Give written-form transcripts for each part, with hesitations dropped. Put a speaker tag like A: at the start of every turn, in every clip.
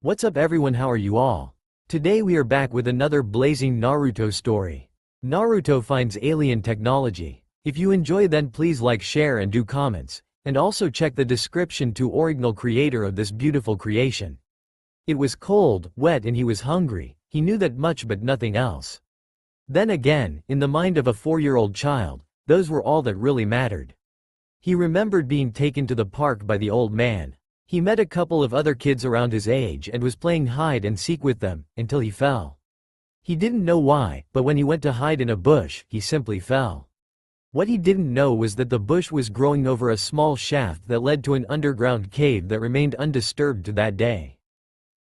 A: What's up everyone, how are you all? Today we are back with another blazing Naruto story. Naruto finds alien technology. If you enjoy then please like, share and do comments, and also check the description to original creator of this beautiful creation. It was cold, wet and he was hungry, he knew that much but nothing else. Then again, in the mind of a 4-year-old child, those were all that really mattered. He remembered being taken to the park by the old man. He met a couple of other kids around his age and was playing hide and seek with them, until he fell. He didn't know why, but when he went to hide in a bush, he simply fell. What he didn't know was that the bush was growing over a small shaft that led to an underground cave that remained undisturbed to that day.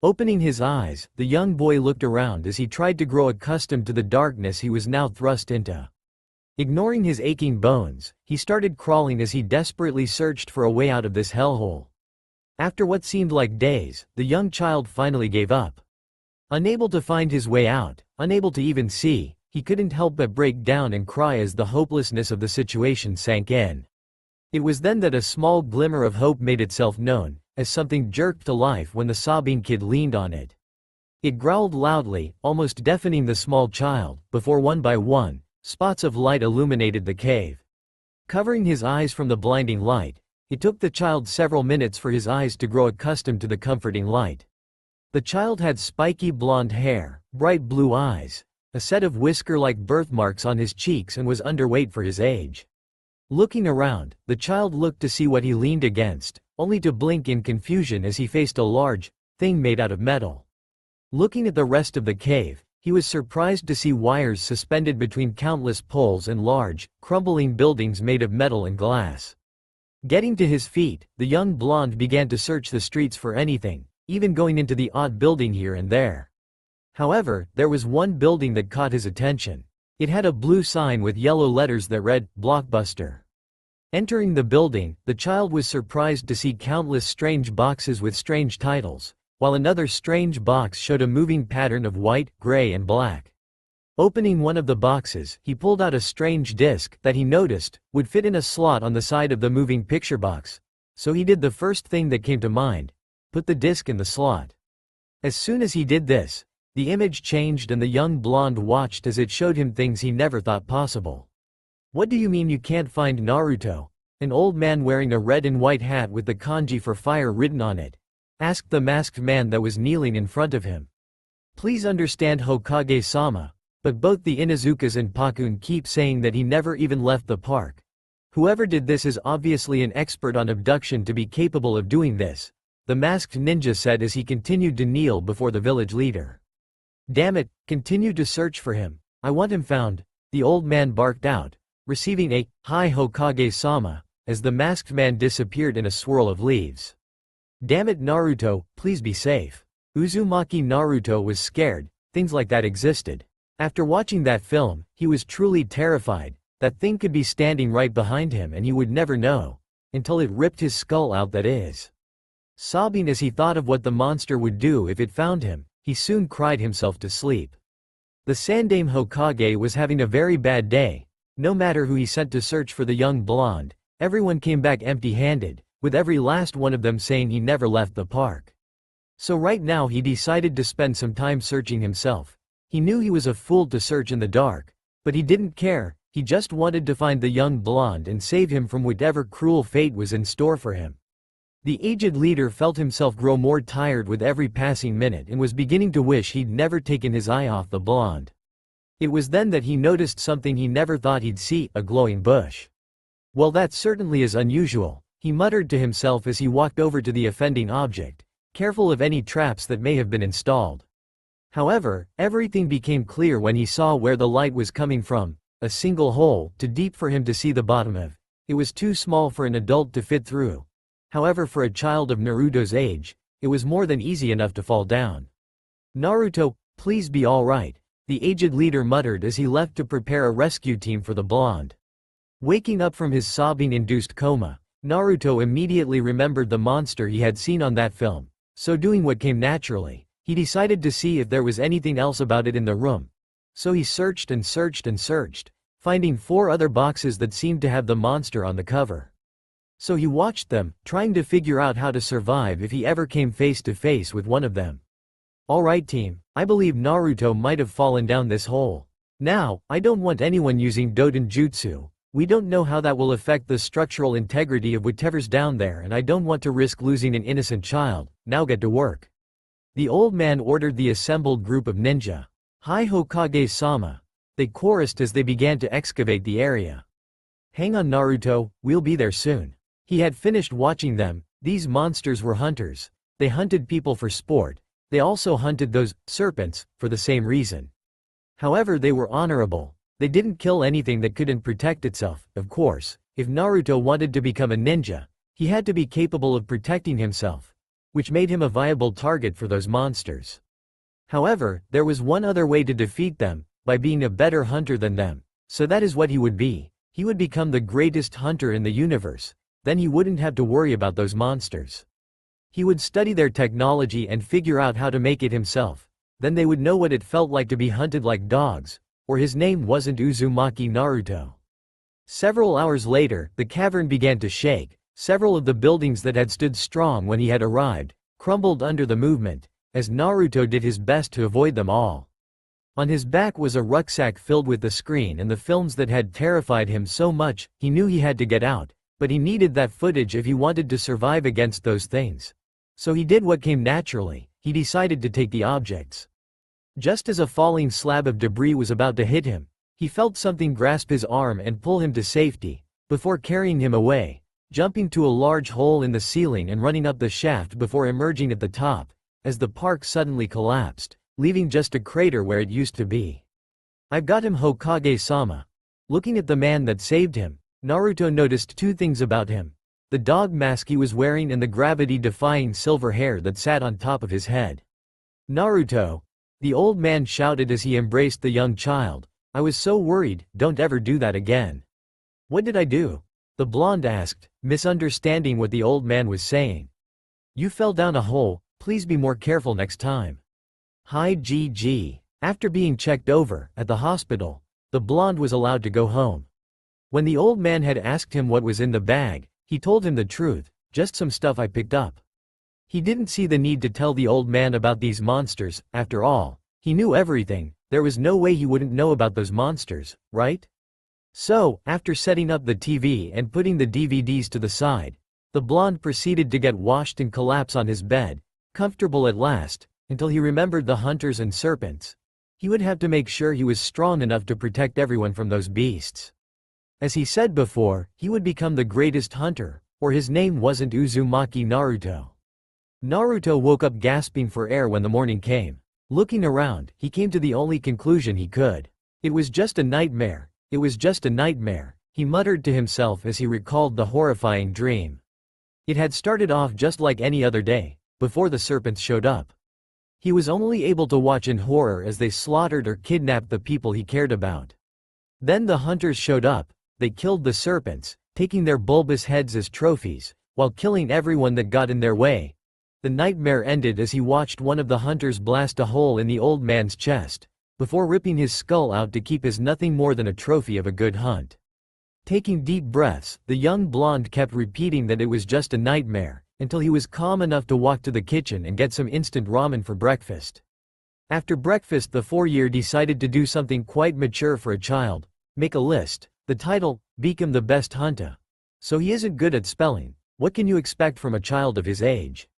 A: Opening his eyes, the young boy looked around as he tried to grow accustomed to the darkness he was now thrust into. Ignoring his aching bones, he started crawling as he desperately searched for a way out of this hellhole. After what seemed like days, the young child finally gave up. Unable to find his way out, unable to even see, he couldn't help but break down and cry as the hopelessness of the situation sank in. It was then that a small glimmer of hope made itself known, as something jerked to life when the sobbing kid leaned on it. It growled loudly, almost deafening the small child, before one by one, spots of light illuminated the cave. Covering his eyes from the blinding light, it took the child several minutes for his eyes to grow accustomed to the comforting light. The child had spiky blonde hair, bright blue eyes, a set of whisker-like birthmarks on his cheeks and was underweight for his age. Looking around, the child looked to see what he leaned against, only to blink in confusion as he faced a large thing made out of metal. Looking at the rest of the cave, he was surprised to see wires suspended between countless poles and large, crumbling buildings made of metal and glass. Getting to his feet, the young blonde began to search the streets for anything, even going into the odd building here and there. However, there was one building that caught his attention. It had a blue sign with yellow letters that read, "Blockbuster." Entering the building, the child was surprised to see countless strange boxes with strange titles, while another strange box showed a moving pattern of white, gray and black. Opening one of the boxes, he pulled out a strange disc that he noticed would fit in a slot on the side of the moving picture box. So he did the first thing that came to mind: put the disc in the slot. As soon as he did this, the image changed and the young blonde watched as it showed him things he never thought possible. "What do you mean you can't find Naruto?" An old man wearing a red and white hat with the kanji for fire written on it asked the masked man that was kneeling in front of him. "Please understand, Hokage-sama, but both the Inuzukas and Pakun keep saying that he never even left the park. Whoever did this is obviously an expert on abduction to be capable of doing this," the masked ninja said as he continued to kneel before the village leader. "Damn it, continue to search for him. I want him found," the old man barked out, receiving a "Hi Hokage-sama," as the masked man disappeared in a swirl of leaves. "Damn it Naruto, please be safe." Uzumaki Naruto was scared, things like that existed. After watching that film, he was truly terrified. That thing could be standing right behind him and he would never know, until it ripped his skull out, that is. Sobbing as he thought of what the monster would do if it found him, he soon cried himself to sleep. The Sandaime Hokage was having a very bad day. No matter who he sent to search for the young blonde, everyone came back empty-handed, with every last one of them saying he never left the park. So right now he decided to spend some time searching himself. He knew he was a fool to search in the dark, but he didn't care. He just wanted to find the young blonde and save him from whatever cruel fate was in store for him. The aged leader felt himself grow more tired with every passing minute and was beginning to wish he'd never taken his eye off the blonde. It was then that he noticed something he never thought he'd see: a glowing bush. "Well, that certainly is unusual," he muttered to himself as he walked over to the offending object, careful of any traps that may have been installed. However, everything became clear when he saw where the light was coming from: a single hole, too deep for him to see the bottom of. It was too small for an adult to fit through. However, for a child of Naruto's age, it was more than easy enough to fall down. "Naruto, please be alright," the aged leader muttered as he left to prepare a rescue team for the blonde. Waking up from his sobbing-induced coma, Naruto immediately remembered the monster he had seen on that film, so doing what came naturally, he decided to see if there was anything else about it in the room. So he searched and searched and searched, finding 4 other boxes that seemed to have the monster on the cover. So he watched them, trying to figure out how to survive if he ever came face to face with one of them. Alright team, I believe Naruto might have fallen down this hole. Now, I don't want anyone using Doden Jutsu. We don't know how that will affect the structural integrity of whatever's down there, and I don't want to risk losing an innocent child. Now get to work. The old man ordered the assembled group of ninja. Hi Hokage-sama. They chorused as they began to excavate the area. Hang on Naruto, we'll be there soon. He had finished watching them. These monsters were hunters. They hunted people for sport. They also hunted those serpents for the same reason. However, they were honorable. They didn't kill anything that couldn't protect itself. Of course, if Naruto wanted to become a ninja, he had to be capable of protecting himself, which made him a viable target for those monsters. However, there was one other way to defeat them, by being a better hunter than them. So that is what he would be. He would become the greatest hunter in the universe. Then he wouldn't have to worry about those monsters. He would study their technology and figure out how to make it himself. Then they would know what it felt like to be hunted like dogs, or his name wasn't Uzumaki Naruto. Several hours later, the cavern began to shake. Several of the buildings that had stood strong when he had arrived, crumbled under the movement, as Naruto did his best to avoid them all. On his back was a rucksack filled with the screen and the films that had terrified him so much. He knew he had to get out, but he needed that footage if he wanted to survive against those things. So he did what came naturally. He decided to take the objects. Just as a falling slab of debris was about to hit him, he felt something grasp his arm and pull him to safety, before carrying him away, jumping to a large hole in the ceiling and running up the shaft before emerging at the top, as the park suddenly collapsed, leaving just a crater where it used to be. I've got him Hokage-sama. Looking at the man that saved him, Naruto noticed two things about him: the dog mask he was wearing and the gravity-defying silver hair that sat on top of his head. Naruto, the old man shouted as he embraced the young child. I was so worried, don't ever do that again. What did I do? The blonde asked, misunderstanding what the old man was saying. You fell down a hole, please be more careful next time. Hi GG. After being checked over at the hospital, the blonde was allowed to go home. When the old man had asked him what was in the bag, he told him the truth, just some stuff I picked up. He didn't see the need to tell the old man about these monsters. After all, he knew everything. There was no way he wouldn't know about those monsters, right? So, after setting up the TV and putting the DVDs to the side, the blonde proceeded to get washed and collapse on his bed, comfortable at last, until he remembered the hunters and serpents. He would have to make sure he was strong enough to protect everyone from those beasts. As he said before, he would become the greatest hunter, or his name wasn't Uzumaki Naruto. Naruto woke up gasping for air when the morning came. Looking around, he came to the only conclusion he could. It was just a nightmare. It was just a nightmare, he muttered to himself as he recalled the horrifying dream. It had started off just like any other day, before the serpents showed up. He was only able to watch in horror as they slaughtered or kidnapped the people he cared about. Then the hunters showed up. They killed the serpents, taking their bulbous heads as trophies, while killing everyone that got in their way. The nightmare ended as he watched one of the hunters blast a hole in the old man's chest, before ripping his skull out to keep as nothing more than a trophy of a good hunt. Taking deep breaths, the young blonde kept repeating that it was just a nightmare, until he was calm enough to walk to the kitchen and get some instant ramen for breakfast. After breakfast, the 4-year decided to do something quite mature for a child: make a list. The title, Become the Best Hunter. So he isn't good at spelling. What can you expect from a child of his age?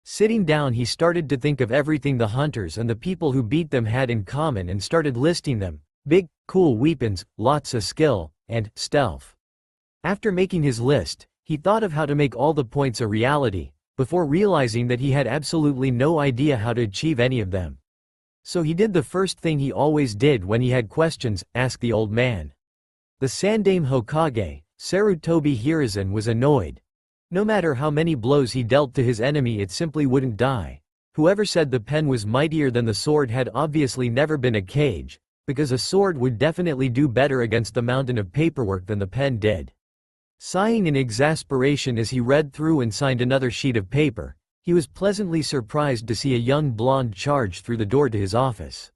A: Sitting down, he started to think of everything the hunters and the people who beat them had in common and started listing them: big, cool weapons, lots of skill, and stealth. After making his list, he thought of how to make all the points a reality, before realizing that he had absolutely no idea how to achieve any of them. So he did the first thing he always did when he had questions: ask the old man. The Sandaime Hokage, Sarutobi Hiruzen, was annoyed. No matter how many blows he dealt to his enemy, it simply wouldn't die. Whoever said the pen was mightier than the sword had obviously never been a cage, because a sword would definitely do better against the mountain of paperwork than the pen did. Sighing in exasperation as he read through and signed another sheet of paper, he was pleasantly surprised to see a young blonde charge through the door to his office.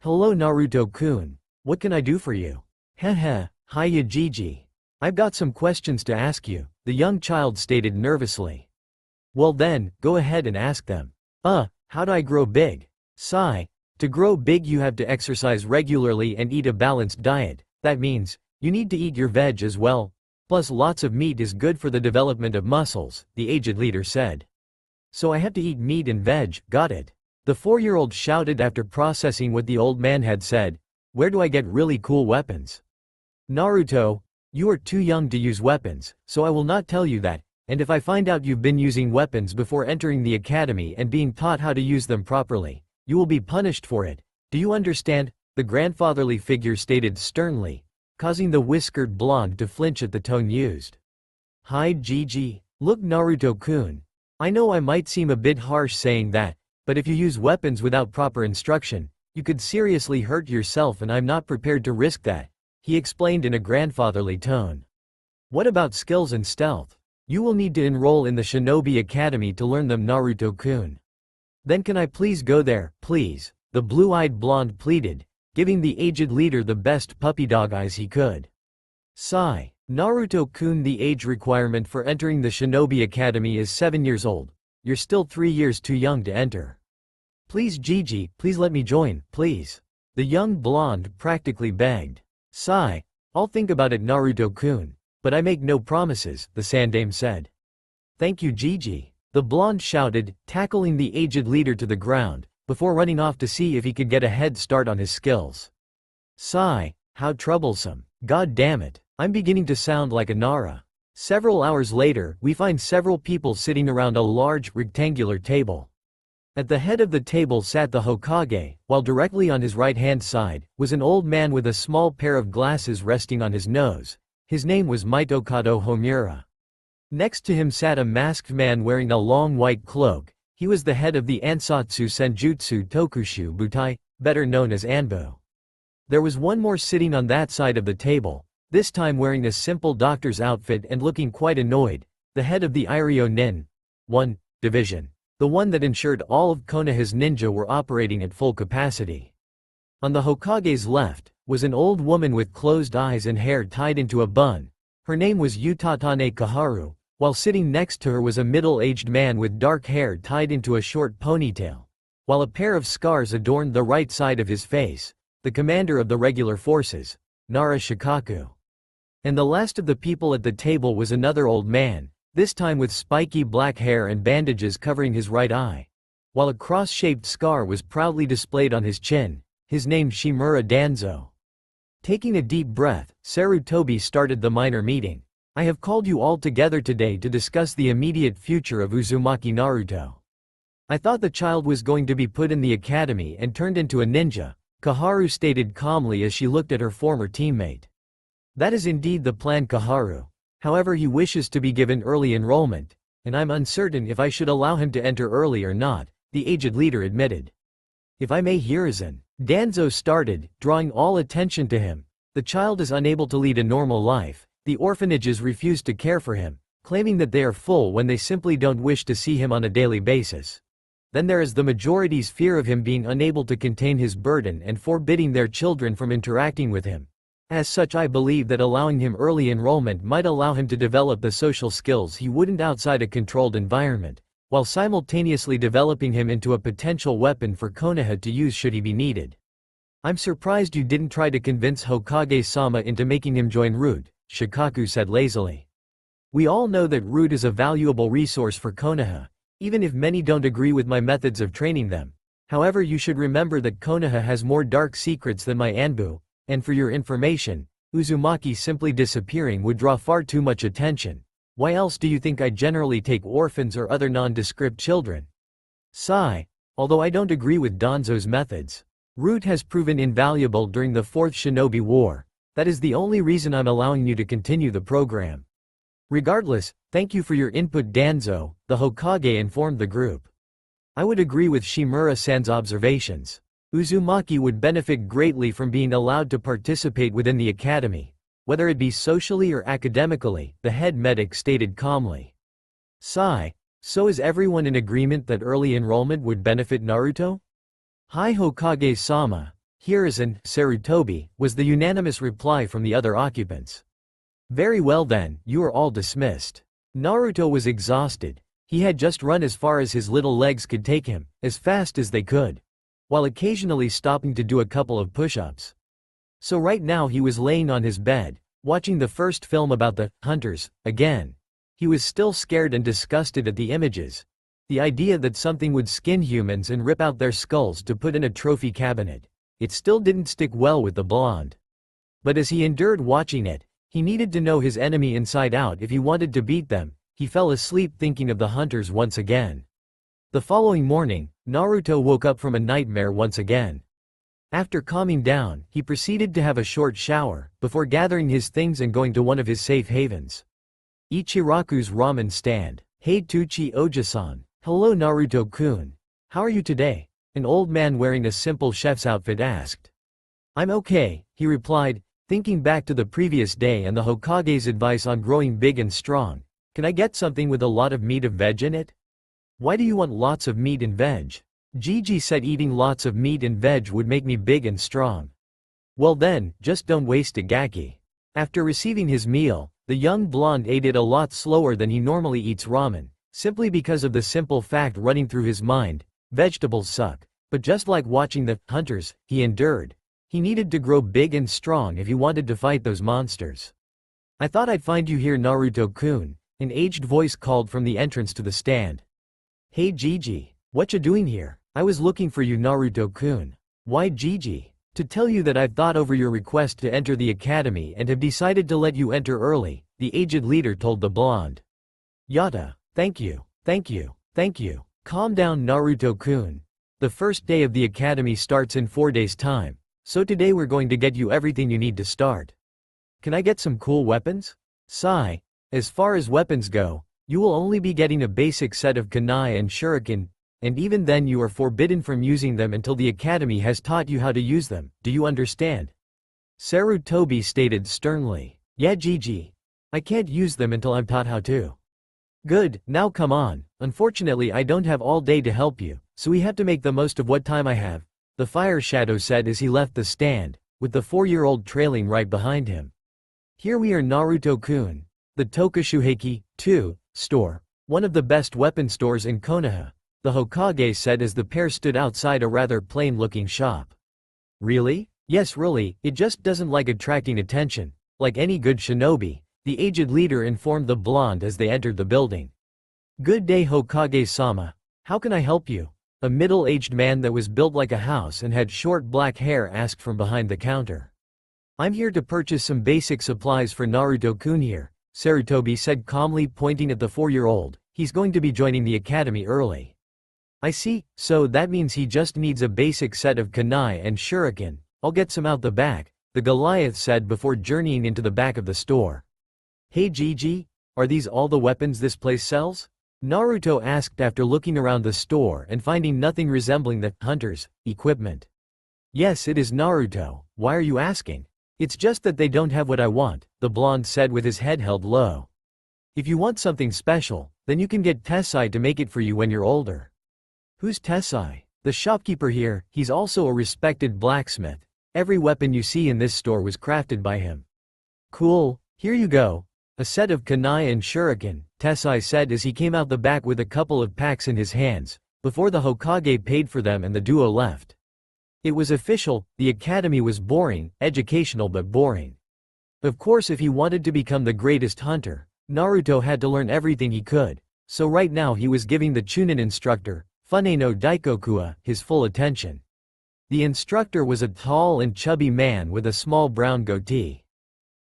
A: Hello Naruto-kun. What can I do for you? Heh, hiya Gigi. I've got some questions to ask you, the young child stated nervously. Well then, go ahead and ask them. How do I grow big? Sigh. To grow big you have to exercise regularly and eat a balanced diet. That means, you need to eat your veg as well. Plus lots of meat is good for the development of muscles, the aged leader said. So I have to eat meat and veg, got it. The 4-year-old shouted after processing what the old man had said. Where do I get really cool weapons? Naruto, you are too young to use weapons, so I will not tell you that, and if I find out you've been using weapons before entering the academy and being taught how to use them properly, you will be punished for it. Do you understand? The grandfatherly figure stated sternly, causing the whiskered blonde to flinch at the tone used. Hi Gigi, look Naruto-kun. I know I might seem a bit harsh saying that, but if you use weapons without proper instruction, you could seriously hurt yourself and I'm not prepared to risk that, he explained in a grandfatherly tone. What about skills and stealth? You will need to enroll in the Shinobi Academy to learn them Naruto-kun. Then can I please go there, please? The blue-eyed blonde pleaded, giving the aged leader the best puppy dog eyes he could. Sigh. Naruto-kun, the age requirement for entering the Shinobi Academy is 7 years old. You're still 3 years too young to enter. Please Gigi, please let me join, please. The young blonde practically begged. Sigh. I'll think about it Naruto-kun, but I make no promises, the sandame said. Thank you Gigi. The blonde shouted, tackling the aged leader to the ground, before running off to see if he could get a head start on his skills. Sigh. How troublesome. God damn it. I'm beginning to sound like a Nara. Several hours later, we find several people sitting around a large, rectangular table. At the head of the table sat the Hokage, while directly on his right-hand side, was an old man with a small pair of glasses resting on his nose. His name was Mitokado Homura. Next to him sat a masked man wearing a long white cloak. He was the head of the Ansatsu Senjutsu Tokushu Butai, better known as Anbo. There was one more sitting on that side of the table, this time wearing a simple doctor's outfit and looking quite annoyed, the head of the Iryo Nin 1 division, the one that ensured all of Konoha's ninja were operating at full capacity. On the Hokage's left, was an old woman with closed eyes and hair tied into a bun. Her name was Utatane Kaharu, while sitting next to her was a middle-aged man with dark hair tied into a short ponytail, while a pair of scars adorned the right side of his face, the commander of the regular forces, Nara Shikaku. And the last of the people at the table was another old man, this time with spiky black hair and bandages covering his right eye. While a cross-shaped scar was proudly displayed on his chin, his name Shimura Danzo. Taking a deep breath, Sarutobi started the minor meeting. I have called you all together today to discuss the immediate future of Uzumaki Naruto. I thought the child was going to be put in the academy and turned into a ninja, Kaharu stated calmly as she looked at her former teammate. That is indeed the plan Kaharu. However, he wishes to be given early enrollment, and I'm uncertain if I should allow him to enter early or not, the aged leader admitted. If I may Hiruzen, Danzo started, drawing all attention to him. The child is unable to lead a normal life. The orphanages refuse to care for him, claiming that they are full when they simply don't wish to see him on a daily basis. Then there is the majority's fear of him being unable to contain his burden and forbidding their children from interacting with him. As such, I believe that allowing him early enrollment might allow him to develop the social skills he wouldn't outside a controlled environment, while simultaneously developing him into a potential weapon for Konoha to use should he be needed. I'm surprised you didn't try to convince Hokage-sama into making him join Root, Shikaku said lazily. We all know that Root is a valuable resource for Konoha, even if many don't agree with my methods of training them. However, you should remember that Konoha has more dark secrets than my Anbu, and for your information, Uzumaki simply disappearing would draw far too much attention. Why else do you think I generally take orphans or other nondescript children? Sigh. Although I don't agree with Danzo's methods, Root has proven invaluable during the 4th Shinobi War. That is the only reason I'm allowing you to continue the program. Regardless, thank you for your input Danzo, the Hokage informed the group. I would agree with Shimura-san's observations. Uzumaki would benefit greatly from being allowed to participate within the academy, whether it be socially or academically, the head medic stated calmly. Sigh. So is everyone in agreement that early enrollment would benefit Naruto? Hi Hokage-sama, Hiruzen, Sarutobi, was the unanimous reply from the other occupants. Very well then, you are all dismissed. Naruto was exhausted. He had just run as far as his little legs could take him, as fast as they could. while occasionally stopping to do a couple of push-ups. So right now he was laying on his bed, watching the first film about the hunters again. He was still scared and disgusted at the images. The idea that something would skin humans and rip out their skulls to put in a trophy cabinet. It still didn't stick well with the blonde. But as he endured watching it, he needed to know his enemy inside out if he wanted to beat them. He fell asleep thinking of the hunters once again. The following morning, Naruto woke up from a nightmare once again. After calming down, he proceeded to have a short shower, before gathering his things and going to one of his safe havens. Ichiraku's ramen stand. Hey Tuchi Oja-san. Hello Naruto-kun. How are you today? An old man wearing a simple chef's outfit asked. I'm okay, he replied, thinking back to the previous day and the Hokage's advice on growing big and strong. Can I get something with a lot of meat or veg in it? Why do you want lots of meat and veg? Gigi said eating lots of meat and veg would make me big and strong. Well then, just don't waste it Gaki. After receiving his meal, the young blonde ate it a lot slower than he normally eats ramen, simply because of the simple fact running through his mind, vegetables suck. But just like watching the hunters, he endured. He needed to grow big and strong if he wanted to fight those monsters. I thought I'd find you here Naruto-kun, an aged voice called from the entrance to the stand. Hey Gigi, what you doing here? I was looking for you Naruto-kun. Why Gigi? To tell you that I've thought over your request to enter the academy and have decided to let you enter early, the aged leader told the blonde. Yata, thank you, thank you, thank you. Calm down Naruto-kun. The first day of the academy starts in 4 days' time, so today we're going to get you everything you need to start. Can I get some cool weapons? Sigh. As far as weapons go, you will only be getting a basic set of kunai and shuriken, and even then you are forbidden from using them until the academy has taught you how to use them, do you understand? Sarutobi stated sternly. Yeah Gigi. I can't use them until I'm taught how to. Good, now come on. Unfortunately I don't have all day to help you, so we have to make the most of what time I have, the fire shadow said as he left the stand, with the 4-year-old trailing right behind him. Here we are Naruto-kun. The Tokashuheiki, 2, store. One of the best weapon stores in Konoha, the Hokage said as the pair stood outside a rather plain-looking shop. Really? Yes really, it just doesn't like attracting attention. Like any good shinobi, the aged leader informed the blonde as they entered the building. Good day Hokage-sama. How can I help you? A middle-aged man that was built like a house and had short black hair asked from behind the counter. I'm here to purchase some basic supplies for Naruto-kun here, Sarutobi said calmly pointing at the 4-year-old. He's going to be joining the academy early. I see, so that means he just needs a basic set of kunai and shuriken. I'll get some out the back, the Goliath said before journeying into the back of the store. Hey Gigi, are these all the weapons this place sells? Naruto asked after looking around the store and finding nothing resembling the hunters' equipment. Yes it is Naruto, why are you asking? It's just that they don't have what I want, the blonde said with his head held low. If you want something special, then you can get Tessai to make it for you when you're older. Who's Tessai? The shopkeeper here, he's also a respected blacksmith. Every weapon you see in this store was crafted by him. Cool, here you go. A set of kunai and shuriken, Tessai said as he came out the back with a couple of packs in his hands, before the Hokage paid for them and the duo left. It was official, the academy was boring, educational but boring. Of course if he wanted to become the greatest hunter, Naruto had to learn everything he could, so right now he was giving the Chunin instructor, Funeno Daikokua, his full attention. The instructor was a tall and chubby man with a small brown goatee.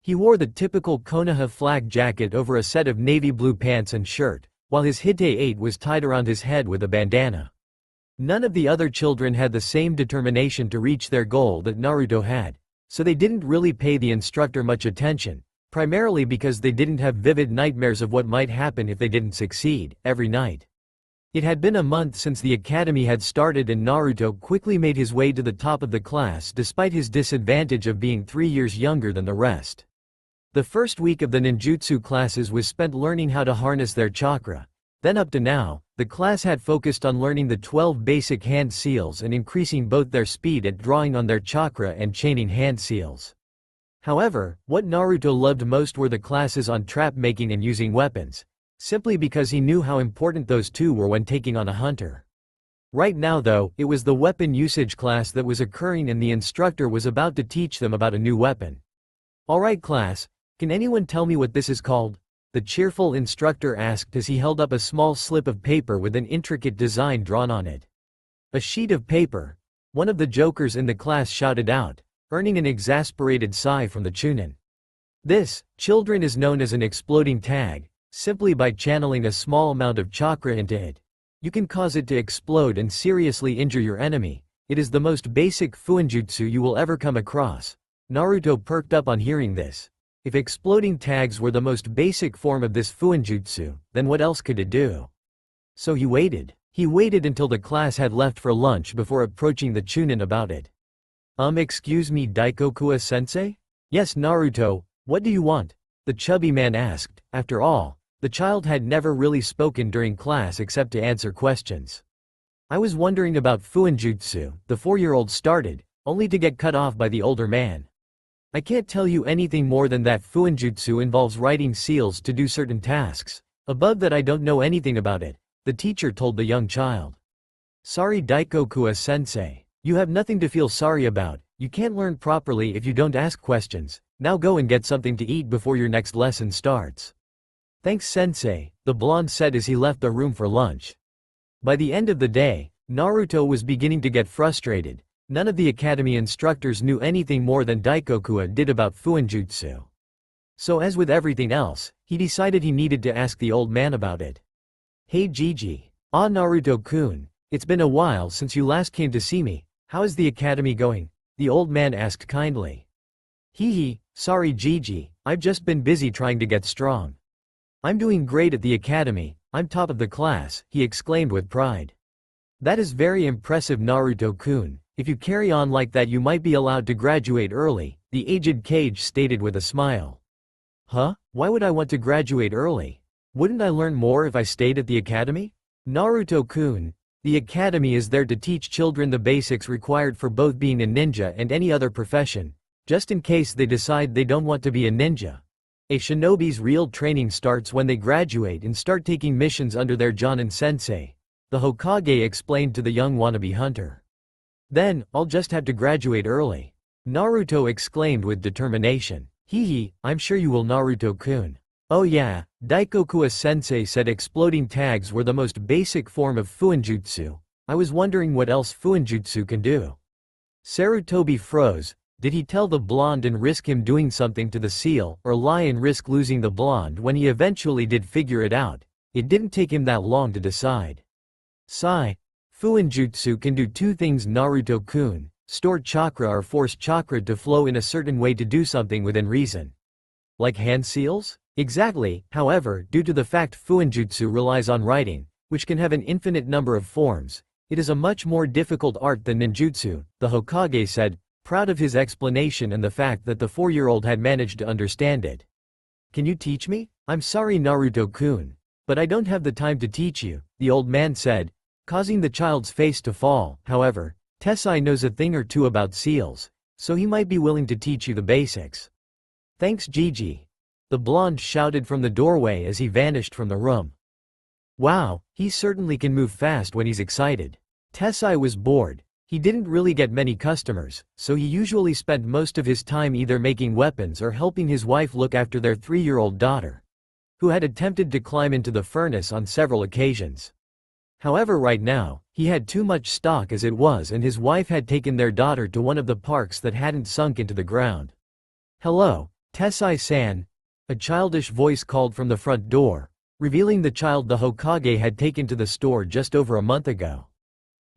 A: He wore the typical Konoha flag jacket over a set of navy blue pants and shirt, while his hite-8 was tied around his head with a bandana. None of the other children had the same determination to reach their goal that Naruto had, so they didn't really pay the instructor much attention, primarily because they didn't have vivid nightmares of what might happen if they didn't succeed, every night. It had been a month since the academy had started and Naruto quickly made his way to the top of the class despite his disadvantage of being 3 years younger than the rest. The first week of the ninjutsu classes was spent learning how to harness their chakra. Then up to now, the class had focused on learning the 12 basic hand seals and increasing both their speed at drawing on their chakra and chaining hand seals. However, what Naruto loved most were the classes on trap making and using weapons, simply because he knew how important those two were when taking on a hunter. Right now though, it was the weapon usage class that was occurring and the instructor was about to teach them about a new weapon. Alright class, can anyone tell me what this is called? The cheerful instructor asked as he held up a small slip of paper with an intricate design drawn on it. A sheet of paper. One of the jokers in the class shouted out, earning an exasperated sigh from the chunin. This, children, is known as an exploding tag. Simply by channeling a small amount of chakra into it, you can cause it to explode and seriously injure your enemy. It is the most basic fuenjutsu you will ever come across. Naruto perked up on hearing this. If exploding tags were the most basic form of this fuenjutsu, then what else could it do? So he waited. He waited until the class had left for lunch before approaching the chunin about it. Excuse me, Daikokuwa-sensei? Yes, Naruto, what do you want? The chubby man asked. After all, the child had never really spoken during class except to answer questions. I was wondering about fuenjutsu, the 4-year-old started, only to get cut off by the older man. I can't tell you anything more than that fuenjutsu involves writing seals to do certain tasks. Above that I don't know anything about it, the teacher told the young child. Sorry Daikokuwa-sensei. You have nothing to feel sorry about, you can't learn properly if you don't ask questions. Now go and get something to eat before your next lesson starts. Thanks sensei, the blonde said as he left the room for lunch. By the end of the day, Naruto was beginning to get frustrated. None of the academy instructors knew anything more than Daikokuwa did about fuenjutsu. So as with everything else, he decided he needed to ask the old man about it. Hey Gigi. Ah Naruto-kun, it's been a while since you last came to see me. How is the academy going? The old man asked kindly. Hee, sorry Gigi, I've just been busy trying to get strong. I'm doing great at the academy, I'm top of the class, he exclaimed with pride. That is very impressive Naruto-kun. If you carry on like that you might be allowed to graduate early, the aged Kage stated with a smile. Huh? Why would I want to graduate early? Wouldn't I learn more if I stayed at the academy? Naruto-kun, the academy is there to teach children the basics required for both being a ninja and any other profession, just in case they decide they don't want to be a ninja. A shinobi's real training starts when they graduate and start taking missions under their Jonin sensei, the Hokage explained to the young wannabe hunter. Then, I'll just have to graduate early. Naruto exclaimed with determination. Hee, I'm sure you will Naruto-kun. Oh yeah, Daikokuwa-sensei said exploding tags were the most basic form of fuenjutsu. I was wondering what else fuenjutsu can do. Sarutobi froze. Did he tell the blonde and risk him doing something to the seal, or lie and risk losing the blonde when he eventually did figure it out? It didn't take him that long to decide. Sigh. Fuenjutsu can do two things Naruto-kun, store chakra or force chakra to flow in a certain way to do something within reason. Like hand seals? Exactly, however, due to the fact fuenjutsu relies on writing, which can have an infinite number of forms, it is a much more difficult art than ninjutsu, the Hokage said, proud of his explanation and the fact that the 4-year-old had managed to understand it. Can you teach me? I'm sorry Naruto-kun, but I don't have the time to teach you, the old man said, causing the child's face to fall. However, Tessai knows a thing or two about seals, so he might be willing to teach you the basics. Thanks Gigi. The blonde shouted from the doorway as he vanished from the room. Wow, he certainly can move fast when he's excited. Tessai was bored. He didn't really get many customers, so he usually spent most of his time either making weapons or helping his wife look after their 3-year-old daughter, who had attempted to climb into the furnace on several occasions. However, right now, he had too much stock as it was and his wife had taken their daughter to one of the parks that hadn't sunk into the ground. Hello, Tessai-san. A childish voice called from the front door, revealing the child the Hokage had taken to the store just over a month ago.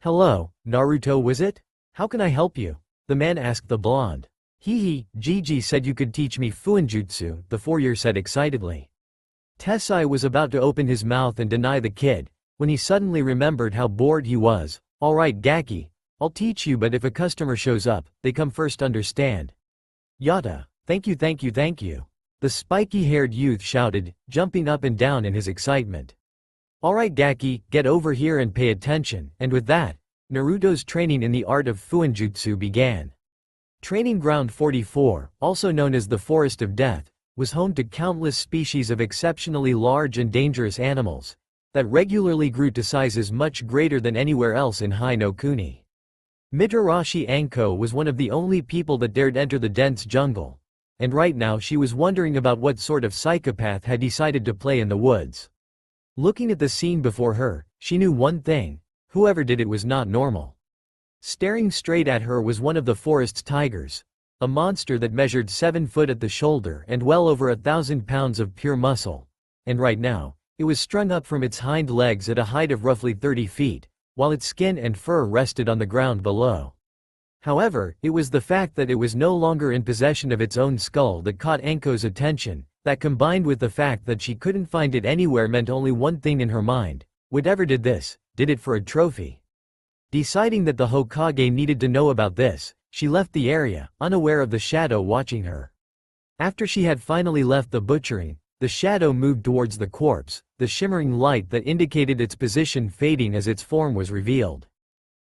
A: Hello, Naruto, was it? How can I help you? The man asked the blonde. Hee, Gigi said you could teach me fuenjutsu, the 4-year said excitedly. Tessai was about to open his mouth and deny the kid, when he suddenly remembered how bored he was. Alright Gaki, I'll teach you, but if a customer shows up, they come first, understand? Yata, thank you. The spiky-haired youth shouted, jumping up and down in his excitement. Alright Gaki, get over here and pay attention, and with that, Naruto's training in the art of fuenjutsu began. Training Ground 44, also known as the Forest of Death, was home to countless species of exceptionally large and dangerous animals that regularly grew to sizes much greater than anywhere else in Hai no Kuni. Mitarashi Anko was one of the only people that dared enter the dense jungle. And right now she was wondering about what sort of psychopath had decided to play in the woods. Looking at the scene before her, she knew one thing: whoever did it was not normal. Staring straight at her was one of the forest's tigers, a monster that measured 7 foot at the shoulder and well over 1,000 pounds of pure muscle. And right now, it was strung up from its hind legs at a height of roughly 30 feet, while its skin and fur rested on the ground below. However, it was the fact that it was no longer in possession of its own skull that caught Anko's attention, that combined with the fact that she couldn't find it anywhere meant only one thing in her mind: whatever did this, did it for a trophy. Deciding that the Hokage needed to know about this, she left the area, unaware of the shadow watching her. After she had finally left the butchering, the shadow moved towards the corpse, the shimmering light that indicated its position fading as its form was revealed.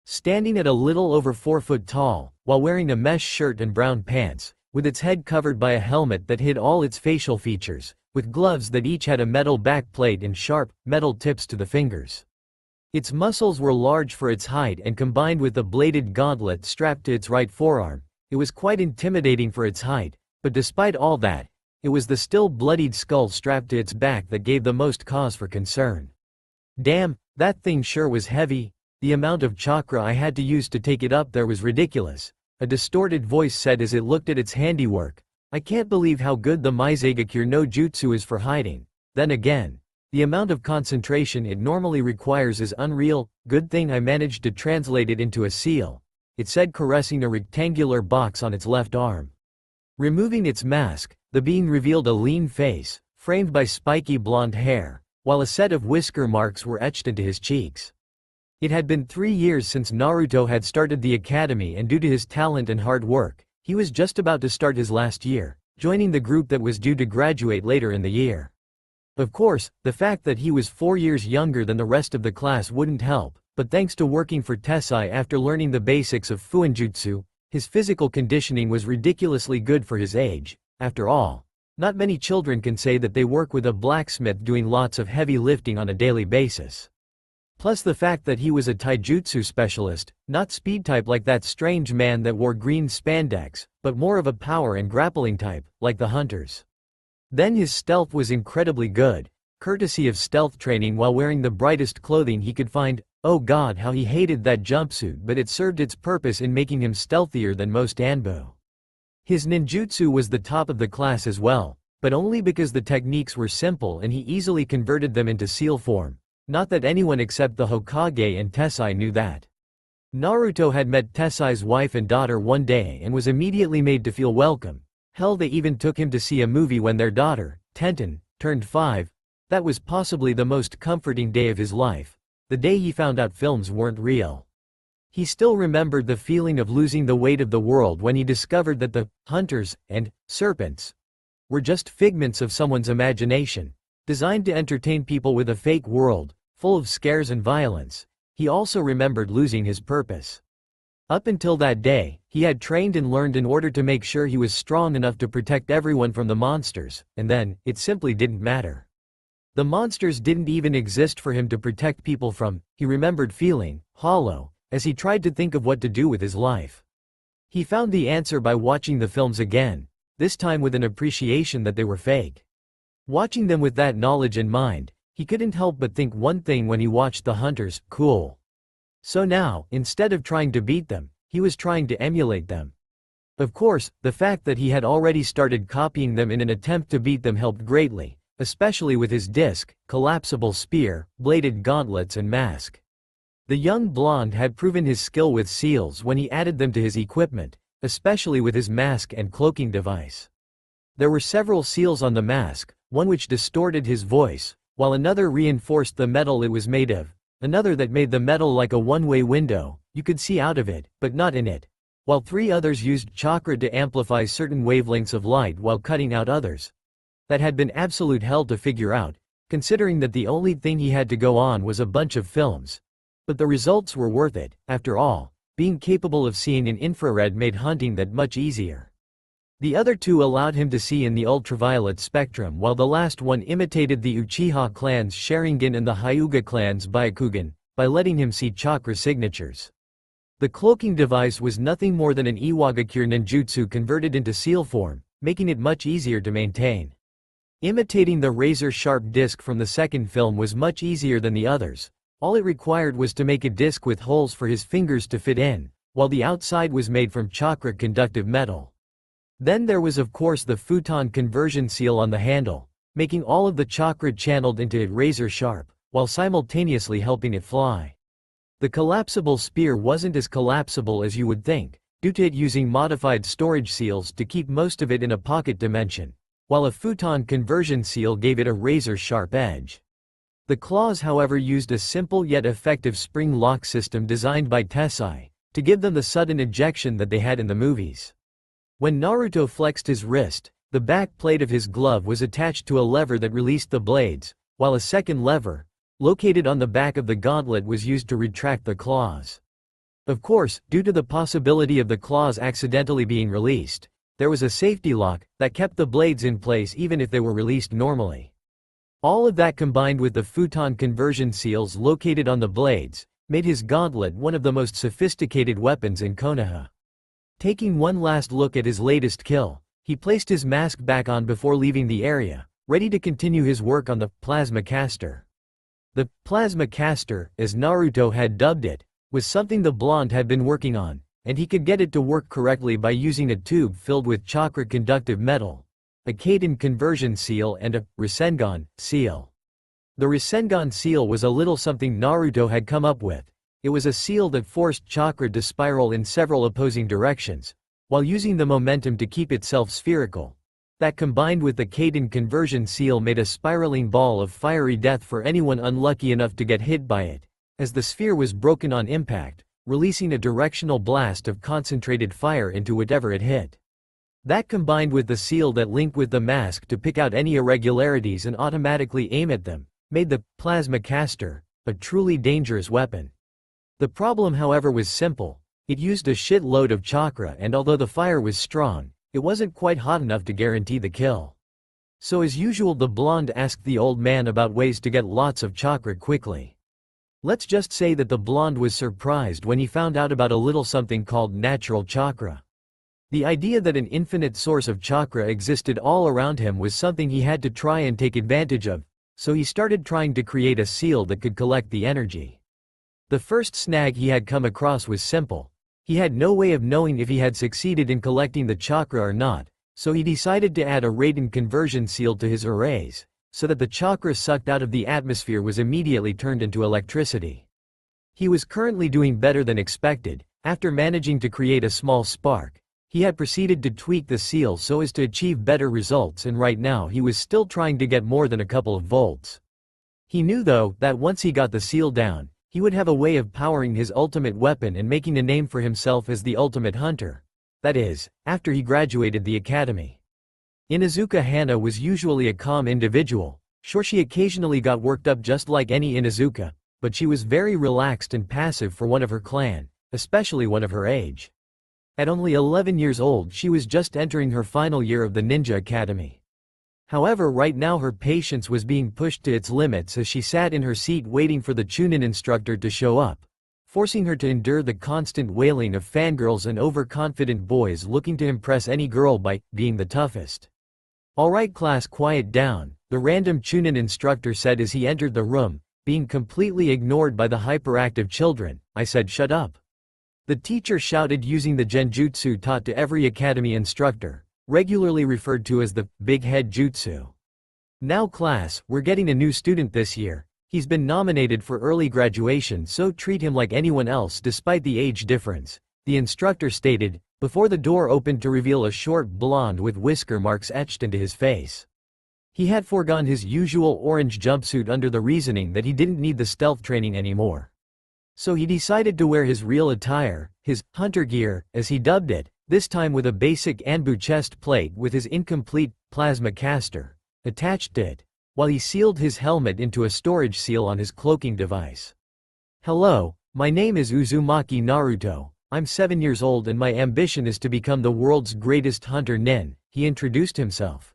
A: Standing at a little over 4 foot tall, while wearing a mesh shirt and brown pants, with its head covered by a helmet that hid all its facial features, with gloves that each had a metal backplate and sharp, metal tips to the fingers. Its muscles were large for its height, and combined with the bladed gauntlet strapped to its right forearm, it was quite intimidating for its height. But despite all that, it was the still bloodied skull strapped to its back that gave the most cause for concern. Damn, that thing sure was heavy. The amount of chakra I had to use to take it up there was ridiculous, a distorted voice said as it looked at its handiwork. I can't believe how good the Maizegakure no Jutsu is for hiding. Then again, the amount of concentration it normally requires is unreal. Good thing I managed to translate it into a seal, it said, caressing a rectangular box on its left arm. Removing its mask, the being revealed a lean face, framed by spiky blonde hair, while a set of whisker marks were etched into his cheeks. It had been 3 years since Naruto had started the academy, and due to his talent and hard work, he was just about to start his last year, joining the group that was due to graduate later in the year. Of course, the fact that he was 4 years younger than the rest of the class wouldn't help, but thanks to working for Tessai after learning the basics of fuenjutsu, his physical conditioning was ridiculously good for his age. After all, not many children can say that they work with a blacksmith doing lots of heavy lifting on a daily basis. Plus the fact that he was a taijutsu specialist, not speed type like that strange man that wore green spandex, but more of a power and grappling type, like the hunters. Then his stealth was incredibly good, courtesy of stealth training while wearing the brightest clothing he could find. Oh god, how he hated that jumpsuit, but it served its purpose in making him stealthier than most Anbo. His ninjutsu was the top of the class as well, but only because the techniques were simple and he easily converted them into seal form. Not that anyone except the Hokage and Tessai knew that. Naruto had met Tessai's wife and daughter one day and was immediately made to feel welcome. Hell, they even took him to see a movie when their daughter, Tenten, turned 5. That was possibly the most comforting day of his life, the day he found out films weren't real. He still remembered the feeling of losing the weight of the world when he discovered that the hunters and serpents were just figments of someone's imagination, designed to entertain people with a fake world, full of scares and violence. He also remembered losing his purpose. Up until that day, he had trained and learned in order to make sure he was strong enough to protect everyone from the monsters, and then, it simply didn't matter. The monsters didn't even exist for him to protect people from. He remembered feeling hollow as he tried to think of what to do with his life. He found the answer by watching the films again, this time with an appreciation that they were fake. Watching them with that knowledge in mind, he couldn't help but think one thing when he watched the hunters: cool. So now, instead of trying to beat them, he was trying to emulate them. Of course, the fact that he had already started copying them in an attempt to beat them helped greatly, especially with his disc, collapsible spear, bladed gauntlets and mask. The young blonde had proven his skill with seals when he added them to his equipment, especially with his mask and cloaking device. There were several seals on the mask, one which distorted his voice, while another reinforced the metal it was made of, another that made the metal like a one-way window, you could see out of it, but not in it, while 3 others used chakra to amplify certain wavelengths of light while cutting out others. That had been absolute hell to figure out, considering that the only thing he had to go on was a bunch of films. But the results were worth it. After all, being capable of seeing in infrared made hunting that much easier. The other two allowed him to see in the ultraviolet spectrum, while the last one imitated the Uchiha clan's Sharingan and the Hyuga clan's Byakugan, by letting him see chakra signatures. The cloaking device was nothing more than an Iwagakure ninjutsu converted into seal form, making it much easier to maintain. Imitating the razor-sharp disc from the second film was much easier than the others. All it required was to make a disc with holes for his fingers to fit in, while the outside was made from chakra-conductive metal. Then there was of course the futon conversion seal on the handle, making all of the chakra channeled into it razor-sharp, while simultaneously helping it fly. The collapsible spear wasn't as collapsible as you would think, due to it using modified storage seals to keep most of it in a pocket dimension, while a futon conversion seal gave it a razor-sharp edge. The claws however used a simple yet effective spring lock system designed by Tessai, to give them the sudden ejection that they had in the movies. When Naruto flexed his wrist, the back plate of his glove was attached to a lever that released the blades, while a second lever, located on the back of the gauntlet, was used to retract the claws. Of course, due to the possibility of the claws accidentally being released, there was a safety lock that kept the blades in place even if they were released normally. All of that combined with the futon conversion seals located on the blades, made his gauntlet one of the most sophisticated weapons in Konoha. Taking one last look at his latest kill, he placed his mask back on before leaving the area, ready to continue his work on the plasma caster. The plasma caster, as Naruto had dubbed it, was something the blonde had been working on, and he could get it to work correctly by using a tube filled with chakra-conductive metal, a Kaiden conversion seal and a Rasengan seal. The Rasengan seal was a little something Naruto had come up with. It was a seal that forced chakra to spiral in several opposing directions, while using the momentum to keep itself spherical. That combined with the Kaiden conversion seal made a spiraling ball of fiery death for anyone unlucky enough to get hit by it, as the sphere was broken on impact, releasing a directional blast of concentrated fire into whatever it hit. That combined with the seal that linked with the mask to pick out any irregularities and automatically aim at them, made the plasma caster a truly dangerous weapon. The problem however was simple. It used a shitload of chakra, and although the fire was strong, it wasn't quite hot enough to guarantee the kill. So as usual the blonde asked the old man about ways to get lots of chakra quickly. Let's just say that the blonde was surprised when he found out about a little something called natural chakra. The idea that an infinite source of chakra existed all around him was something he had to try and take advantage of, so he started trying to create a seal that could collect the energy. The first snag he had come across was simple. He had no way of knowing if he had succeeded in collecting the chakra or not, so he decided to add a Raiden conversion seal to his arrays, so that the chakra sucked out of the atmosphere was immediately turned into electricity. He was currently doing better than expected. After managing to create a small spark, he had proceeded to tweak the seal so as to achieve better results, and right now he was still trying to get more than a couple of volts. He knew though, that once he got the seal down, he would have a way of powering his ultimate weapon and making a name for himself as the ultimate hunter. That is, after he graduated the academy. Inuzuka Hana was usually a calm individual. Sure, she occasionally got worked up just like any Inuzuka, but she was very relaxed and passive for one of her clan, especially one of her age. At only 11 years old she was just entering her final year of the Ninja Academy. However, right now her patience was being pushed to its limits as she sat in her seat waiting for the Chunin instructor to show up, forcing her to endure the constant wailing of fangirls and overconfident boys looking to impress any girl by being the toughest. "Alright class, quiet down," the random Chunin instructor said as he entered the room, being completely ignored by the hyperactive children. "I said shut up," the teacher shouted using the genjutsu taught to every academy instructor, regularly referred to as the big head jutsu. "Now class, we're getting a new student this year. He's been nominated for early graduation, so treat him like anyone else despite the age difference," the instructor stated, before the door opened to reveal a short blonde with whisker marks etched into his face. He had foregone his usual orange jumpsuit under the reasoning that he didn't need the stealth training anymore. So he decided to wear his real attire, his hunter gear, as he dubbed it, this time with a basic Anbu chest plate with his incomplete plasma caster attached to it, while he sealed his helmet into a storage seal on his cloaking device. "Hello, my name is Uzumaki Naruto. I'm 7 years old and my ambition is to become the world's greatest hunter nin, he introduced himself.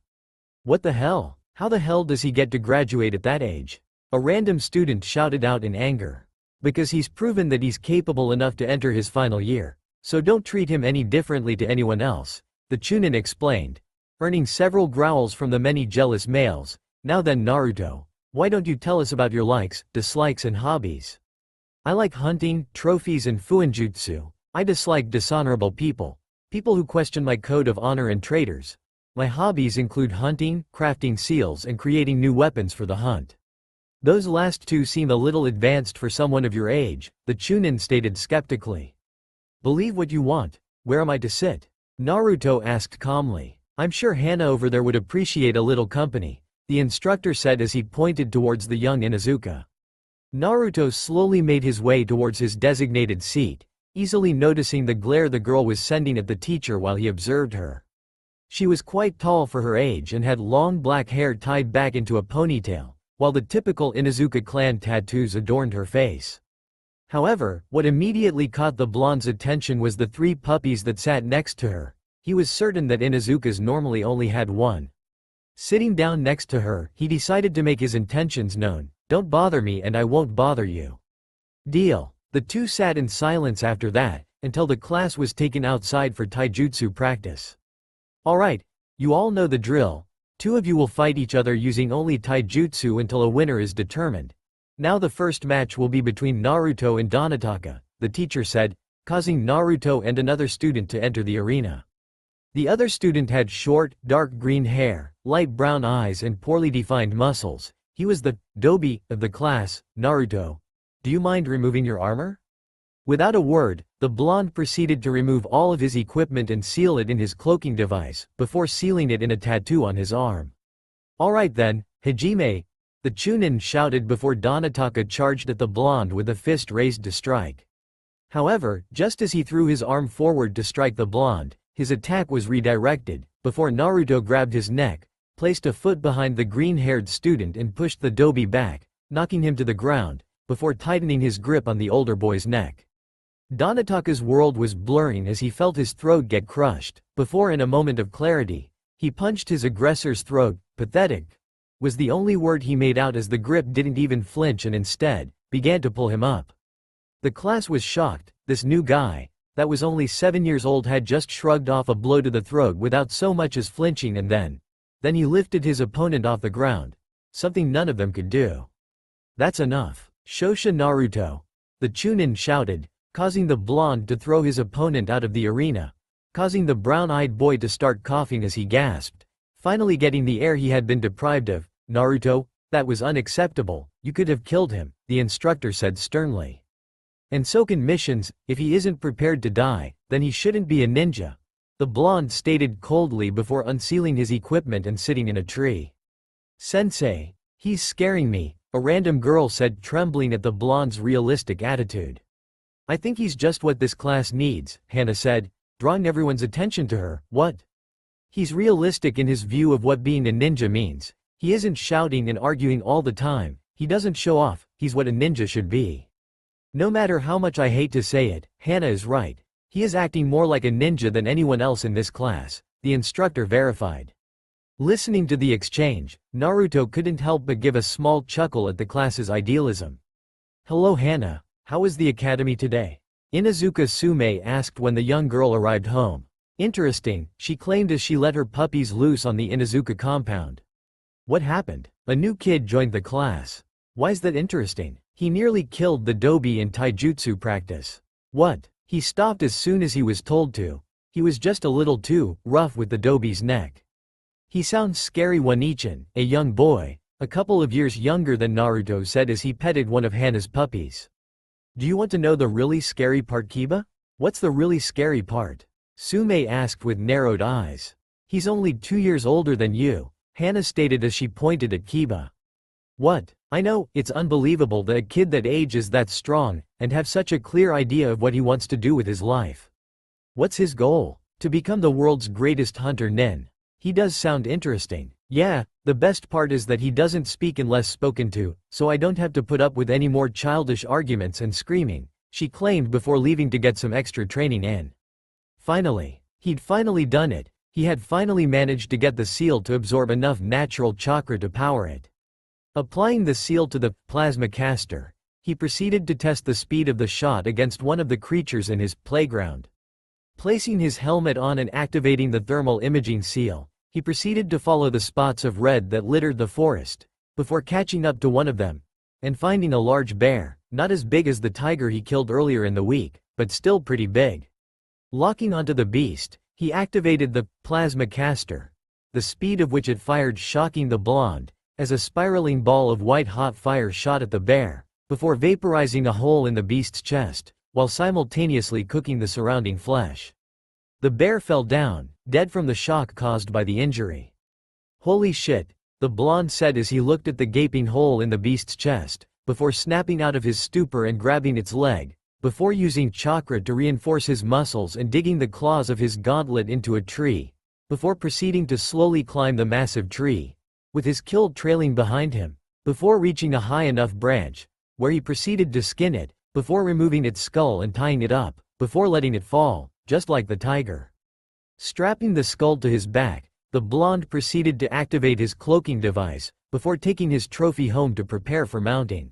A: What the hell? How the hell does he get to graduate at that age? A random student shouted out in anger. Because he's proven that he's capable enough to enter his final year. So don't treat him any differently to anyone else, the Chunin explained, earning several growls from the many jealous males. Now then Naruto, why don't you tell us about your likes, dislikes and hobbies? I like hunting, trophies and fuenjutsu. I dislike dishonorable people. People who question my code of honor and traitors. My hobbies include hunting, crafting seals and creating new weapons for the hunt. Those last two seem a little advanced for someone of your age, the Chunin stated skeptically. Believe what you want. Where am I to sit? Naruto asked calmly. I'm sure Hana over there would appreciate a little company, the instructor said as he pointed towards the young Inuzuka. Naruto slowly made his way towards his designated seat, easily noticing the glare the girl was sending at the teacher while he observed her. She was quite tall for her age and had long black hair tied back into a ponytail, while the typical Inuzuka clan tattoos adorned her face. However, what immediately caught the blonde's attention was the 3 puppies that sat next to her. He was certain that Inuzukas normally only had one. Sitting down next to her, he decided to make his intentions known. Don't bother me and I won't bother you. Deal. The two sat in silence after that, until the class was taken outside for taijutsu practice. Alright, you all know the drill. 2 of you will fight each other using only taijutsu until a winner is determined. Now the first match will be between Naruto and Donataka, the teacher said, causing Naruto and another student to enter the arena. The other student had short, dark green hair, light brown eyes and poorly defined muscles. He was the dobi of the class. Naruto, do you mind removing your armor? Without a word, the blonde proceeded to remove all of his equipment and seal it in his cloaking device, before sealing it in a tattoo on his arm. Alright then, Hajime, the Chunin shouted before Donataka charged at the blonde with a fist raised to strike. However, just as he threw his arm forward to strike the blonde, his attack was redirected, before Naruto grabbed his neck, placed a foot behind the green-haired student and pushed the dobi back, knocking him to the ground, before tightening his grip on the older boy's neck. Donataka's world was blurring as he felt his throat get crushed, before in a moment of clarity, he punched his aggressor's throat. Pathetic was the only word he made out as the grip didn't even flinch and instead, began to pull him up. The class was shocked. This new guy, that was only 7 years old, had just shrugged off a blow to the throat without so much as flinching, and then he lifted his opponent off the ground. Something none of them could do. That's enough. Shosha Naruto, the Chunin shouted, causing the blonde to throw his opponent out of the arena, causing the brown-eyed boy to start coughing as he gasped, finally getting the air he had been deprived of. Naruto, that was unacceptable, you could have killed him, the instructor said sternly. And so can missions. If he isn't prepared to die, then he shouldn't be a ninja, the blonde stated coldly before unsealing his equipment and sitting in a tree. Sensei, he's scaring me, a random girl said, trembling at the blonde's realistic attitude. I think he's just what this class needs, Hana said, drawing everyone's attention to her. What? He's realistic in his view of what being a ninja means. He isn't shouting and arguing all the time, he doesn't show off, he's what a ninja should be. No matter how much I hate to say it, Hana is right. He is acting more like a ninja than anyone else in this class, the instructor verified. Listening to the exchange, Naruto couldn't help but give a small chuckle at the class's idealism. Hello Hana, how was the academy today? Inuzuka Sume asked when the young girl arrived home. Interesting, she claimed as she let her puppies loose on the Inuzuka compound. What happened? A new kid joined the class. Why's that interesting? He nearly killed the dobi in taijutsu practice. What? He stopped as soon as he was told to. He was just a little too rough with the dobi's neck. He sounds scary. One-ichan, a young boy, a couple of years younger than Naruto, said as he petted one of Hana's puppies. Do you want to know the really scary part, Kiba? What's the really scary part? Sume asked with narrowed eyes. He's only 2 years older than you, Hana stated as she pointed at Kiba. What? I know, it's unbelievable that a kid that age is that strong, and have such a clear idea of what he wants to do with his life. What's his goal? To become the world's greatest hunter nin. He does sound interesting. Yeah, the best part is that he doesn't speak unless spoken to, so I don't have to put up with any more childish arguments and screaming, she claimed before leaving to get some extra training in. He'd finally done it. He had finally managed to get the seal to absorb enough natural chakra to power it. Applying the seal to the plasma caster, he proceeded to test the speed of the shot against one of the creatures in his playground. Placing his helmet on and activating the thermal imaging seal, he proceeded to follow the spots of red that littered the forest, before catching up to one of them, and finding a large bear, not as big as the tiger he killed earlier in the week, but still pretty big. Locking onto the beast, he activated the plasma caster, the speed of which it fired shocking the blonde, as a spiraling ball of white-hot fire shot at the bear, before vaporizing a hole in the beast's chest, while simultaneously cooking the surrounding flesh. The bear fell down, dead from the shock caused by the injury. "Holy shit," the blonde said as he looked at the gaping hole in the beast's chest, before snapping out of his stupor and grabbing its leg, before using chakra to reinforce his muscles and digging the claws of his gauntlet into a tree, before proceeding to slowly climb the massive tree, with his kill trailing behind him, before reaching a high enough branch, where he proceeded to skin it, before removing its skull and tying it up, before letting it fall, just like the tiger. Strapping the skull to his back, the blonde proceeded to activate his cloaking device, before taking his trophy home to prepare for mounting.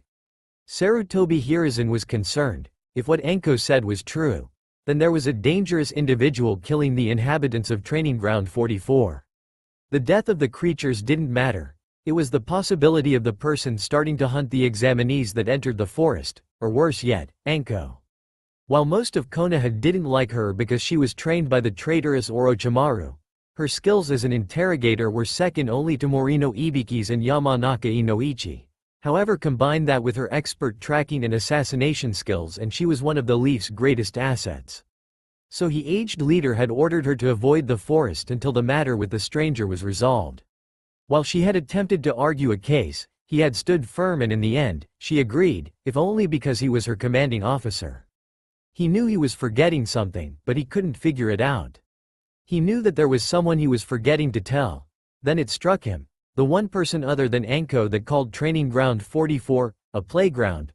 A: Sarutobi Hiruzen was concerned. If what Anko said was true, then there was a dangerous individual killing the inhabitants of Training Ground 44. The death of the creatures didn't matter. It was the possibility of the person starting to hunt the examinees that entered the forest, or worse yet, Anko. While most of Konoha didn't like her because she was trained by the traitorous Orochimaru, her skills as an interrogator were second only to Morino Ibiki's and Yamanaka Inoichi. However, combine that with her expert tracking and assassination skills and she was one of the Leaf's greatest assets. So the aged leader had ordered her to avoid the forest until the matter with the stranger was resolved. While she had attempted to argue a case, he had stood firm and in the end, she agreed, if only because he was her commanding officer. He knew he was forgetting something, but he couldn't figure it out. He knew that there was someone he was forgetting to tell. Then it struck him. The one person other than Anko that called Training Ground 44 a playground.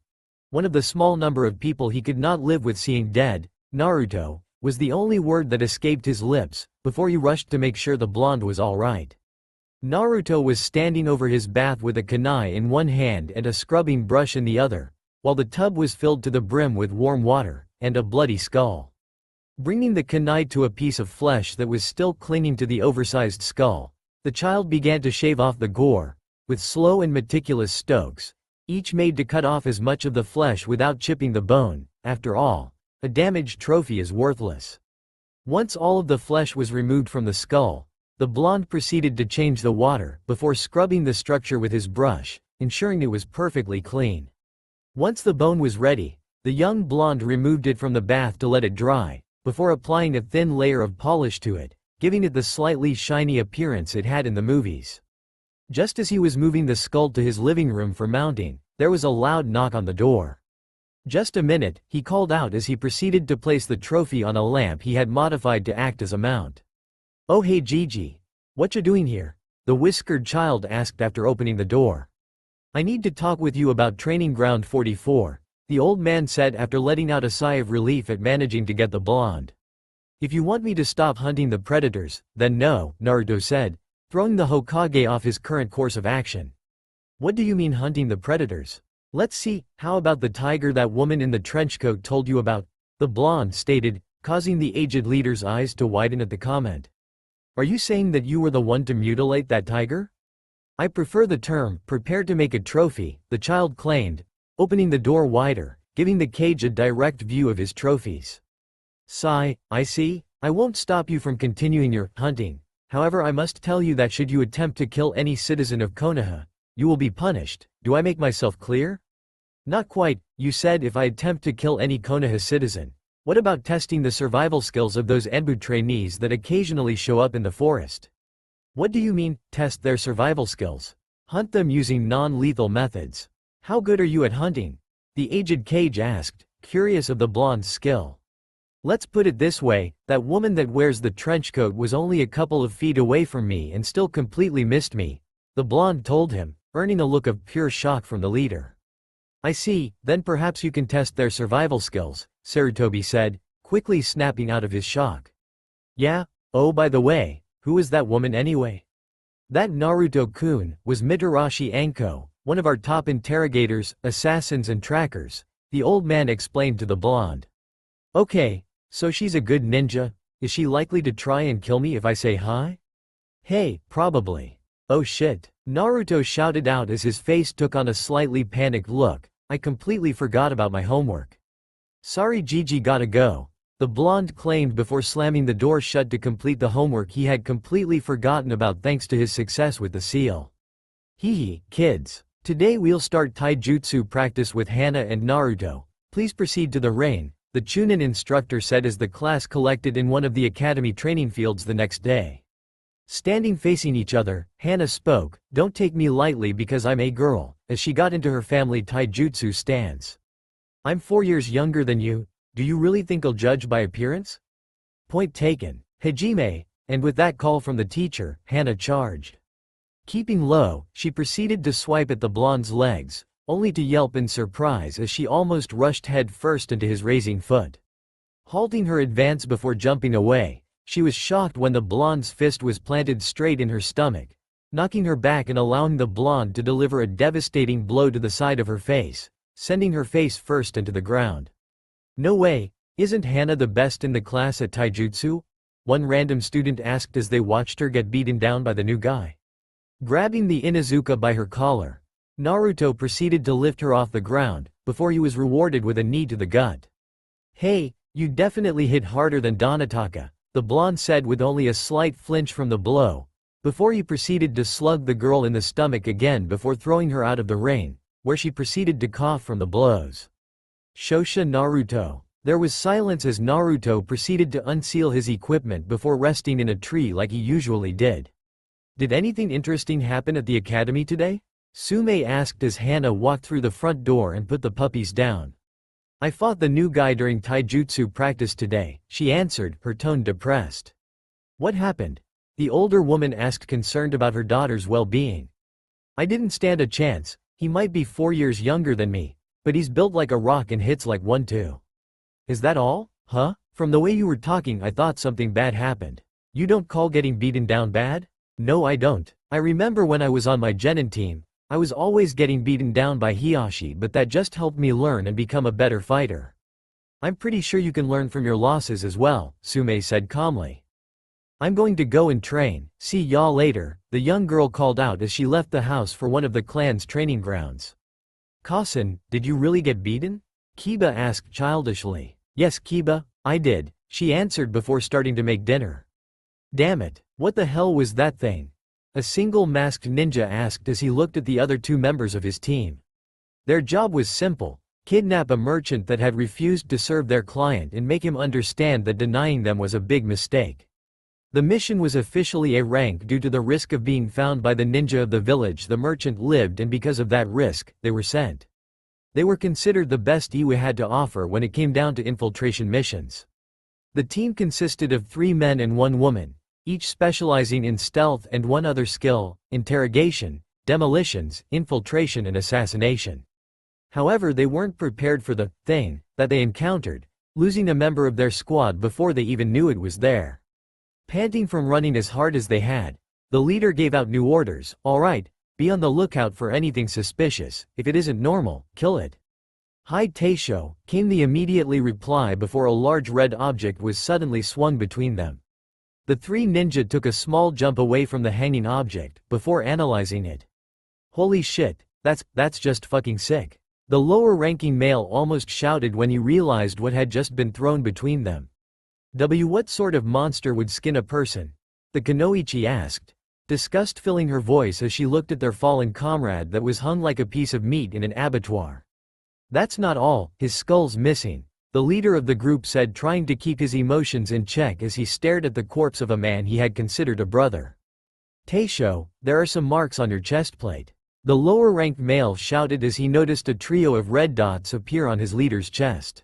A: One of the small number of people he could not live with seeing dead, Naruto, was the only word that escaped his lips, before he rushed to make sure the blonde was all right. Naruto was standing over his bath with a kunai in one hand and a scrubbing brush in the other, while the tub was filled to the brim with warm water, and a bloody skull. Bringing the kunai to a piece of flesh that was still clinging to the oversized skull, the child began to shave off the gore, with slow and meticulous strokes, each made to cut off as much of the flesh without chipping the bone. After all, a damaged trophy is worthless. Once all of the flesh was removed from the skull, the blonde proceeded to change the water, before scrubbing the structure with his brush, ensuring it was perfectly clean. Once the bone was ready, the young blonde removed it from the bath to let it dry, before applying a thin layer of polish to it, giving it the slightly shiny appearance it had in the movies. Just as he was moving the skull to his living room for mounting, there was a loud knock on the door. "Just a minute," he called out as he proceeded to place the trophy on a lamp he had modified to act as a mount. "Oh hey Gigi. What you doing here?" the whiskered child asked after opening the door. "I need to talk with you about Training Ground 44, the old man said after letting out a sigh of relief at managing to get the blonde. "If you want me to stop hunting the predators, then no," Naruto said, throwing the Hokage off his current course of action. "What do you mean hunting the predators? Let's see, how about the tiger that woman in the trenchcoat told you about?" the blonde stated, causing the aged leader's eyes to widen at the comment. "Are you saying that you were the one to mutilate that tiger?" "I prefer the term, prepared to make a trophy," the child claimed, opening the door wider, giving the cage a direct view of his trophies. "Sigh, I see. I won't stop you from continuing your hunting. However, I must tell you that should you attempt to kill any citizen of Konoha, you will be punished. Do I make myself clear?" "Not quite. You said if I attempt to kill any Konoha citizen. What about testing the survival skills of those Enbu trainees that occasionally show up in the forest?" "What do you mean, test their survival skills?" "Hunt them using non-lethal methods." "How good are you at hunting?" the aged cage asked, curious of the blonde's skill. "Let's put it this way, that woman that wears the trenchcoat was only a couple of feet away from me and still completely missed me," the blonde told him, earning a look of pure shock from the leader. I see, then perhaps you can test their survival skills, Sarutobi said, quickly snapping out of his shock. Yeah? Oh, by the way, who is that woman anyway? That Naruto-kun was Mitarashi Anko, one of our top interrogators, assassins and trackers, the old man explained to the blonde. Okay, so she's a good ninja. Is she likely to try and kill me if I say hi? Hey, probably. Oh shit, Naruto shouted out as his face took on a slightly panicked look. I completely forgot about my homework. Sorry, Gigi, gotta go, the blonde claimed before slamming the door shut to complete the homework he had completely forgotten about thanks to his success with the seal. Hee kids. Today we'll start taijutsu practice with Hana and Naruto. Please proceed to the ring, the Chunin instructor said as the class collected in one of the academy training fields the next day. Standing facing each other, Hana spoke, "Don't take me lightly because I'm a girl," as she got into her family taijutsu stance. "I'm 4 years younger than you. Do you really think I'll judge by appearance?" Point taken. Hajime, and with that call from the teacher, Hana charged. Keeping low, she proceeded to swipe at the blonde's legs, only to yelp in surprise as she almost rushed head first into his raising foot. Halting her advance before jumping away, she was shocked when the blonde's fist was planted straight in her stomach, knocking her back and allowing the blonde to deliver a devastating blow to the side of her face, sending her face first into the ground. No way, isn't Hana the best in the class at taijutsu? One random student asked as they watched her get beaten down by the new guy. Grabbing the Inuzuka by her collar, Naruto proceeded to lift her off the ground, before he was rewarded with a knee to the gut. Hey, you definitely hit harder than Donataka, the blonde said with only a slight flinch from the blow, before he proceeded to slug the girl in the stomach again before throwing her out of the ring, where she proceeded to cough from the blows. Shosha Naruto. There was silence as Naruto proceeded to unseal his equipment before resting in a tree like he usually did. Did anything interesting happen at the academy today? Sume asked as Hana walked through the front door and put the puppies down. I fought the new guy during taijutsu practice today, she answered, her tone depressed. What happened? The older woman asked, concerned about her daughter's well-being. I didn't stand a chance. He might be 4 years younger than me, but he's built like a rock and hits like one too. Is that all? Huh? From the way you were talking I thought something bad happened. You don't call getting beaten down bad? No, I don't. I remember when I was on my genin team, I was always getting beaten down by Hiyashi, but that just helped me learn and become a better fighter. I'm pretty sure you can learn from your losses as well, Sume said calmly. I'm going to go and train, see y'all later, the young girl called out as she left the house for one of the clan's training grounds. Kasen, did you really get beaten? Kiba asked childishly. Yes, Kiba, I did, she answered before starting to make dinner. Damn it, what the hell was that thing? A single masked ninja asked as he looked at the other 2 members of his team. Their job was simple: kidnap a merchant that had refused to serve their client and make him understand that denying them was a big mistake. The mission was officially a rank due to the risk of being found by the ninja of the village the merchant lived, and because of that risk, they were sent. They were considered the best Iwe had to offer when it came down to infiltration missions. The team consisted of 3 men and 1 woman, each specializing in stealth and 1 other skill: interrogation, demolitions, infiltration and assassination. However, they weren't prepared for the thing that they encountered, losing a member of their squad before they even knew it was there. Panting from running as hard as they had, the leader gave out new orders. All right, be on the lookout for anything suspicious. If it isn't normal, kill it. Hi Teisho, came the immediately reply before a large red object was suddenly swung between them. The 3 ninja took a small jump away from the hanging object, before analyzing it. Holy shit, that's just fucking sick. The lower-ranking male almost shouted when he realized what had just been thrown between them. What sort of monster would skin a person? The Kunoichi asked, disgust filling her voice as she looked at their fallen comrade that was hung like a piece of meat in an abattoir. That's not all, his skull's missing, the leader of the group said, trying to keep his emotions in check as he stared at the corpse of a man he had considered a brother. Teisho, there are some marks on your chest plate. The lower-ranked male shouted as he noticed a trio of red dots appear on his leader's chest.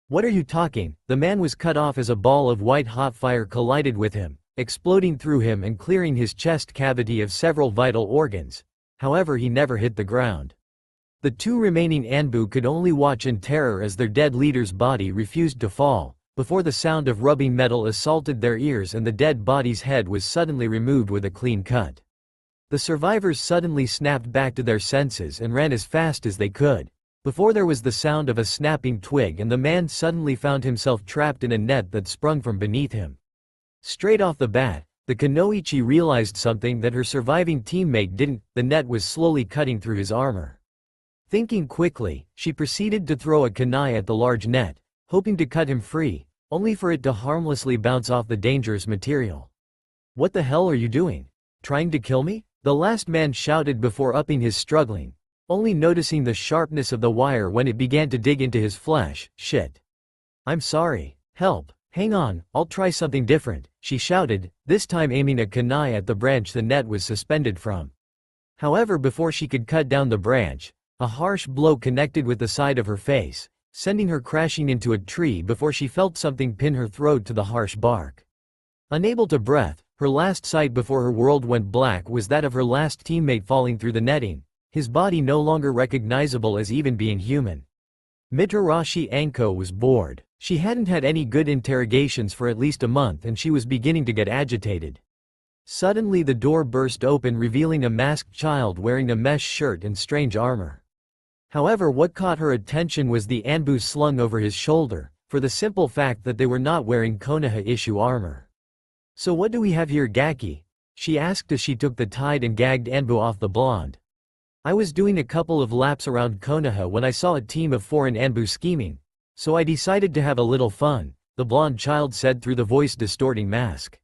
A: What are you talking? The man was cut off as a ball of white-hot fire collided with him, exploding through him and clearing his chest cavity of several vital organs. However, he never hit the ground. The two remaining Anbu could only watch in terror as their dead leader's body refused to fall, before the sound of rubbing metal assaulted their ears and the dead body's head was suddenly removed with a clean cut. The survivors suddenly snapped back to their senses and ran as fast as they could, before there was the sound of a snapping twig and the man suddenly found himself trapped in a net that sprung from beneath him. Straight off the bat, the kunoichi realized something that her surviving teammate didn't: the net was slowly cutting through his armor. Thinking quickly, she proceeded to throw a kunai at the large net, hoping to cut him free, only for it to harmlessly bounce off the dangerous material. "What the hell are you doing? Trying to kill me?" the last man shouted before upping his struggling, only noticing the sharpness of the wire when it began to dig into his flesh. "Shit. I'm sorry. Help. Hang on, I'll try something different," she shouted, this time aiming a kunai at the branch the net was suspended from. However, before she could cut down the branch, a harsh blow connected with the side of her face, sending her crashing into a tree before she felt something pin her throat to the harsh bark. Unable to breathe, her last sight before her world went black was that of her last teammate falling through the netting, his body no longer recognizable as even being human. Mitarashi Anko was bored. She hadn't had any good interrogations for at least a month and she was beginning to get agitated. Suddenly the door burst open revealing a masked child wearing a mesh shirt and strange armor. However, what caught her attention was the anbu slung over his shoulder, for the simple fact that they were not wearing Konoha issue armor. "So what do we have here, Gaki?" she asked as she took the tied and gagged anbu off the blonde. "I was doing a couple of laps around Konoha when I saw a team of foreign anbu scheming, so I decided to have a little fun," the blonde child said through the voice-distorting mask.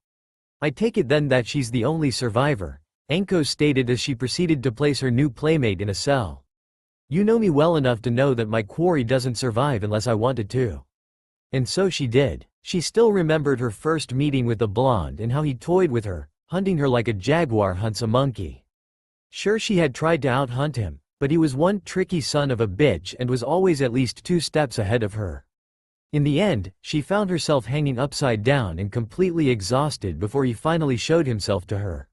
A: "I take it then that she's the only survivor," Anko stated as she proceeded to place her new playmate in a cell. "You know me well enough to know that my quarry doesn't survive unless I want it to." And so she did. She still remembered her first meeting with the blonde and how he toyed with her, hunting her like a jaguar hunts a monkey. Sure, she had tried to out-hunt him, but he was one tricky son of a bitch and was always at least 2 steps ahead of her. In the end, she found herself hanging upside down and completely exhausted before he finally showed himself to her.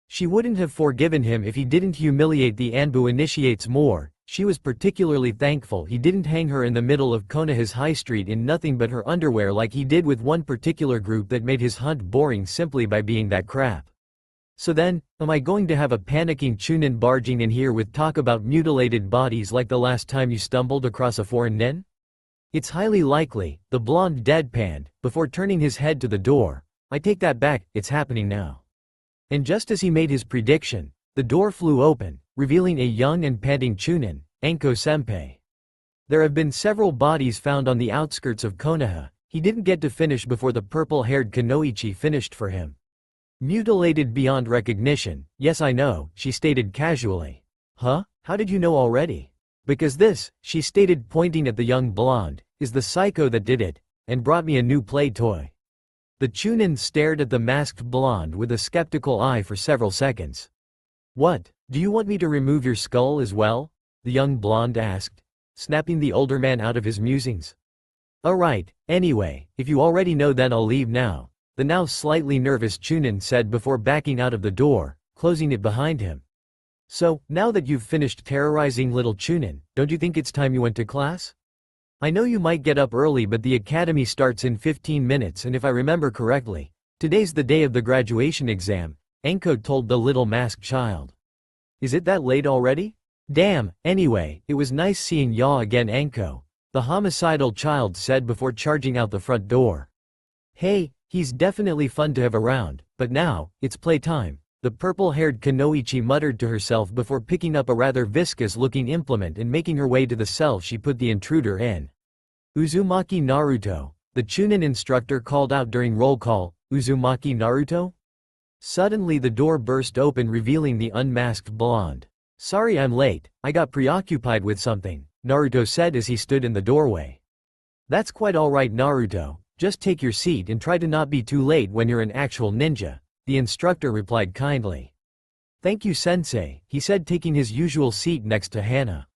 A: She wouldn't have forgiven him if he didn't humiliate the anbu initiates more. She was particularly thankful he didn't hang her in the middle of Konoha's high street in nothing but her underwear like he did with one particular group that made his hunt boring simply by being that crap. So then, am I going to have a panicking chunin barging in here with talk about mutilated bodies like the last time you stumbled across a foreign nin? It's highly likely, the blonde deadpanned, before turning his head to the door. "I take that back, it's happening now." And just as he made his prediction, the door flew open, revealing a young and panting chunin, Anko-senpai. There have been several bodies found on the outskirts of Konoha. He didn't get to finish before the purple-haired kunoichi finished for him. "Mutilated beyond recognition, yes I know," she stated casually. "Huh? How did you know already?" "Because this," she stated pointing at the young blonde, "is the psycho that did it, and brought me a new play toy." The chunin stared at the masked blonde with a skeptical eye for several seconds. "What, do you want me to remove your skull as well?" the young blonde asked, snapping the older man out of his musings. "Alright, anyway, if you already know then I'll leave now," the now slightly nervous chunin said before backing out of the door, closing it behind him. "So, now that you've finished terrorizing little chunin, don't you think it's time you went to class? I know you might get up early but the academy starts in 15 minutes and if I remember correctly, today's the day of the graduation exam," Anko told the little masked child. "Is it that late already? Damn, anyway, it was nice seeing ya again, Anko," the homicidal child said before charging out the front door. "Hey, he's definitely fun to have around, but now, it's playtime," the purple-haired kunoichi muttered to herself before picking up a rather viscous-looking implement and making her way to the cell she put the intruder in. "Uzumaki Naruto," the chunin instructor called out during roll call. "Uzumaki Naruto?" Suddenly the door burst open revealing the unmasked blonde. "Sorry I'm late, I got preoccupied with something," Naruto said as he stood in the doorway. "That's quite alright Naruto, just take your seat and try to not be too late when you're an actual ninja," the instructor replied kindly. "Thank you sensei," he said taking his usual seat next to Hana.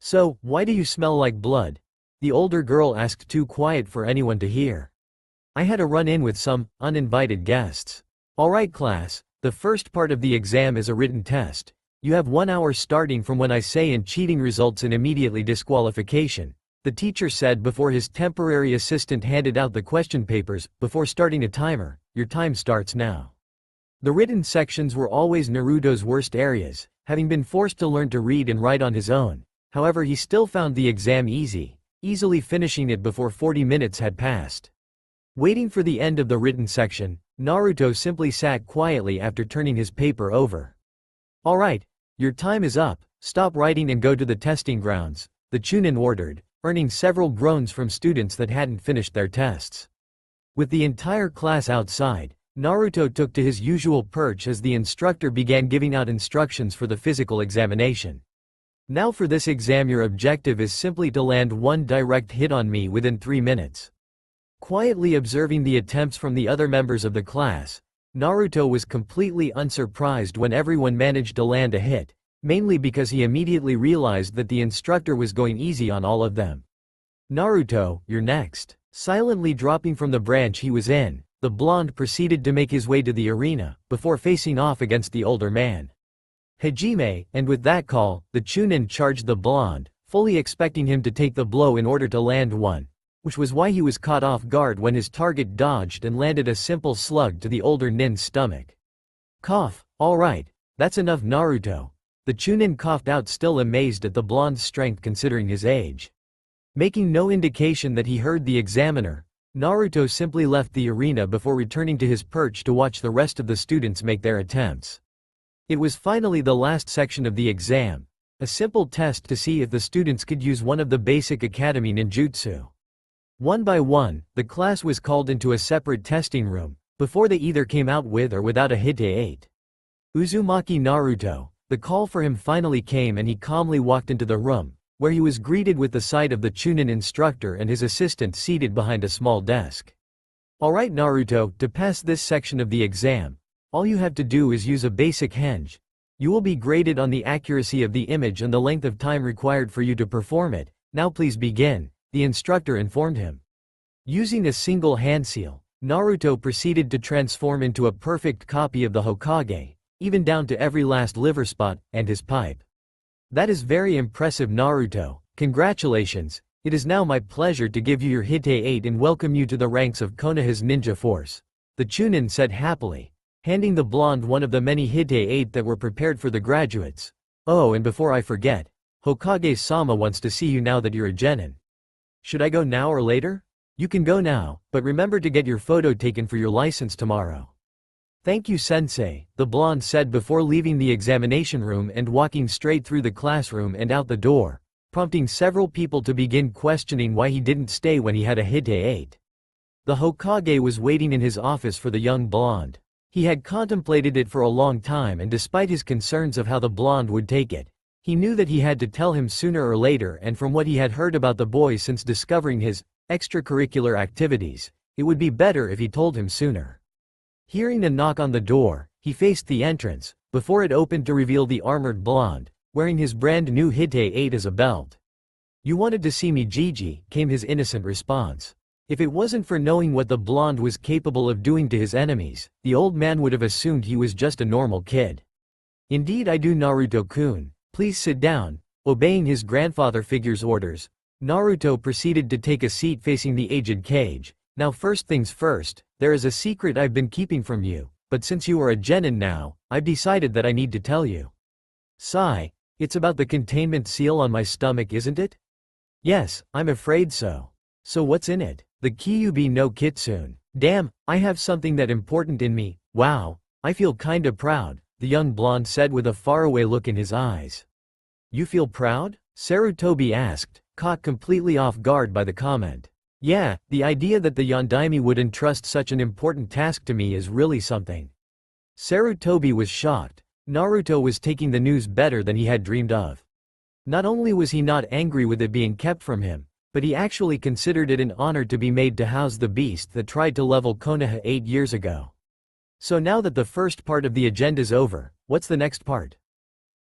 A: "So, why do you smell like blood?" the older girl asked, too quiet for anyone to hear. "I had a run-in with some uninvited guests." "Alright class, the first part of the exam is a written test. You have 1 hour starting from when I say, and cheating results in immediately disqualification, the teacher said before his temporary assistant handed out the question papers. Before starting a timer, your time starts now. The written sections were always Naruto's worst areas, having been forced to learn to read and write on his own. However, he still found the exam easily finishing it before 40 minutes had passed. Waiting for the end of the written section, Naruto simply sat quietly after turning his paper over. Alright, your time is up, stop writing and go to the testing grounds, the Chunin ordered, earning several groans from students that hadn't finished their tests. With the entire class outside, Naruto took to his usual perch as the instructor began giving out instructions for the physical examination. Now for this exam your objective is simply to land one direct hit on me within 3 minutes. Quietly observing the attempts from the other members of the class, Naruto was completely unsurprised when everyone managed to land a hit, mainly because he immediately realized that the instructor was going easy on all of them. Naruto, you're next. Silently dropping from the branch he was in, the blonde proceeded to make his way to the arena, before facing off against the older man. Hajime, and with that call, the Chunin charged the blonde, fully expecting him to take the blow in order to land one, which was why he was caught off guard when his target dodged and landed a simple slug to the older nin's stomach. Cough, alright, that's enough Naruto. The Chunin coughed out, still amazed at the blonde's strength considering his age. Making no indication that he heard the examiner, Naruto simply left the arena before returning to his perch to watch the rest of the students make their attempts. It was finally the last section of the exam, a simple test to see if the students could use one of the basic academy ninjutsu. One by one, the class was called into a separate testing room, before they either came out with or without a Hite 8. Uzumaki Naruto, the call for him finally came and he calmly walked into the room, where he was greeted with the sight of the Chunin instructor and his assistant seated behind a small desk. Alright Naruto, to pass this section of the exam, all you have to do is use a basic henge. You will be graded on the accuracy of the image and the length of time required for you to perform it. Now please begin, the instructor informed him. Using a single hand seal, Naruto proceeded to transform into a perfect copy of the Hokage, even down to every last liver spot, and his pipe. That is very impressive Naruto, congratulations. It is now my pleasure to give you your Hite 8 and welcome you to the ranks of Konoha's ninja force, the Chunin said happily, handing the blonde one of the many Hite 8 that were prepared for the graduates. Oh, and before I forget, Hokage-sama wants to see you now that you're a genin. Should I go now or later? You can go now, but remember to get your photo taken for your license tomorrow. Thank you sensei, the blonde said before leaving the examination room and walking straight through the classroom and out the door, prompting several people to begin questioning why he didn't stay when he had a Hite 8. The Hokage was waiting in his office for the young blonde. He had contemplated it for a long time, and despite his concerns of how the blonde would take it, he knew that he had to tell him sooner or later, and from what he had heard about the boy since discovering his extracurricular activities, it would be better if he told him sooner. Hearing a knock on the door, he faced the entrance, before it opened to reveal the armored blonde, wearing his brand new Hite 8 as a belt. You wanted to see me Gigi, came his innocent response. If it wasn't for knowing what the blonde was capable of doing to his enemies, the old man would have assumed he was just a normal kid. Indeed I do Naruto-kun, please sit down. Obeying his grandfather figure's orders, Naruto proceeded to take a seat facing the aged Kage. Now first things first, there is a secret I've been keeping from you, but since you are a genin now, I've decided that I need to tell you. Sigh, it's about the containment seal on my stomach, isn't it? Yes, I'm afraid so. So what's in it? The Kyuubi no Kitsune. Damn, I have something that important in me. Wow, I feel kinda proud, the young blonde said with a faraway look in his eyes. You feel proud? Sarutobi asked, caught completely off guard by the comment. Yeah, the idea that the Yondaime would entrust such an important task to me is really something. Sarutobi was shocked. Naruto was taking the news better than he had dreamed of. Not only was he not angry with it being kept from him, but he actually considered it an honor to be made to house the beast that tried to level Konoha 8 years ago. So now that the first part of the agenda's over, what's the next part?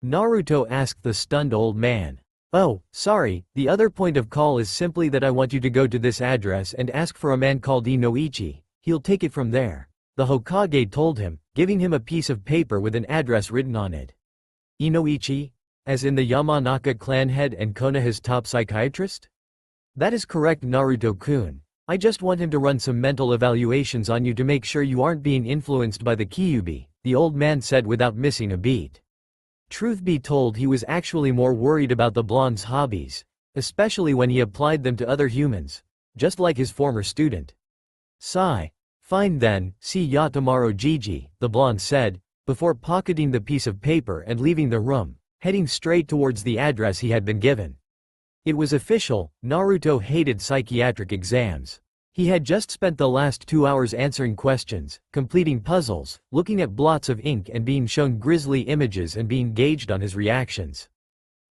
A: Naruto asked the stunned old man. Oh, sorry, the other point of call is simply that I want you to go to this address and ask for a man called Inoichi, he'll take it from there, the Hokage told him, giving him a piece of paper with an address written on it. Inoichi? As in the Yamanaka clan head and Konoha's top psychiatrist? That is correct, Naruto-kun. I just want him to run some mental evaluations on you to make sure you aren't being influenced by the Kyuubi, the old man said without missing a beat. Truth be told, he was actually more worried about the blonde's hobbies, especially when he applied them to other humans, just like his former student. Sigh. Fine then, see ya tomorrow, Gigi, the blonde said, before pocketing the piece of paper and leaving the room, heading straight towards the address he had been given. It was official, Naruto hated psychiatric exams. He had just spent the last 2 hours answering questions, completing puzzles, looking at blots of ink and being shown grisly images and being gauged on his reactions.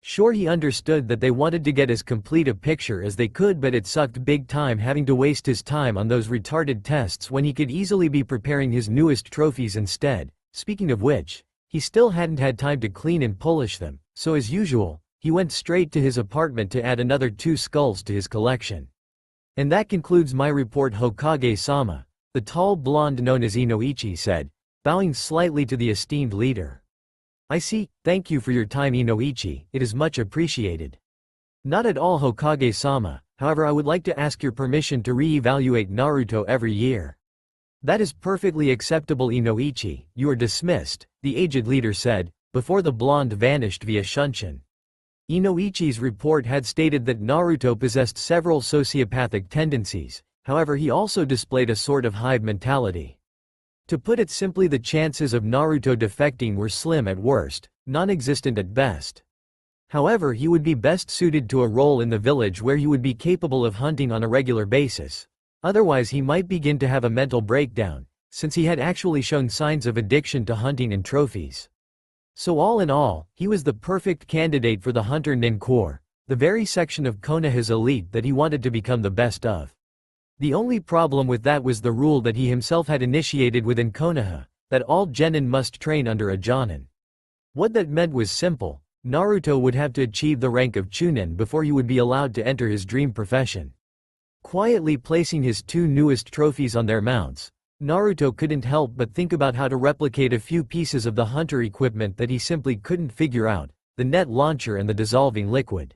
A: Sure, he understood that they wanted to get as complete a picture as they could, but it sucked big time having to waste his time on those retarded tests when he could easily be preparing his newest trophies instead. Speaking of which, he still hadn't had time to clean and polish them, so as usual, he went straight to his apartment to add another 2 skulls to his collection. And that concludes my report, Hokage-sama, the tall blonde known as Inoichi said, bowing slightly to the esteemed leader. I see, thank you for your time, Inoichi, it is much appreciated. Not at all, Hokage-sama, however I would like to ask your permission to re-evaluate Naruto every year. That is perfectly acceptable, Inoichi, you are dismissed, the aged leader said, before the blonde vanished via shunshin. Inoichi's report had stated that Naruto possessed several sociopathic tendencies, however he also displayed a sort of hive mentality. To put it simply, the chances of Naruto defecting were slim at worst, non-existent at best. However, he would be best suited to a role in the village where he would be capable of hunting on a regular basis. Otherwise he might begin to have a mental breakdown, since he had actually shown signs of addiction to hunting and trophies. So all in all, he was the perfect candidate for the Hunter Nin Corps, the very section of Konoha's elite that he wanted to become the best of. The only problem with that was the rule that he himself had initiated within Konoha, that all genin must train under a jonin. What that meant was simple: Naruto would have to achieve the rank of chunin before he would be allowed to enter his dream profession. Quietly placing his 2 newest trophies on their mounts, Naruto couldn't help but think about how to replicate a few pieces of the hunter equipment that he simply couldn't figure out: the net launcher and the dissolving liquid.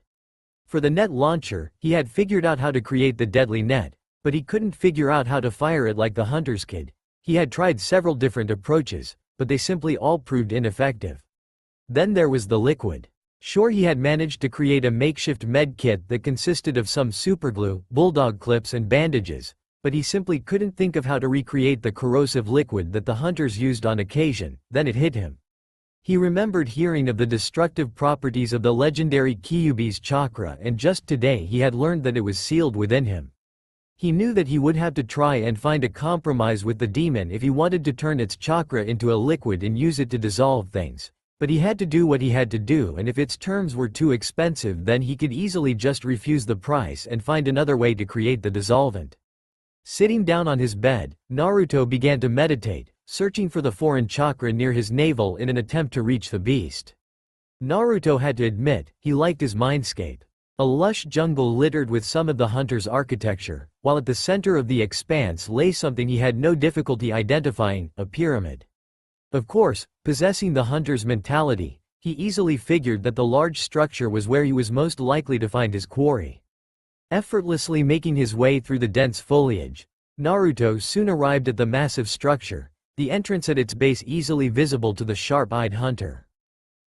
A: For the net launcher, he had figured out how to create the deadly net, but he couldn't figure out how to fire it like the hunter's kid. He had tried several different approaches, but they simply all proved ineffective. Then there was the liquid. Sure, he had managed to create a makeshift med kit that consisted of some superglue, bulldog clips and bandages, but he simply couldn't think of how to recreate the corrosive liquid that the hunters used on occasion. Then it hit him. He remembered hearing of the destructive properties of the legendary Kyuubi's chakra, and just today he had learned that it was sealed within him. He knew that he would have to try and find a compromise with the demon if he wanted to turn its chakra into a liquid and use it to dissolve things. But he had to do what he had to do, and if its terms were too expensive, then he could easily just refuse the price and find another way to create the dissolvent. Sitting down on his bed, Naruto began to meditate, searching for the foreign chakra near his navel in an attempt to reach the beast. Naruto had to admit, he liked his mindscape. A lush jungle littered with some of the hunter's architecture, while at the center of the expanse lay something he had no difficulty identifying: a pyramid. Of course, possessing the hunter's mentality, he easily figured that the large structure was where he was most likely to find his quarry. Effortlessly making his way through the dense foliage, Naruto soon arrived at the massive structure, the entrance at its base easily visible to the sharp-eyed hunter.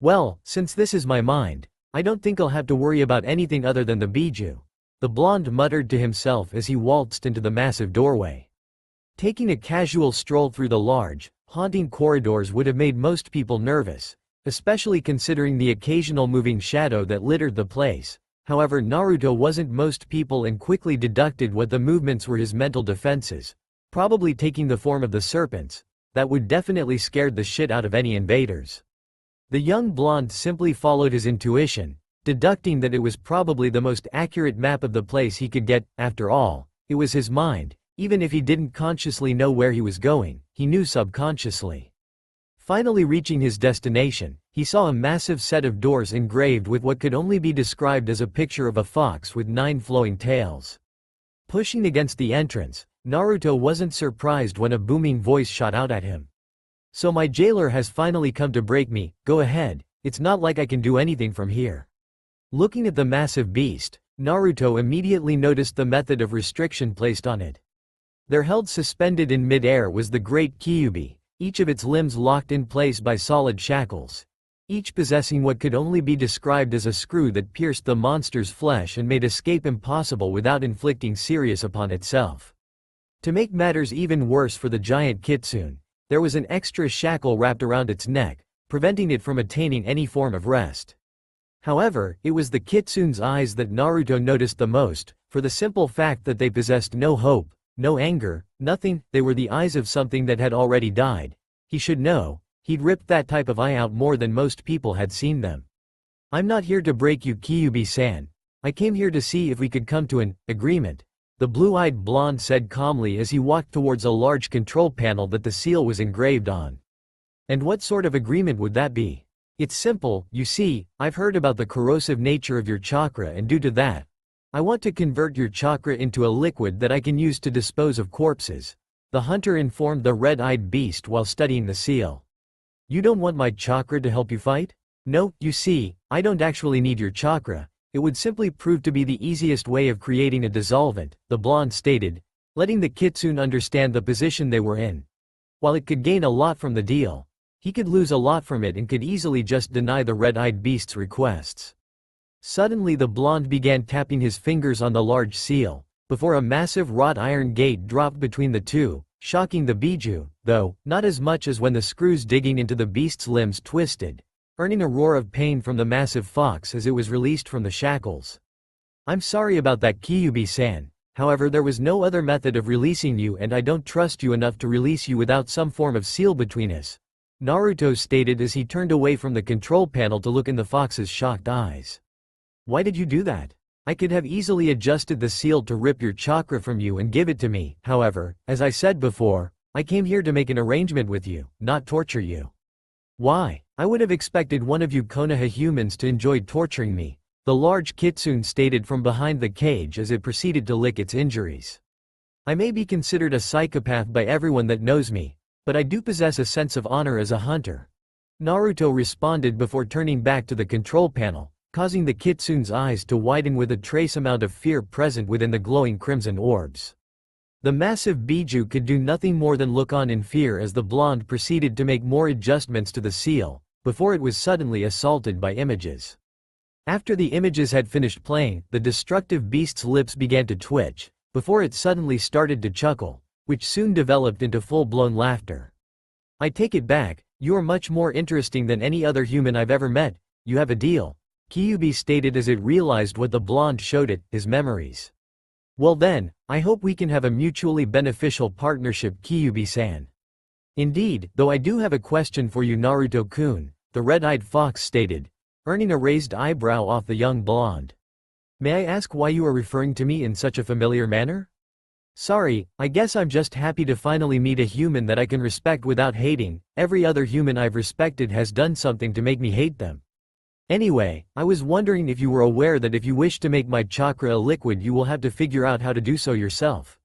A: Well, since this is my mind, I don't think I'll have to worry about anything other than the Biju, the blonde muttered to himself as he waltzed into the massive doorway. Taking a casual stroll through the large, haunting corridors would have made most people nervous, especially considering the occasional moving shadow that littered the place. However, Naruto wasn't most people and quickly deducted what the movements were: his mental defenses, probably taking the form of the serpents, that would definitely scared the shit out of any invaders. The young blonde simply followed his intuition, deducting that it was probably the most accurate map of the place he could get. After all, it was his mind. Even if he didn't consciously know where he was going, he knew subconsciously. Finally reaching his destination, he saw a massive set of doors engraved with what could only be described as a picture of a fox with 9 flowing tails. Pushing against the entrance, Naruto wasn't surprised when a booming voice shot out at him. "So my jailer has finally come to break me. Go ahead, It's not like I can do anything from here. Looking at the massive beast, Naruto immediately noticed the method of restriction placed on it. There held suspended in mid-air was the great Kyuubi, each of its limbs locked in place by solid shackles. Each possessing what could only be described as a screw that pierced the monster's flesh and made escape impossible without inflicting serious upon itself. To make matters even worse for the giant kitsune, there was an extra shackle wrapped around its neck, preventing it from attaining any form of rest. However, it was the kitsune's eyes that Naruto noticed the most, for the simple fact that they possessed no hope, no anger, nothing. They were the eyes of something that had already died. He should know. He'd ripped that type of eye out more than most people had seen them. I'm not here to break you, Kyuubi-san. I came here to see if we could come to an agreement, the blue-eyed blonde said calmly as he walked towards a large control panel that the seal was engraved on. And what sort of agreement would that be? It's simple, you see. I've heard about the corrosive nature of your chakra, and due to that, I want to convert your chakra into a liquid that I can use to dispose of corpses, the hunter informed the red-eyed beast while studying the seal. You don't want my chakra to help you fight? No, you see, I don't actually need your chakra. It would simply prove to be the easiest way of creating a dissolvent, the blonde stated, letting the kitsune understand the position they were in. While it could gain a lot from the deal, he could lose a lot from it and could easily just deny the red-eyed beast's requests. Suddenly the blonde began tapping his fingers on the large seal, before a massive wrought iron gate dropped between the two, shocking the Biju, though, not as much as when the screws digging into the beast's limbs twisted, earning a roar of pain from the massive fox as it was released from the shackles. I'm sorry about that, Kyuubi-san. However, there was no other method of releasing you, and I don't trust you enough to release you without some form of seal between us, Naruto stated as he turned away from the control panel to look in the fox's shocked eyes. Why did you do that? I could have easily adjusted the seal to rip your chakra from you and give it to me. However, as I said before, I came here to make an arrangement with you, not torture you. Why? I would have expected one of you Konoha humans to enjoy torturing me, the large kitsune stated from behind the cage as it proceeded to lick its injuries. I may be considered a psychopath by everyone that knows me, but I do possess a sense of honor as a hunter, Naruto responded before turning back to the control panel, causing the kitsune's eyes to widen with a trace amount of fear present within the glowing crimson orbs. The massive Biju could do nothing more than look on in fear as the blonde proceeded to make more adjustments to the seal, before it was suddenly assaulted by images. After the images had finished playing, the destructive beast's lips began to twitch, before it suddenly started to chuckle, which soon developed into full-blown laughter. I take it back, you are much more interesting than any other human I've ever met. You have a deal, Kyuubi stated as it realized what the blonde showed it, his memories. Well then, I hope we can have a mutually beneficial partnership, Kyuubi-san. Indeed, though I do have a question for you, Naruto-kun, the red-eyed fox stated, earning a raised eyebrow off the young blonde. May I ask why you are referring to me in such a familiar manner? Sorry, I guess I'm just happy to finally meet a human that I can respect without hating. Every other human I've respected has done something to make me hate them. Anyway, I was wondering if you were aware that if you wish to make my chakra a liquid, you will have to figure out how to do so yourself.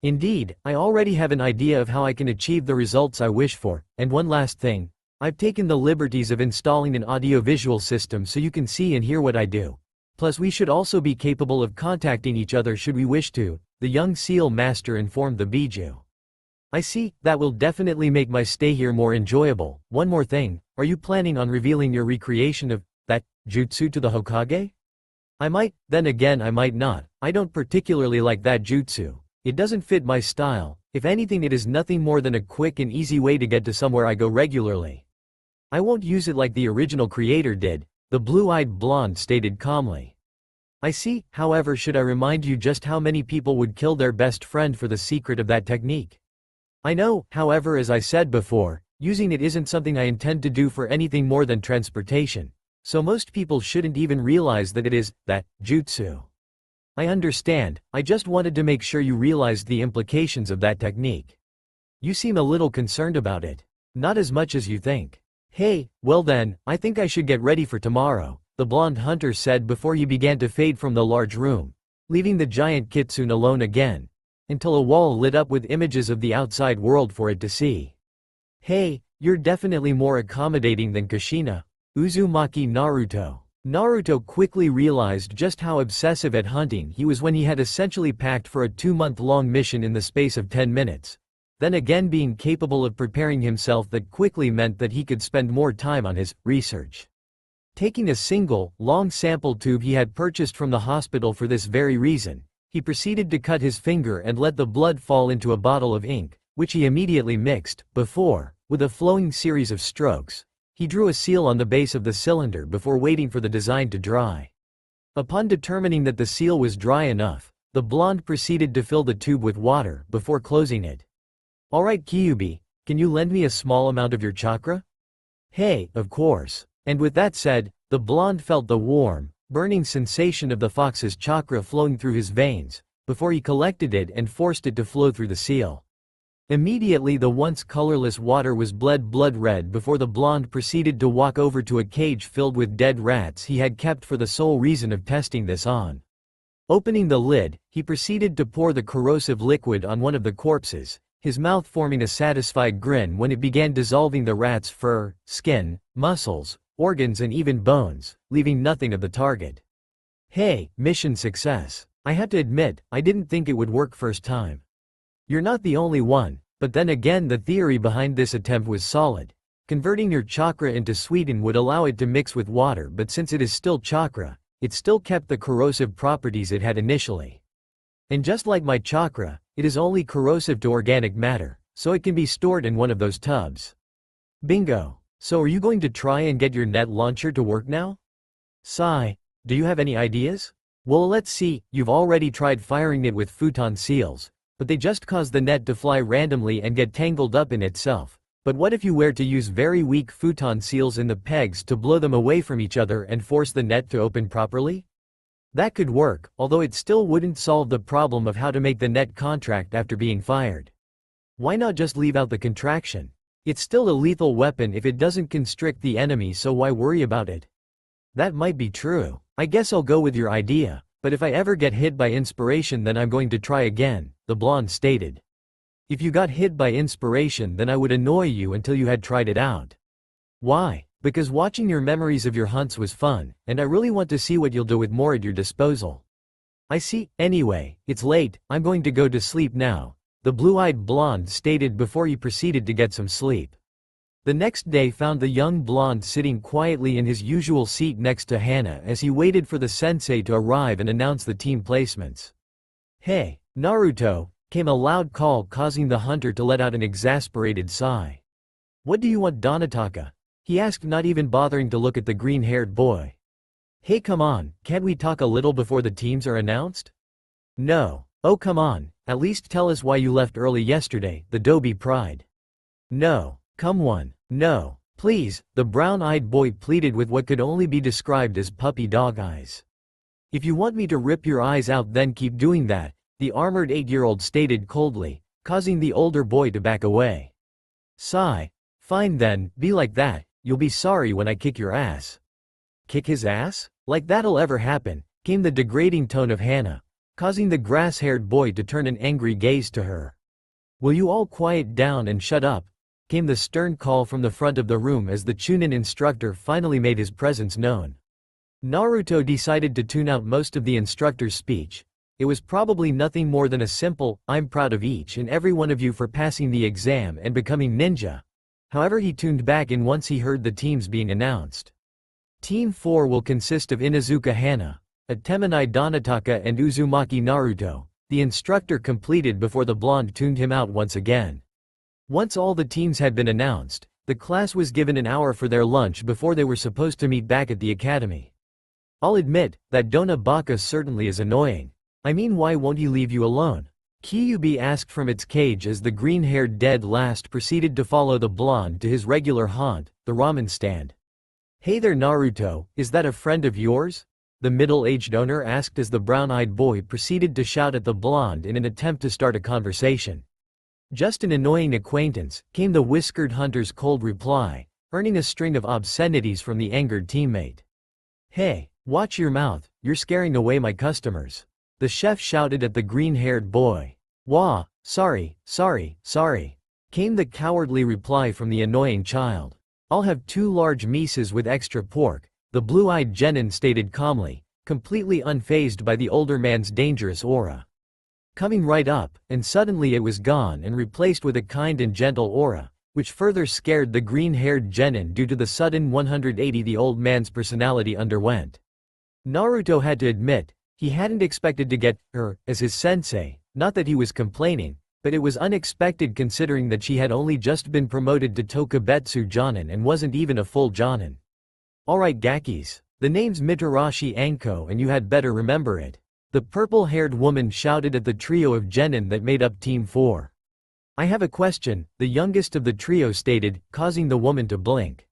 A: Indeed, I already have an idea of how I can achieve the results I wish for, and one last thing, I've taken the liberties of installing an audiovisual system so you can see and hear what I do. Plus we should also be capable of contacting each other should we wish to, the young seal master informed the Biju. I see, that will definitely make my stay here more enjoyable. One more thing, are you planning on revealing your recreation of that jutsu to the Hokage? I might, then again I might not. I don't particularly like that jutsu. It doesn't fit my style. If anything, it is nothing more than a quick and easy way to get to somewhere I go regularly. I won't use it like the original creator did, the blue-eyed blonde stated calmly. I see. However, should I remind you just how many people would kill their best friend for the secret of that technique? I know, however, as I said before, using it isn't something I intend to do for anything more than transportation. So most people shouldn't even realize that it is that jutsu. I understand, I just wanted to make sure you realized the implications of that technique. You seem a little concerned about it. Not as much as you think. Hey, well then, I think I should get ready for tomorrow, the blonde hunter said before he began to fade from the large room, leaving the giant kitsune alone again, until a wall lit up with images of the outside world for it to see. Hey, you're definitely more accommodating than Kushina. Uzumaki Naruto. Naruto quickly realized just how obsessive at hunting he was when he had essentially packed for a 2-month-long mission in the space of 10 minutes. Then again, being capable of preparing himself that quickly meant that he could spend more time on his research. Taking a single, long sample tube he had purchased from the hospital for this very reason, he proceeded to cut his finger and let the blood fall into a bottle of ink, which he immediately mixed. Before, with a flowing series of strokes, he drew a seal on the base of the cylinder before waiting for the design to dry. Upon determining that the seal was dry enough, the blonde proceeded to fill the tube with water before closing it. "Alright Kyuubi, can you lend me a small amount of your chakra?" "Hey, of course." And with that said, the blonde felt the warm, burning sensation of the fox's chakra flowing through his veins, before he collected it and forced it to flow through the seal. Immediately the once colorless water was bled blood red before the blonde proceeded to walk over to a cage filled with dead rats he had kept for the sole reason of testing this on. Opening the lid, he proceeded to pour the corrosive liquid on one of the corpses, his mouth forming a satisfied grin when it began dissolving the rat's fur, skin, muscles, organs and even bones, leaving nothing of the target. "Hey, mission success. I have to admit, I didn't think it would work first time." "You're not the only one, but then again the theory behind this attempt was solid. Converting your chakra into sweeten would allow it to mix with water, but since it is still chakra, it still kept the corrosive properties it had initially. And just like my chakra, it is only corrosive to organic matter, so it can be stored in one of those tubs." "Bingo. So are you going to try and get your net launcher to work now?" "Sigh. Do you have any ideas?" "Well, let's see, you've already tried firing it with futon seals, but they just cause the net to fly randomly and get tangled up in itself. But what if you were to use very weak futon seals in the pegs to blow them away from each other and force the net to open properly?" "That could work, although it still wouldn't solve the problem of how to make the net contract after being fired." "Why not just leave out the contraction? It's still a lethal weapon if it doesn't constrict the enemy, so why worry about it?" "That might be true. I guess I'll go with your idea, but if I ever get hit by inspiration then I'm going to try again," the blonde stated. "If you got hit by inspiration then I would annoy you until you had tried it out." "Why?" "Because watching your memories of your hunts was fun, and I really want to see what you'll do with more at your disposal." "I see. Anyway, it's late, I'm going to go to sleep now," the blue-eyed blonde stated before he proceeded to get some sleep. The next day found the young blonde sitting quietly in his usual seat next to Hana as he waited for the sensei to arrive and announce the team placements. "Hey, Naruto," came a loud call causing the hunter to let out an exasperated sigh. "What do you want, Donataka?" he asked, not even bothering to look at the green-haired boy. "Hey, come on, can't we talk a little before the teams are announced?" "No. Oh come on, at least tell us why you left early yesterday," the Dobi pried. "No. Come on. No. Please," the brown-eyed boy pleaded with what could only be described as puppy dog eyes. "If you want me to rip your eyes out then keep doing that," the armored 8-year-old stated coldly, causing the older boy to back away. Sigh. "Fine then, be like that, you'll be sorry when I kick your ass." "Kick his ass? Like that'll ever happen," came the degrading tone of Hana, causing the grass-haired boy to turn an angry gaze to her. "Will you all quiet down and shut up?" came the stern call from the front of the room as the Chunin instructor finally made his presence known. Naruto decided to tune out most of the instructor's speech. It was probably nothing more than a simple, "I'm proud of each and every one of you for passing the exam and becoming ninja." However, he tuned back in once he heard the teams being announced. Team 4 will consist of Inuzuka Hana, Atemanai Donataka and Uzumaki Naruto, the instructor completed before the blonde tuned him out once again. Once all the teams had been announced, the class was given an hour for their lunch before they were supposed to meet back at the academy. "I'll admit, that Dona Baka certainly is annoying. I mean, why won't he leave you alone?" Kyuubi asked from its cage as the green-haired dead last proceeded to follow the blonde to his regular haunt, the ramen stand. "Hey there Naruto, is that a friend of yours?" the middle-aged owner asked as the brown-eyed boy proceeded to shout at the blonde in an attempt to start a conversation. "Just an annoying acquaintance," came the whiskered hunter's cold reply, earning a string of obscenities from the angered teammate. "Hey, watch your mouth, you're scaring away my customers," the chef shouted at the green-haired boy. "Wah, sorry, sorry, sorry," came the cowardly reply from the annoying child. I'll have 2 large mises with extra pork, the blue-eyed genin stated calmly, completely unfazed by the older man's dangerous aura. Coming right up, and suddenly it was gone and replaced with a kind and gentle aura, which further scared the green-haired genin due to the sudden 180 the old man's personality underwent. Naruto had to admit, he hadn't expected to get her as his sensei, not that he was complaining, but it was unexpected considering that she had only just been promoted to Tokubetsu Jonin and wasn't even a full Jonin. Alright Gakis, the name's Mitarashi Anko and you had better remember it. The purple-haired woman shouted at the trio of genin that made up Team 4. I have a question, the youngest of the trio stated, causing the woman to blink.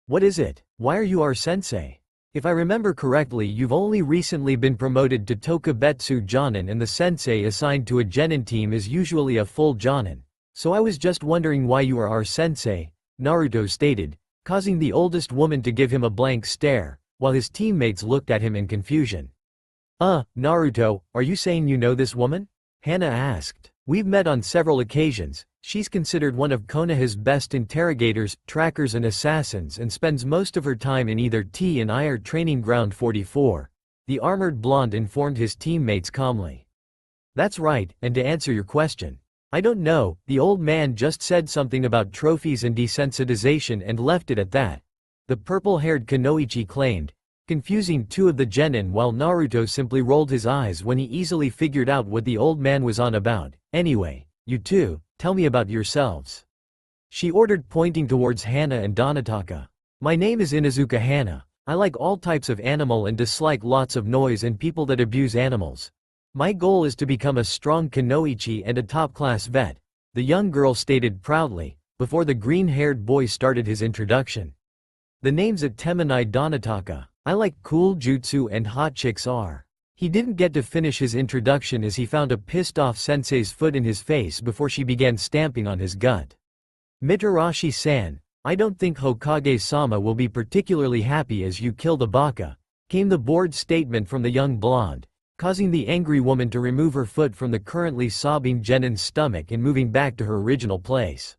A: What is it? Why are you our sensei? If I remember correctly, you've only recently been promoted to Tokubetsu Jonin and the sensei assigned to a genin team is usually a full jonin. So I was just wondering why you are our sensei, Naruto stated, causing the oldest woman to give him a blank stare, while his teammates looked at him in confusion. Naruto, are you saying you know this woman? Hana asked. We've met on several occasions. She's considered one of Konoha's best interrogators, trackers and assassins and spends most of her time in either T and I or Training Ground 44. The armored blonde informed his teammates calmly. That's right, and to answer your question. I don't know, the old man just said something about trophies and desensitization and left it at that. The purple-haired Kunoichi claimed, confusing 2 of the genin while Naruto simply rolled his eyes when he easily figured out what the old man was on about. Anyway, you two, tell me about yourselves. She ordered pointing towards Hana and Donataka. My name is Inuzuka Hana. I like all types of animal and dislike lots of noise and people that abuse animals. My goal is to become a strong Kunoichi and a top-class vet, the young girl stated proudly, before the green-haired boy started his introduction. The name's Atemanai Donataka. I like cool jutsu and hot chicks are. He didn't get to finish his introduction as he found a pissed-off sensei's foot in his face before she began stamping on his gut. Mitarashi-san, I don't think Hokage-sama will be particularly happy as you kill the baka, came the bored statement from the young blonde, causing the angry woman to remove her foot from the currently sobbing genin's stomach and moving back to her original place.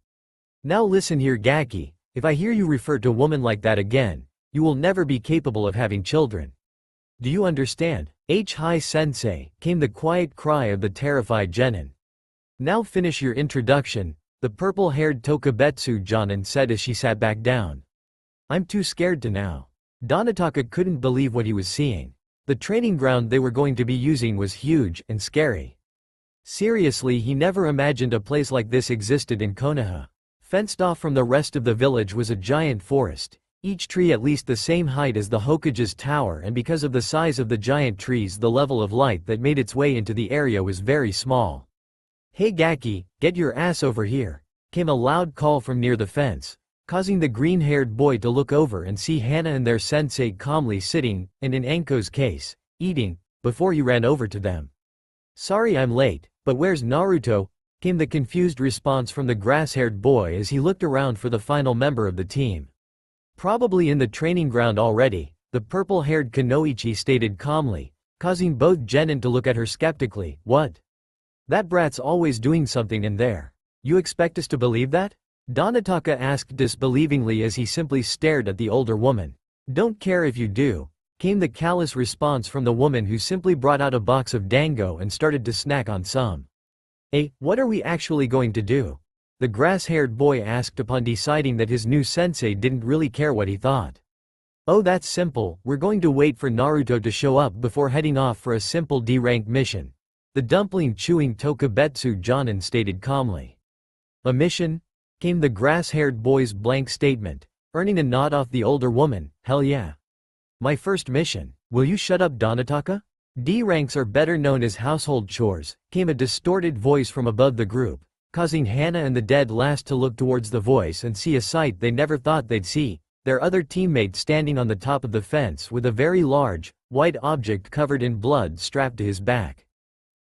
A: Now listen here Gaki, if I hear you refer to a woman like that again, you will never be capable of having children. Do you understand? Hi sensei, came the quiet cry of the terrified genin. Now finish your introduction, the purple-haired Tokubetsu Jonin said as she sat back down. I'm too scared to now. Donataka couldn't believe what he was seeing. The training ground they were going to be using was huge and scary. Seriously, he never imagined a place like this existed in Konoha. Fenced off from the rest of the village was a giant forest, each tree at least the same height as the Hokage's tower, and because of the size of the giant trees the level of light that made its way into the area was very small. Hey Gaki, get your ass over here, came a loud call from near the fence, causing the green-haired boy to look over and see Hana and their sensei calmly sitting, and in Anko's case, eating, before he ran over to them. Sorry I'm late, but where's Naruto? Came the confused response from the grass-haired boy as he looked around for the final member of the team. Probably in the training ground already, the purple-haired Kunoichi stated calmly, causing both genin to look at her skeptically. What? That brat's always doing something in there. You expect us to believe that? Donataka asked disbelievingly as he simply stared at the older woman. Don't care if you do, came the callous response from the woman who simply brought out a box of dango and started to snack on some. What are we actually going to do? The grass-haired boy asked upon deciding that his new sensei didn't really care what he thought. Oh, that's simple, we're going to wait for Naruto to show up before heading off for a simple D-rank mission. The dumpling-chewing Tokubetsu Jonin stated calmly. A mission? Came the grass-haired boy's blank statement, earning a nod off the older woman. Hell yeah. My first mission. Will you shut up Donataka? D-ranks are better known as household chores, came a distorted voice from above the group, causing Hana and the dead last to look towards the voice and see a sight they never thought they'd see, their other teammate standing on the top of the fence with a very large, white object covered in blood strapped to his back.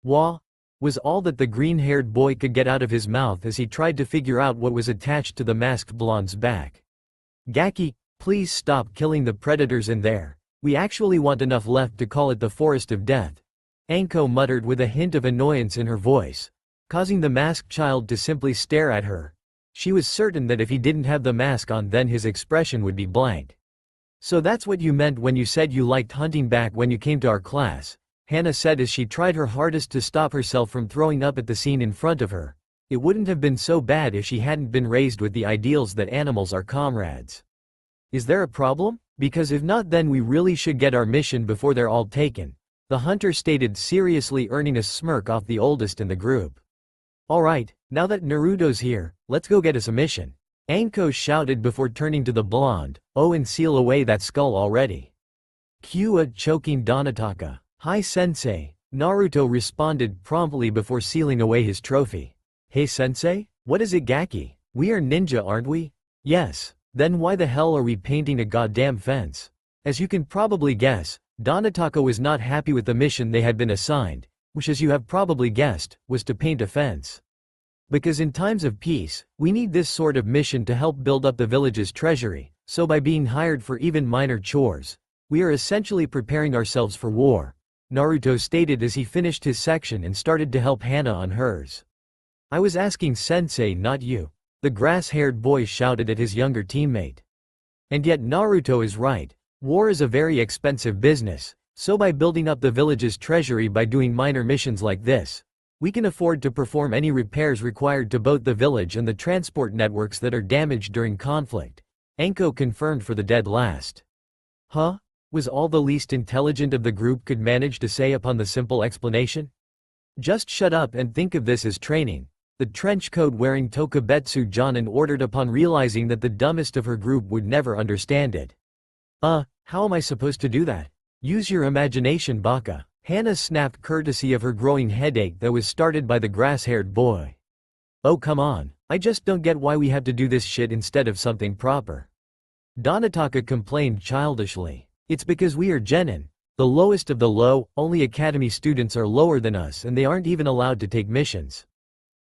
A: Wah! Was all that the green-haired boy could get out of his mouth as he tried to figure out what was attached to the masked blonde's back. Gaki, please stop killing the predators in there. We actually want enough left to call it the Forest of Death. Anko muttered with a hint of annoyance in her voice, causing the masked child to simply stare at her. She was certain that if he didn't have the mask on then his expression would be blank. "So that's what you meant when you said you liked hunting back when you came to our class," Hannah said as she tried her hardest to stop herself from throwing up at the scene in front of her. It wouldn't have been so bad if she hadn't been raised with the ideals that animals are comrades. "Is there a problem? Because if not then we really should get our mission before they're all taken," the hunter stated, seriously, earning a smirk off the oldest in the group. "Alright, now that Naruto's here, let's go get us a mission," Anko shouted before turning to the blonde. "Oh, and seal away that skull already." Cue choking Donataka. "Hi sensei," Naruto responded promptly before sealing away his trophy. "Hey sensei? What is it, Gaki? We are ninja, aren't we?" "Yes. Then why the hell are we painting a goddamn fence?" As you can probably guess, Donataka was not happy with the mission they had been assigned, which, as you have probably guessed, was to paint a fence. Because in times of peace, we need this sort of mission to help build up the village's treasury, so by being hired for even minor chores, we are essentially preparing ourselves for war, Naruto stated as he finished his section and started to help Hannah on hers. "I was asking sensei, not you," the grass-haired boy shouted at his younger teammate. And yet Naruto is right. War is a very expensive business, so by building up the village's treasury by doing minor missions like this, we can afford to perform any repairs required to both the village and the transport networks that are damaged during conflict, Anko confirmed for the dead last. "Huh?" was all the least intelligent of the group could manage to say upon the simple explanation. "Just shut up and think of this as training," the trenchcoat-wearing Tokubetsu Jonin ordered upon realizing that the dumbest of her group would never understand it. How am I supposed to do that? Use your imagination, Baka," Hannah snapped, courtesy of her growing headache that was started by the grass-haired boy. "Oh come on, I just don't get why we have to do this shit instead of something proper," Donataka complained childishly. "It's because we are genin, the lowest of the low, only academy students are lower than us and they aren't even allowed to take missions,"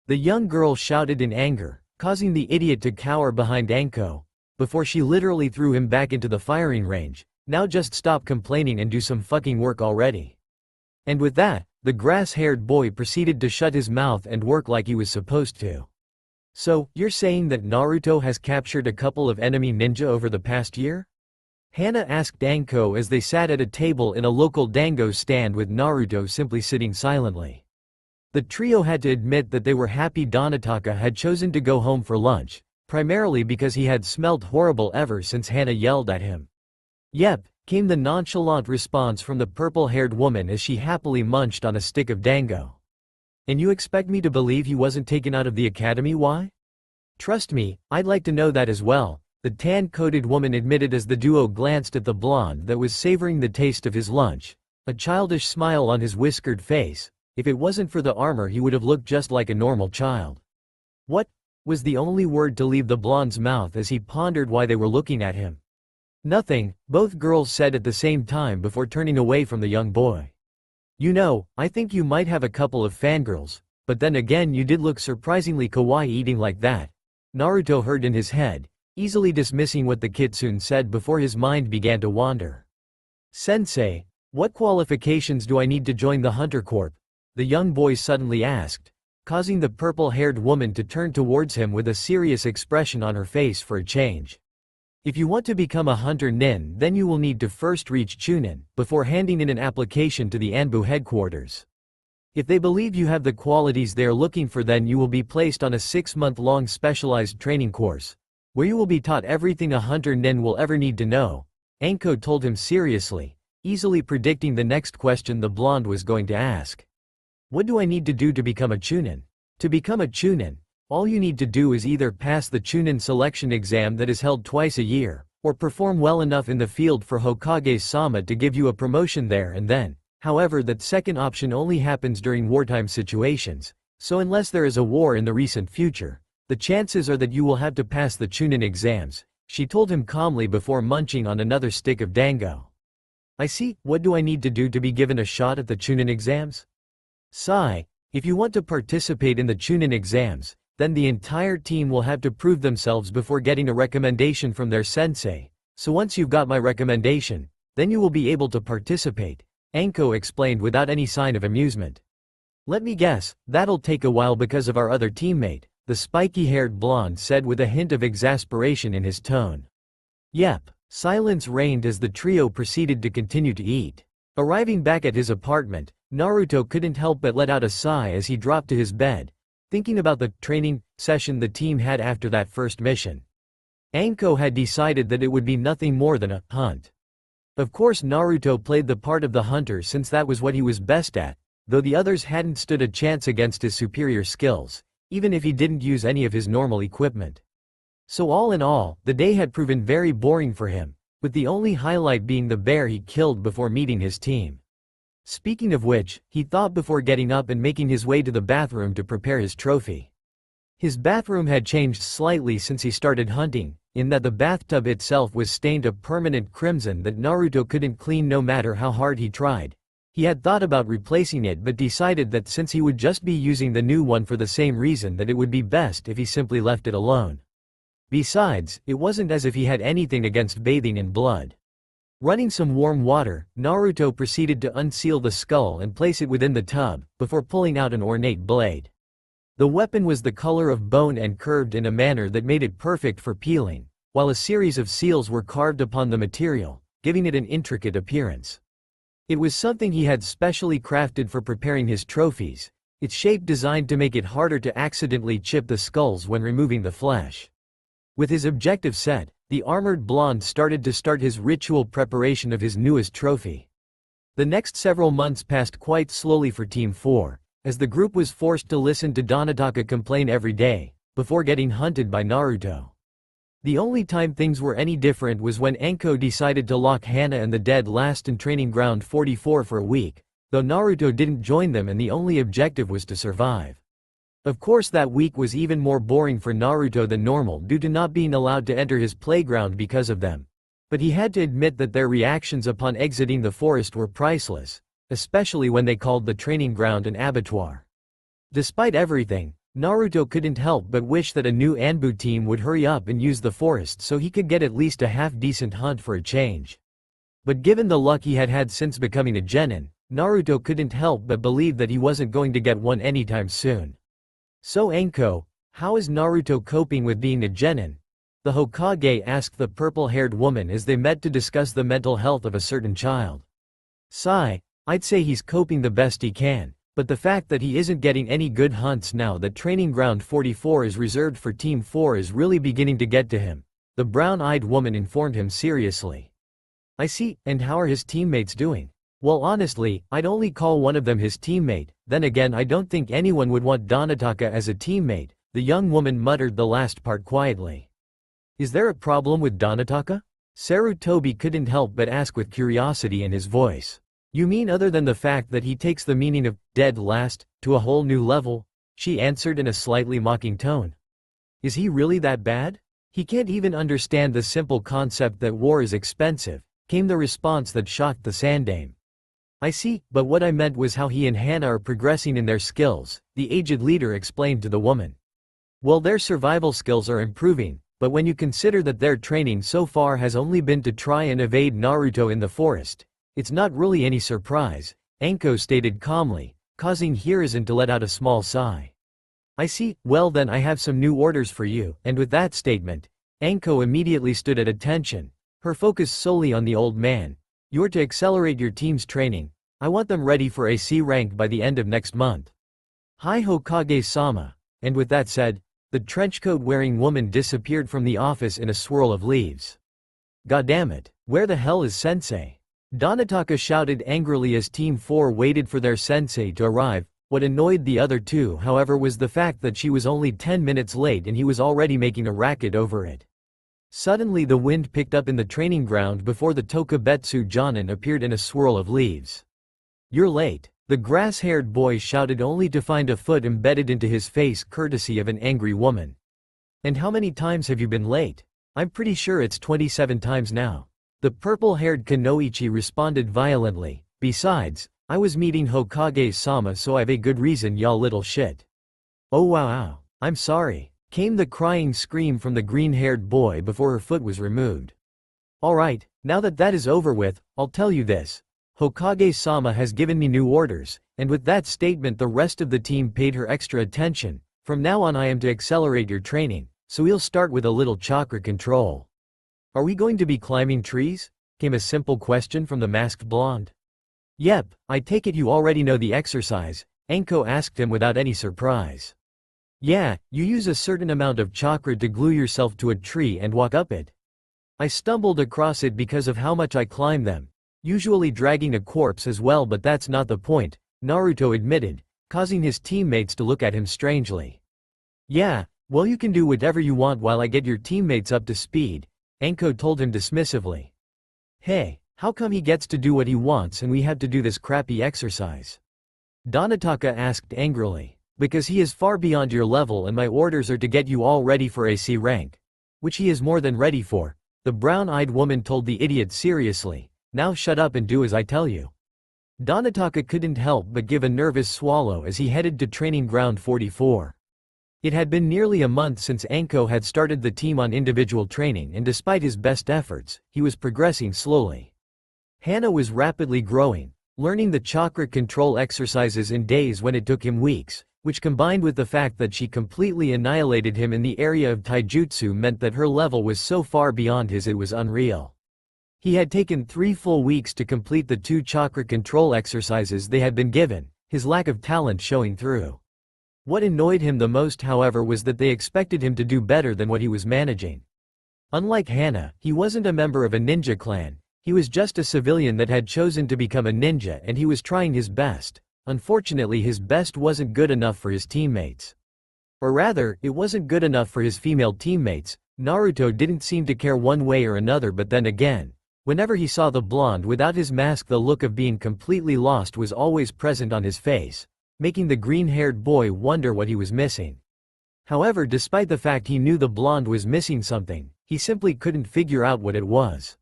A: the young girl shouted in anger, causing the idiot to cower behind Anko, before she literally threw him back into the firing range. "Now just stop complaining and do some fucking work already." And with that, the grass-haired boy proceeded to shut his mouth and work like he was supposed to. "So, you're saying that Naruto has captured a couple of enemy ninja over the past year?" Hannah asked Anko as they sat at a table in a local dango stand with Naruto simply sitting silently. The trio had to admit that they were happy Donataka had chosen to go home for lunch, primarily because he had smelled horrible ever since Hannah yelled at him. "Yep," came the nonchalant response from the purple-haired woman as she happily munched on a stick of dango. "And you expect me to believe he wasn't taken out of the academy? Why? Trust me, I'd like to know that as well," the tan-coated woman admitted as the duo glanced at the blonde that was savoring the taste of his lunch, a childish smile on his whiskered face. If it wasn't for the armor he would have looked just like a normal child. "What?" was the only word to leave the blonde's mouth as he pondered why they were looking at him. "Nothing," both girls said at the same time before turning away from the young boy. "You know, I think you might have a couple of fangirls, but then again you did look surprisingly kawaii eating like that," Naruto heard in his head, easily dismissing what the kitsune said before his mind began to wander. "Sensei, what qualifications do I need to join the Hunter Corps?" the young boy suddenly asked, causing the purple-haired woman to turn towards him with a serious expression on her face for a change. "If you want to become a hunter nin then you will need to first reach Chunin, before handing in an application to the Anbu headquarters. If they believe you have the qualities they are looking for then you will be placed on a 6-month-long specialized training course, where you will be taught everything a hunter nin will ever need to know," Anko told him seriously, easily predicting the next question the blonde was going to ask. "What do I need to do to become a Chunin?" To become a Chunin, all you need to do is either pass the Chunin selection exam that is held twice a year, or perform well enough in the field for Hokage-sama to give you a promotion there and then. However, that second option only happens during wartime situations, so unless there is a war in the recent future, the chances are that you will have to pass the Chunin exams, she told him calmly before munching on another stick of dango. "I see. What do I need to do to be given a shot at the Chunin exams?" Sigh. If you want to participate in the Chunin exams, then the entire team will have to prove themselves before getting a recommendation from their sensei, so once you've got my recommendation, then you will be able to participate, Anko explained without any sign of amusement. "Let me guess, that'll take a while because of our other teammate," the spiky-haired blonde said with a hint of exasperation in his tone. Yep. Silence reigned as the trio proceeded to continue to eat. Arriving back at his apartment, Naruto couldn't help but let out a sigh as he dropped to his bed, thinking about the training session the team had after that first mission. Anko had decided that it would be nothing more than a hunt. Of course Naruto played the part of the hunter since that was what he was best at, though the others hadn't stood a chance against his superior skills, even if he didn't use any of his normal equipment. So all in all, the day had proven very boring for him, with the only highlight being the bear he killed before meeting his team. Speaking of which, he thought before getting up and making his way to the bathroom to prepare his trophy. His bathroom had changed slightly since he started hunting, in that the bathtub itself was stained a permanent crimson that Naruto couldn't clean no matter how hard he tried. He had thought about replacing it but decided that since he would just be using the new one for the same reason that it would be best if he simply left it alone. Besides, it wasn't as if he had anything against bathing in blood. Running some warm water, Naruto proceeded to unseal the skull and place it within the tub, before pulling out an ornate blade. The weapon was the color of bone and curved in a manner that made it perfect for peeling, while a series of seals were carved upon the material, giving it an intricate appearance. It was something he had specially crafted for preparing his trophies, its shape designed to make it harder to accidentally chip the skulls when removing the flesh. With his objective set, the armored blonde started his ritual preparation of his newest trophy. The next several months passed quite slowly for Team 4, as the group was forced to listen to Donotaka complain every day, before getting hunted by Naruto. The only time things were any different was when Anko decided to lock Hana and the dead last in Training Ground 44 for a week, though Naruto didn't join them and the only objective was to survive. Of course that week was even more boring for Naruto than normal due to not being allowed to enter his playground because of them. But he had to admit that their reactions upon exiting the forest were priceless, especially when they called the training ground an abattoir. Despite everything, Naruto couldn't help but wish that a new Anbu team would hurry up and use the forest so he could get at least a half-decent hunt for a change. But given the luck he had had since becoming a genin, Naruto couldn't help but believe that he wasn't going to get one anytime soon. "So Anko, how is Naruto coping with being a genin?" the Hokage asked the purple-haired woman as they met to discuss the mental health of a certain child. "Sigh, I'd say he's coping the best he can, but the fact that he isn't getting any good hunts now that Training Ground 44 is reserved for Team 4 is really beginning to get to him," the brown-eyed woman informed him seriously. "I see, and how are his teammates doing?" "Well honestly, I'd only call one of them his teammate, then again I don't think anyone would want Donotaka as a teammate," the young woman muttered the last part quietly. "Is there a problem with Donotaka?" Sarutobi couldn't help but ask with curiosity in his voice. "You mean other than the fact that he takes the meaning of dead last to a whole new level?" she answered in a slightly mocking tone. "Is he really that bad? He can't even understand the simple concept that war is expensive," came the response that shocked the Sandame. "I see, but what I meant was how he and Hana are progressing in their skills," the aged leader explained to the woman. "Well, their survival skills are improving, but when you consider that their training so far has only been to try and evade Naruto in the forest, it's not really any surprise," Anko stated calmly, causing Hiruzen to let out a small sigh. "I see, well then I have some new orders for you," and with that statement, Anko immediately stood at attention, her focus solely on the old man. "You're to accelerate your team's training. I want them ready for a C rank by the end of next month." "Hi Hokage-sama," and with that said, the trenchcoat-wearing woman disappeared from the office in a swirl of leaves. "Goddammit, where the hell is Sensei?" Donotaka shouted angrily as Team 4 waited for their sensei to arrive. What annoyed the other two however was the fact that she was only 10 minutes late and he was already making a racket over it. Suddenly the wind picked up in the training ground before the Tokubetsu Jonin appeared in a swirl of leaves. "You're late," the grass-haired boy shouted only to find a foot embedded into his face courtesy of an angry woman. "And how many times have you been late?" "I'm pretty sure it's 27 times now." The purple-haired Kunoichi responded violently. "Besides, I was meeting Hokage-sama so I've a good reason y'all little shit." "Oh wow, I'm sorry," came the crying scream from the green-haired boy before her foot was removed. "Alright, now that that is over with, I'll tell you this. Hokage-sama has given me new orders," and with that statement the rest of the team paid her extra attention, From now on I am to accelerate your training, so we'll start with a little chakra control. Are we going to be climbing trees? Came a simple question from the masked blonde. Yep, I take it you already know the exercise, Anko asked him without any surprise. Yeah, you use a certain amount of chakra to glue yourself to a tree and walk up it. I stumbled across it because of how much I climb them, usually dragging a corpse as well, but that's not the point, Naruto admitted, causing his teammates to look at him strangely. Yeah, well you can do whatever you want while I get your teammates up to speed, Anko told him dismissively. Hey, how come he gets to do what he wants and we have to do this crappy exercise? Donataka asked angrily. Because he is far beyond your level and my orders are to get you all ready for a C rank. Which he is more than ready for, the brown-eyed woman told the idiot seriously. Now shut up and do as I tell you. Donataka couldn't help but give a nervous swallow as he headed to training ground 44. It had been nearly a month since Anko had started the team on individual training, and despite his best efforts, he was progressing slowly. Hana was rapidly growing, learning the chakra control exercises in days when it took him weeks, which combined with the fact that she completely annihilated him in the area of taijutsu meant that her level was so far beyond his it was unreal. He had taken 3 full weeks to complete the 2 chakra control exercises they had been given, his lack of talent showing through. What annoyed him the most, however, was that they expected him to do better than what he was managing. Unlike Hana, he wasn't a member of a ninja clan, he was just a civilian that had chosen to become a ninja, and he was trying his best. Unfortunately, his best wasn't good enough for his teammates. Or rather, it wasn't good enough for his female teammates. Naruto didn't seem to care one way or another, but then again, whenever he saw the blonde without his mask, the look of being completely lost was always present on his face, making the green-haired boy wonder what he was missing. However, despite the fact he knew the blonde was missing something, he simply couldn't figure out what it was.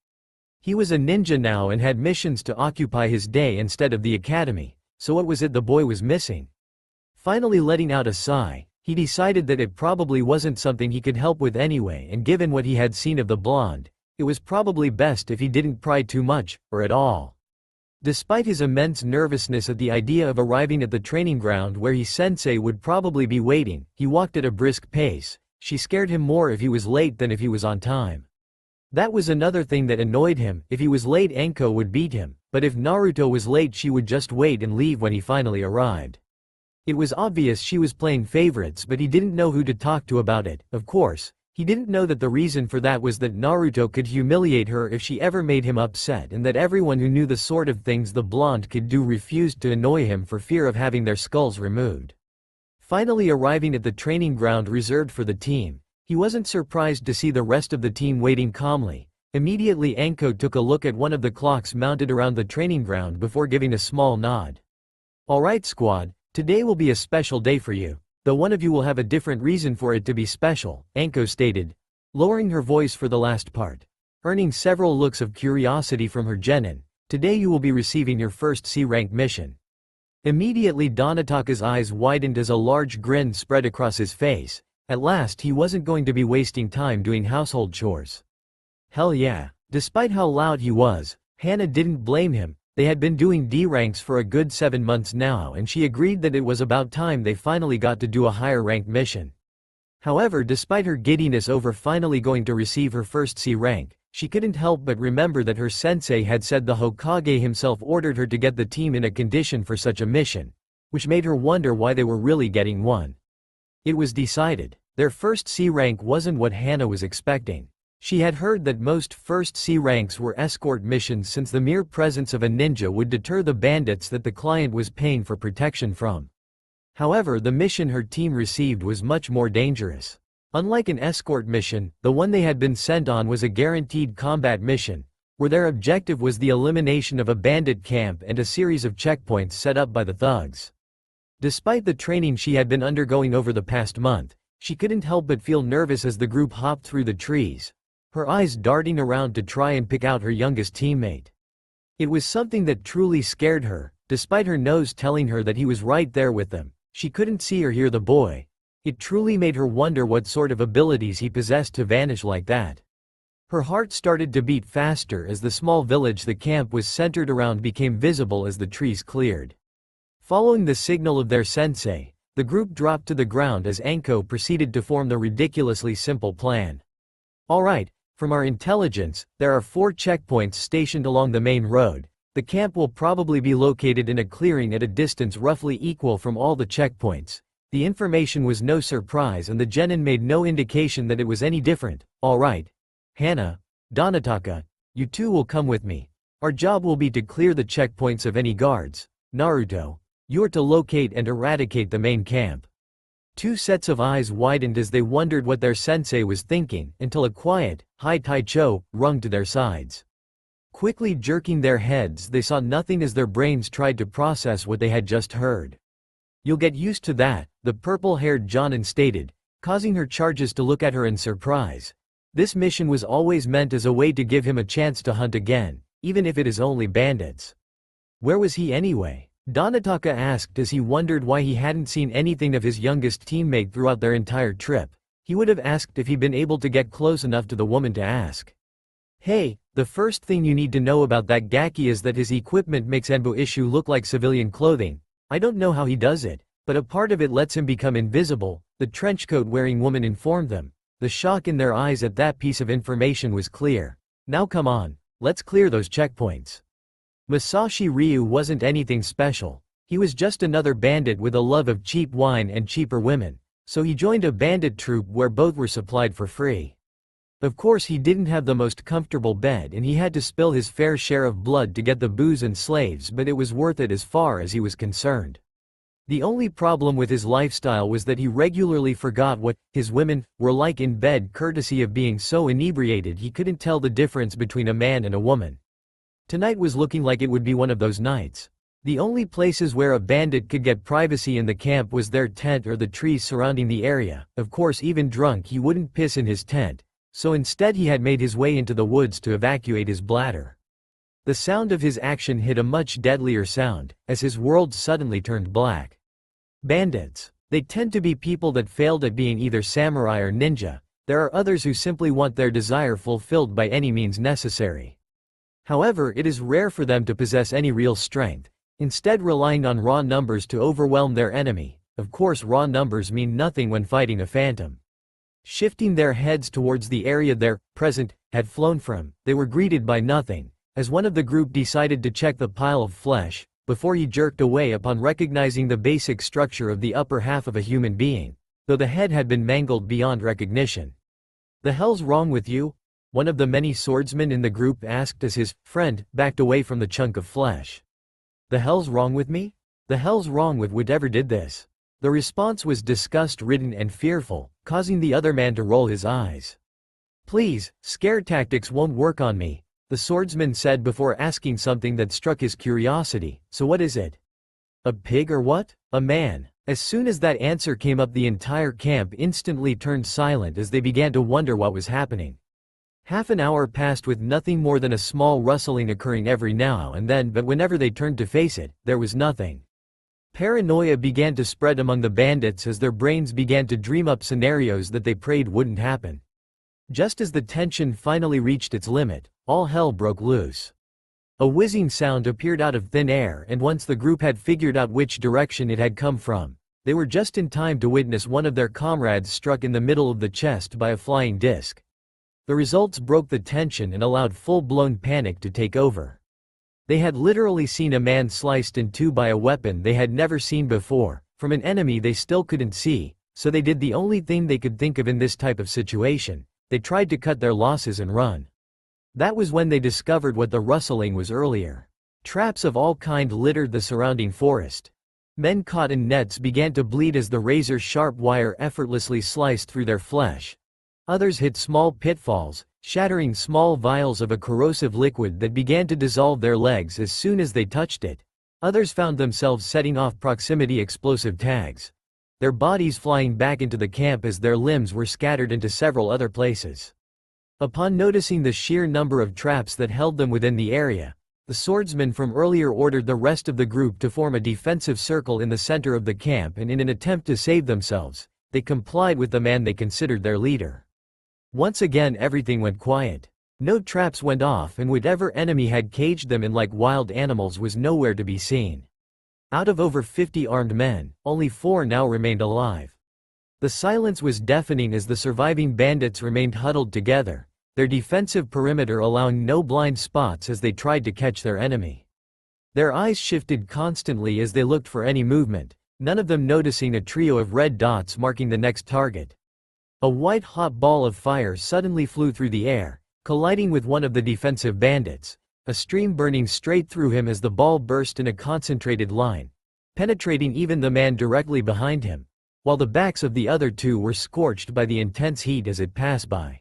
A: He was a ninja now and had missions to occupy his day instead of the academy. So what was it the boy was missing? Finally letting out a sigh, he decided that it probably wasn't something he could help with anyway, and given what he had seen of the blonde, it was probably best if he didn't pry too much, or at all. Despite his immense nervousness at the idea of arriving at the training ground where his sensei would probably be waiting, he walked at a brisk pace. She scared him more if he was late than if he was on time. That was another thing that annoyed him. If he was late, Anko would beat him, but if Naruto was late, she would just wait and leave when he finally arrived. It was obvious she was playing favorites, but he didn't know who to talk to about it. Of course, he didn't know that the reason for that was that Naruto could humiliate her if she ever made him upset, and that everyone who knew the sort of things the blonde could do refused to annoy him for fear of having their skulls removed. Finally arriving at the training ground reserved for the team, he wasn't surprised to see the rest of the team waiting calmly. Immediately Anko took a look at one of the clocks mounted around the training ground before giving a small nod. Alright squad, today will be a special day for you, though one of you will have a different reason for it to be special, Anko stated, lowering her voice for the last part. Earning several looks of curiosity from her genin, today you will be receiving your first C-rank mission. Immediately Donataka's eyes widened as a large grin spread across his face. At last he wasn't going to be wasting time doing household chores. Hell yeah. Despite how loud he was, Hana didn't blame him. They had been doing D ranks for a good 7 months now, and she agreed that it was about time they finally got to do a higher ranked mission. However, despite her giddiness over finally going to receive her first C rank, she couldn't help but remember that her sensei had said the Hokage himself ordered her to get the team in a condition for such a mission, which made her wonder why they were really getting one. It was decided. Their first C rank wasn't what Hana was expecting. She had heard that most first C ranks were escort missions, since the mere presence of a ninja would deter the bandits that the client was paying for protection from. However, the mission her team received was much more dangerous. Unlike an escort mission, the one they had been sent on was a guaranteed combat mission, where their objective was the elimination of a bandit camp and a series of checkpoints set up by the thugs. Despite the training she had been undergoing over the past month, she couldn't help but feel nervous as the group hopped through the trees, her eyes darting around to try and pick out her youngest teammate. It was something that truly scared her. Despite her nose telling her that he was right there with them, she couldn't see or hear the boy. It truly made her wonder what sort of abilities he possessed to vanish like that. Her heart started to beat faster as the small village the camp was centered around became visible as the trees cleared. Following the signal of their sensei, The group dropped to the ground as Anko proceeded to form the ridiculously simple plan. Alright, from our intelligence, there are 4 checkpoints stationed along the main road. The camp will probably be located in a clearing at a distance roughly equal from all the checkpoints. The information was no surprise and the genin made no indication that it was any different. Alright. Hana, Donataka, you two will come with me. Our job will be to clear the checkpoints of any guards. Naruto, you are to locate and eradicate the main camp. 2 sets of eyes widened as they wondered what their sensei was thinking, until a quiet, high taicho, rung to their sides. Quickly jerking their heads, they saw nothing as their brains tried to process what they had just heard. You'll get used to that, the purple-haired Jonin stated, causing her charges to look at her in surprise. This mission was always meant as a way to give him a chance to hunt again, even if it is only bandits. Where was he anyway? Donataka asked as he wondered why he hadn't seen anything of his youngest teammate throughout their entire trip. He would have asked if he'd been able to get close enough to the woman to ask. Hey, the first thing you need to know about that Gaki is that his equipment makes Enbo issue look like civilian clothing. I don't know how he does it, but a part of it lets him become invisible, the trenchcoat-wearing woman informed them. The shock in their eyes at that piece of information was clear. Now come on, let's clear those checkpoints. Masashi Ryu wasn't anything special. He was just another bandit with a love of cheap wine and cheaper women, so he joined a bandit troupe where both were supplied for free. Of course he didn't have the most comfortable bed and he had to spill his fair share of blood to get the booze and slaves, but it was worth it as far as he was concerned. The only problem with his lifestyle was that he regularly forgot what his women were like in bed, courtesy of being so inebriated he couldn't tell the difference between a man and a woman. Tonight was looking like it would be one of those nights. The only places where a bandit could get privacy in the camp was their tent or the trees surrounding the area. Of course, even drunk he wouldn't piss in his tent, so instead he had made his way into the woods to evacuate his bladder. The sound of his action hit a much deadlier sound, as his world suddenly turned black. Bandits. They tend to be people that failed at being either samurai or ninja. There are others who simply want their desire fulfilled by any means necessary. However, it is rare for them to possess any real strength, instead relying on raw numbers to overwhelm their enemy. Of course, raw numbers mean nothing when fighting a phantom. Shifting their heads towards the area their present had flown from, they were greeted by nothing, as one of the group decided to check the pile of flesh, before he jerked away upon recognizing the basic structure of the upper half of a human being, though the head had been mangled beyond recognition. "The hell's wrong with you?" one of the many swordsmen in the group asked as his friend backed away from the chunk of flesh. "The hell's wrong with me? The hell's wrong with whatever did this?" The response was disgust-ridden and fearful, causing the other man to roll his eyes. "Please, scare tactics won't work on me," the swordsman said before asking something that struck his curiosity. "So what is it? A pig or what? A man?" As soon as that answer came up, the entire camp instantly turned silent as they began to wonder what was happening. Half an hour passed with nothing more than a small rustling occurring every now and then, but whenever they turned to face it, there was nothing. Paranoia began to spread among the bandits as their brains began to dream up scenarios that they prayed wouldn't happen. Just as the tension finally reached its limit, all hell broke loose. A whizzing sound appeared out of thin air, and once the group had figured out which direction it had come from, they were just in time to witness one of their comrades struck in the middle of the chest by a flying disc. The results broke the tension and allowed full-blown panic to take over. They had literally seen a man sliced in two by a weapon they had never seen before, from an enemy they still couldn't see, so they did the only thing they could think of in this type of situation: they tried to cut their losses and run. That was when they discovered what the rustling was earlier. Traps of all kind littered the surrounding forest. Men caught in nets began to bleed as the razor-sharp wire effortlessly sliced through their flesh. Others hit small pitfalls, shattering small vials of a corrosive liquid that began to dissolve their legs as soon as they touched it. Others found themselves setting off proximity explosive tags, their bodies flying back into the camp as their limbs were scattered into several other places. Upon noticing the sheer number of traps that held them within the area, the swordsman from earlier ordered the rest of the group to form a defensive circle in the center of the camp, and in an attempt to save themselves, they complied with the man they considered their leader. Once again everything went quiet. No traps went off, and whatever enemy had caged them in like wild animals was nowhere to be seen. Out of over 50 armed men, only 4 now remained alive. The silence was deafening as the surviving bandits remained huddled together, their defensive perimeter allowing no blind spots as they tried to catch their enemy. Their eyes shifted constantly as they looked for any movement, none of them noticing a trio of red dots marking the next target. A white-hot ball of fire suddenly flew through the air, colliding with one of the defensive bandits, a stream burning straight through him as the ball burst in a concentrated line, penetrating even the man directly behind him, while the backs of the other 2 were scorched by the intense heat as it passed by.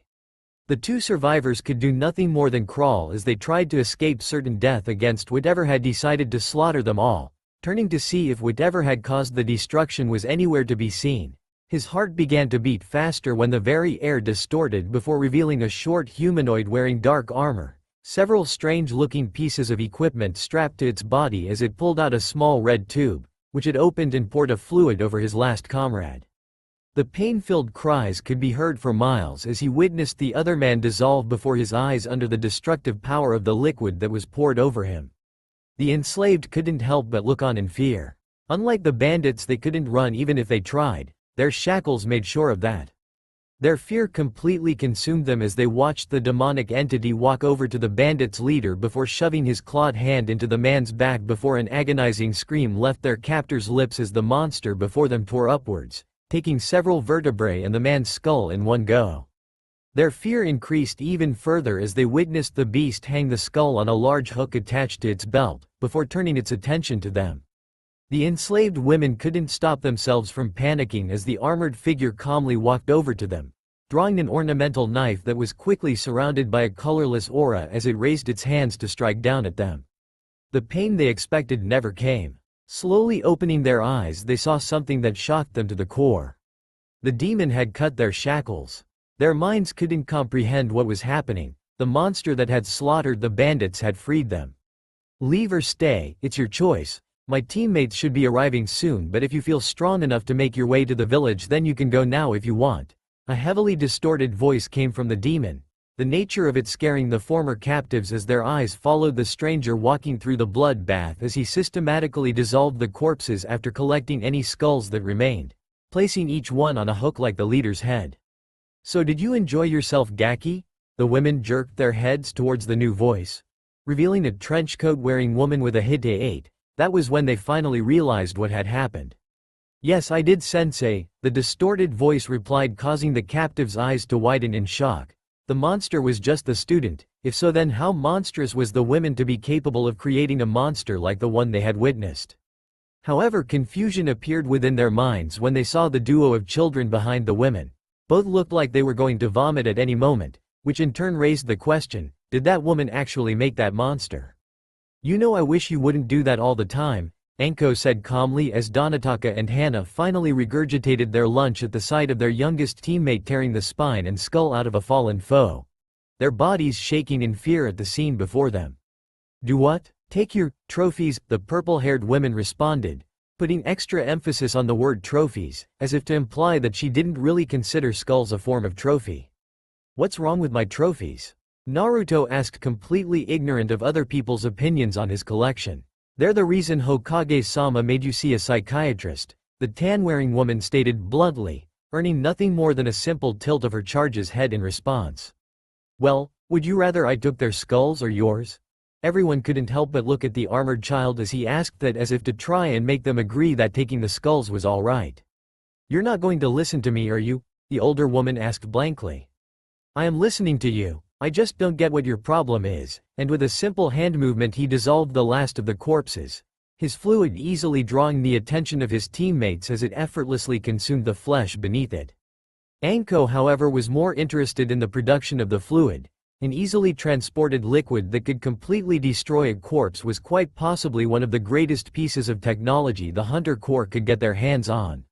A: The 2 survivors could do nothing more than crawl as they tried to escape certain death against whatever had decided to slaughter them all, turning to see if whatever had caused the destruction was anywhere to be seen. His heart began to beat faster when the very air distorted before revealing a short humanoid wearing dark armor, several strange-looking pieces of equipment strapped to its body as it pulled out a small red tube, which it opened and poured a fluid over his last comrade. The pain-filled cries could be heard for miles as he witnessed the other man dissolve before his eyes under the destructive power of the liquid that was poured over him. The enslaved couldn't help but look on in fear. Unlike the bandits, they couldn't run even if they tried. Their shackles made sure of that. Their fear completely consumed them as they watched the demonic entity walk over to the bandits' leader before shoving his clawed hand into the man's back before an agonizing scream left their captor's lips as the monster before them tore upwards, taking several vertebrae and the man's skull in one go. Their fear increased even further as they witnessed the beast hang the skull on a large hook attached to its belt, before turning its attention to them. The enslaved women couldn't stop themselves from panicking as the armored figure calmly walked over to them, drawing an ornamental knife that was quickly surrounded by a colorless aura as it raised its hands to strike down at them. The pain they expected never came. Slowly opening their eyes, they saw something that shocked them to the core. The demon had cut their shackles. Their minds couldn't comprehend what was happening. The monster that had slaughtered the bandits had freed them. "Leave or stay, it's your choice. My teammates should be arriving soon, but if you feel strong enough to make your way to the village, then you can go now if you want." A heavily distorted voice came from the demon, the nature of it scaring the former captives as their eyes followed the stranger walking through the blood bath as he systematically dissolved the corpses after collecting any skulls that remained, placing each one on a hook like the leader's head. "So did you enjoy yourself, Gaki?" The women jerked their heads towards the new voice, revealing a trenchcoat-wearing woman with a Hite-8. That was when they finally realized what had happened. "Yes, I did, sensei," the distorted voice replied, causing the captive's eyes to widen in shock. The monster was just the student. If so, then how monstrous was the women to be capable of creating a monster like the one they had witnessed? However, confusion appeared within their minds when they saw the duo of children behind the women. Both looked like they were going to vomit at any moment, which in turn raised the question, did that woman actually make that monster? "You know, I wish you wouldn't do that all the time," Anko said calmly as Donataka and Hana finally regurgitated their lunch at the sight of their youngest teammate tearing the spine and skull out of a fallen foe, their bodies shaking in fear at the scene before them. "Do what? Take your trophies," the purple-haired woman responded, putting extra emphasis on the word trophies, as if to imply that she didn't really consider skulls a form of trophy. "What's wrong with my trophies?" Naruto asked, completely ignorant of other people's opinions on his collection. "They're the reason Hokage-sama made you see a psychiatrist," the tan-wearing woman stated bluntly, earning nothing more than a simple tilt of her charge's head in response. "Well, would you rather I took their skulls or yours?" Everyone couldn't help but look at the armored child as he asked that, as if to try and make them agree that taking the skulls was all right. "You're not going to listen to me, are you?" the older woman asked blankly. "I am listening to you. I just don't get what your problem is," and with a simple hand movement he dissolved the last of the corpses, his fluid easily drawing the attention of his teammates as it effortlessly consumed the flesh beneath it. Anko, however, was more interested in the production of the fluid. An easily transported liquid that could completely destroy a corpse was quite possibly one of the greatest pieces of technology the Hunter Corps could get their hands on.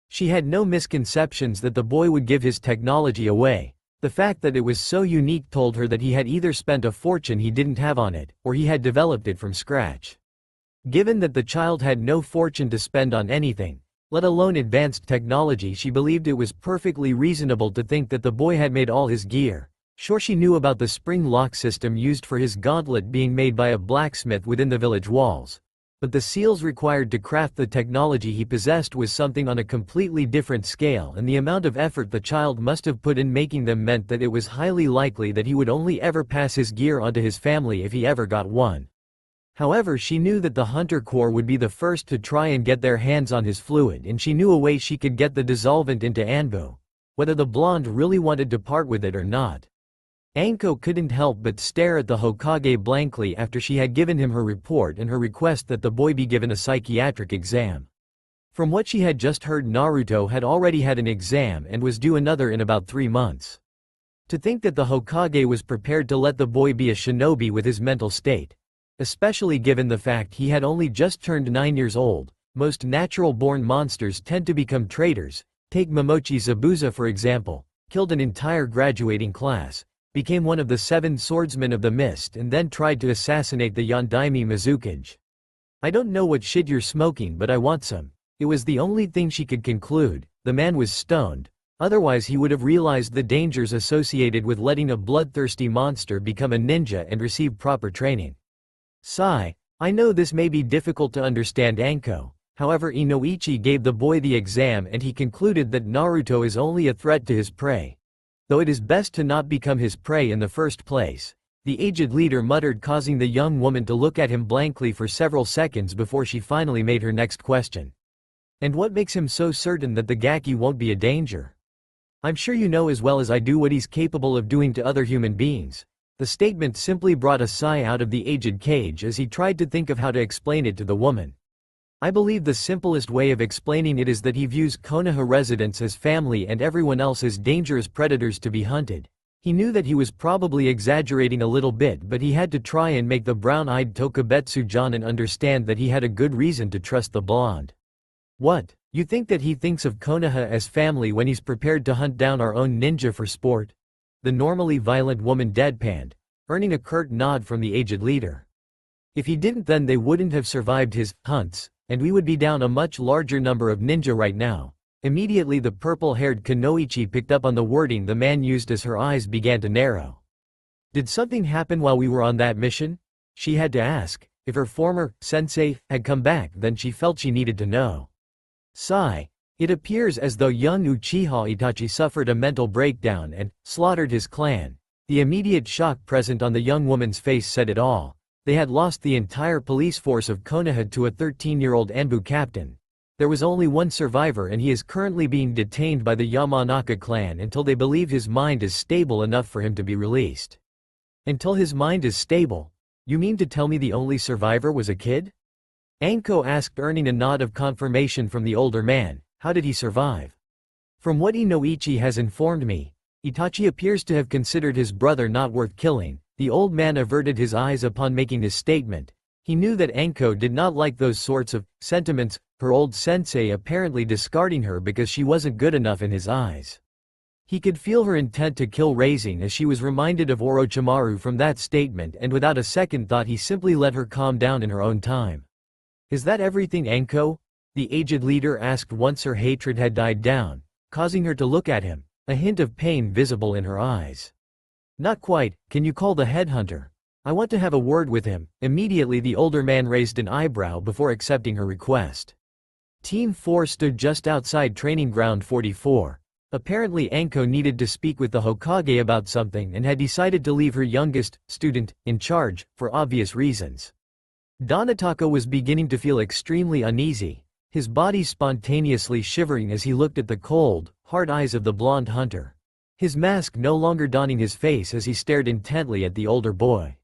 A: She had no misconceptions that the boy would give his technology away. The fact that it was so unique told her that he had either spent a fortune he didn't have on it, or he had developed it from scratch. Given that the child had no fortune to spend on anything, let alone advanced technology, she believed it was perfectly reasonable to think that the boy had made all his gear. Sure, she knew about the spring lock system used for his gauntlet being made by a blacksmith within the village walls, But the seals required to craft the technology he possessed was something on a completely different scale, and the amount of effort the child must have put in making them meant that it was highly likely that he would only ever pass his gear on to his family if he ever got one. However, she knew that the Hunter Corps would be the first to try and get their hands on his fluid, and she knew a way she could get the dissolvent into Anko, whether the blonde really wanted to part with it or not. Anko couldn't help but stare at the Hokage blankly after she had given him her report and her request that the boy be given a psychiatric exam. From what she had just heard, Naruto had already had an exam and was due another in about 3 months. To think that the Hokage was prepared to let the boy be a shinobi with his mental state, especially given the fact he had only just turned 9 years old. Most natural-born monsters tend to become traitors. Take Momochi Zabuza for example, killed an entire graduating class, became one of the 7 swordsmen of the mist, and then tried to assassinate the Yondaime Mizukage. "I don't know what shit you're smoking, but I want some." It was the only thing she could conclude. The man was stoned, otherwise he would have realized the dangers associated with letting a bloodthirsty monster become a ninja and receive proper training. Sigh. I know this may be difficult to understand, Anko. However, Inoichi gave the boy the exam and he concluded that Naruto is only a threat to his prey, though it is best to not become his prey in the first place, the aged leader muttered, causing the young woman to look at him blankly for several seconds before she finally made her next question. "And what makes him so certain that the Gaki won't be a danger? I'm sure you know as well as I do what he's capable of doing to other human beings." The statement simply brought a sigh out of the aged Kage as he tried to think of how to explain it to the woman. "I believe the simplest way of explaining it is that he views Konoha residents as family and everyone else as dangerous predators to be hunted." He knew that he was probably exaggerating a little bit, but he had to try and make the brown-eyed Tokubetsu Jonin understand that he had a good reason to trust the blonde. "What? You think that he thinks of Konoha as family when he's prepared to hunt down our own ninja for sport?" The normally violent woman deadpanned, earning a curt nod from the aged leader. "If he didn't, then they wouldn't have survived his hunts, and we would be down a much larger number of ninja right now." Immediately the purple-haired Kunoichi picked up on the wording the man used as her eyes began to narrow. "Did something happen while we were on that mission?" she had to ask. If her former sensei had come back, then she felt she needed to know. Sigh. It appears as though young Uchiha Itachi suffered a mental breakdown and slaughtered his clan. The immediate shock present on the young woman's face said it all. They had lost the entire police force of Konoha to a 13-year-old Anbu captain. There was only one survivor and he is currently being detained by the Yamanaka clan until they believe his mind is stable enough for him to be released. Until his mind is stable? You mean to tell me the only survivor was a kid? Anko asked, earning a nod of confirmation from the older man. How did he survive? From what Inoichi has informed me, Itachi appears to have considered his brother not worth killing. The old man averted his eyes upon making his statement. He knew that Anko did not like those sorts of sentiments, her old sensei apparently discarding her because she wasn't good enough in his eyes. He could feel her intent to kill Raising as she was reminded of Orochimaru from that statement, and without a second thought he simply let her calm down in her own time. "Is that everything, Anko?" the aged leader asked once her hatred had died down, causing her to look at him, a hint of pain visible in her eyes. "Not quite. Can you call the headhunter? I want to have a word with him." Immediately the older man raised an eyebrow before accepting her request. Team 4 stood just outside Training Ground 44. Apparently Anko needed to speak with the Hokage about something and had decided to leave her youngest student in charge, for obvious reasons. Donataka was beginning to feel extremely uneasy, his body spontaneously shivering as he looked at the cold, hard eyes of the blonde hunter. His mask no longer donning his face as he stared intently at the older boy.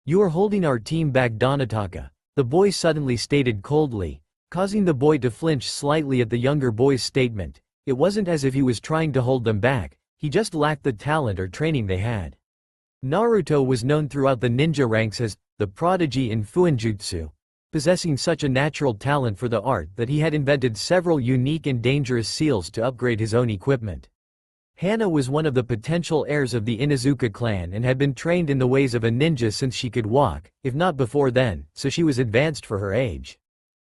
A: "You are holding our team back, Donataka," the boy suddenly stated coldly, causing the boy to flinch slightly at the younger boy's statement. It wasn't as if he was trying to hold them back, he just lacked the talent or training they had. Naruto was known throughout the ninja ranks as the prodigy in fuenjutsu, possessing such a natural talent for the art that he had invented several unique and dangerous seals to upgrade his own equipment. Hana was one of the potential heirs of the Inuzuka clan and had been trained in the ways of a ninja since she could walk, if not before then, so she was advanced for her age.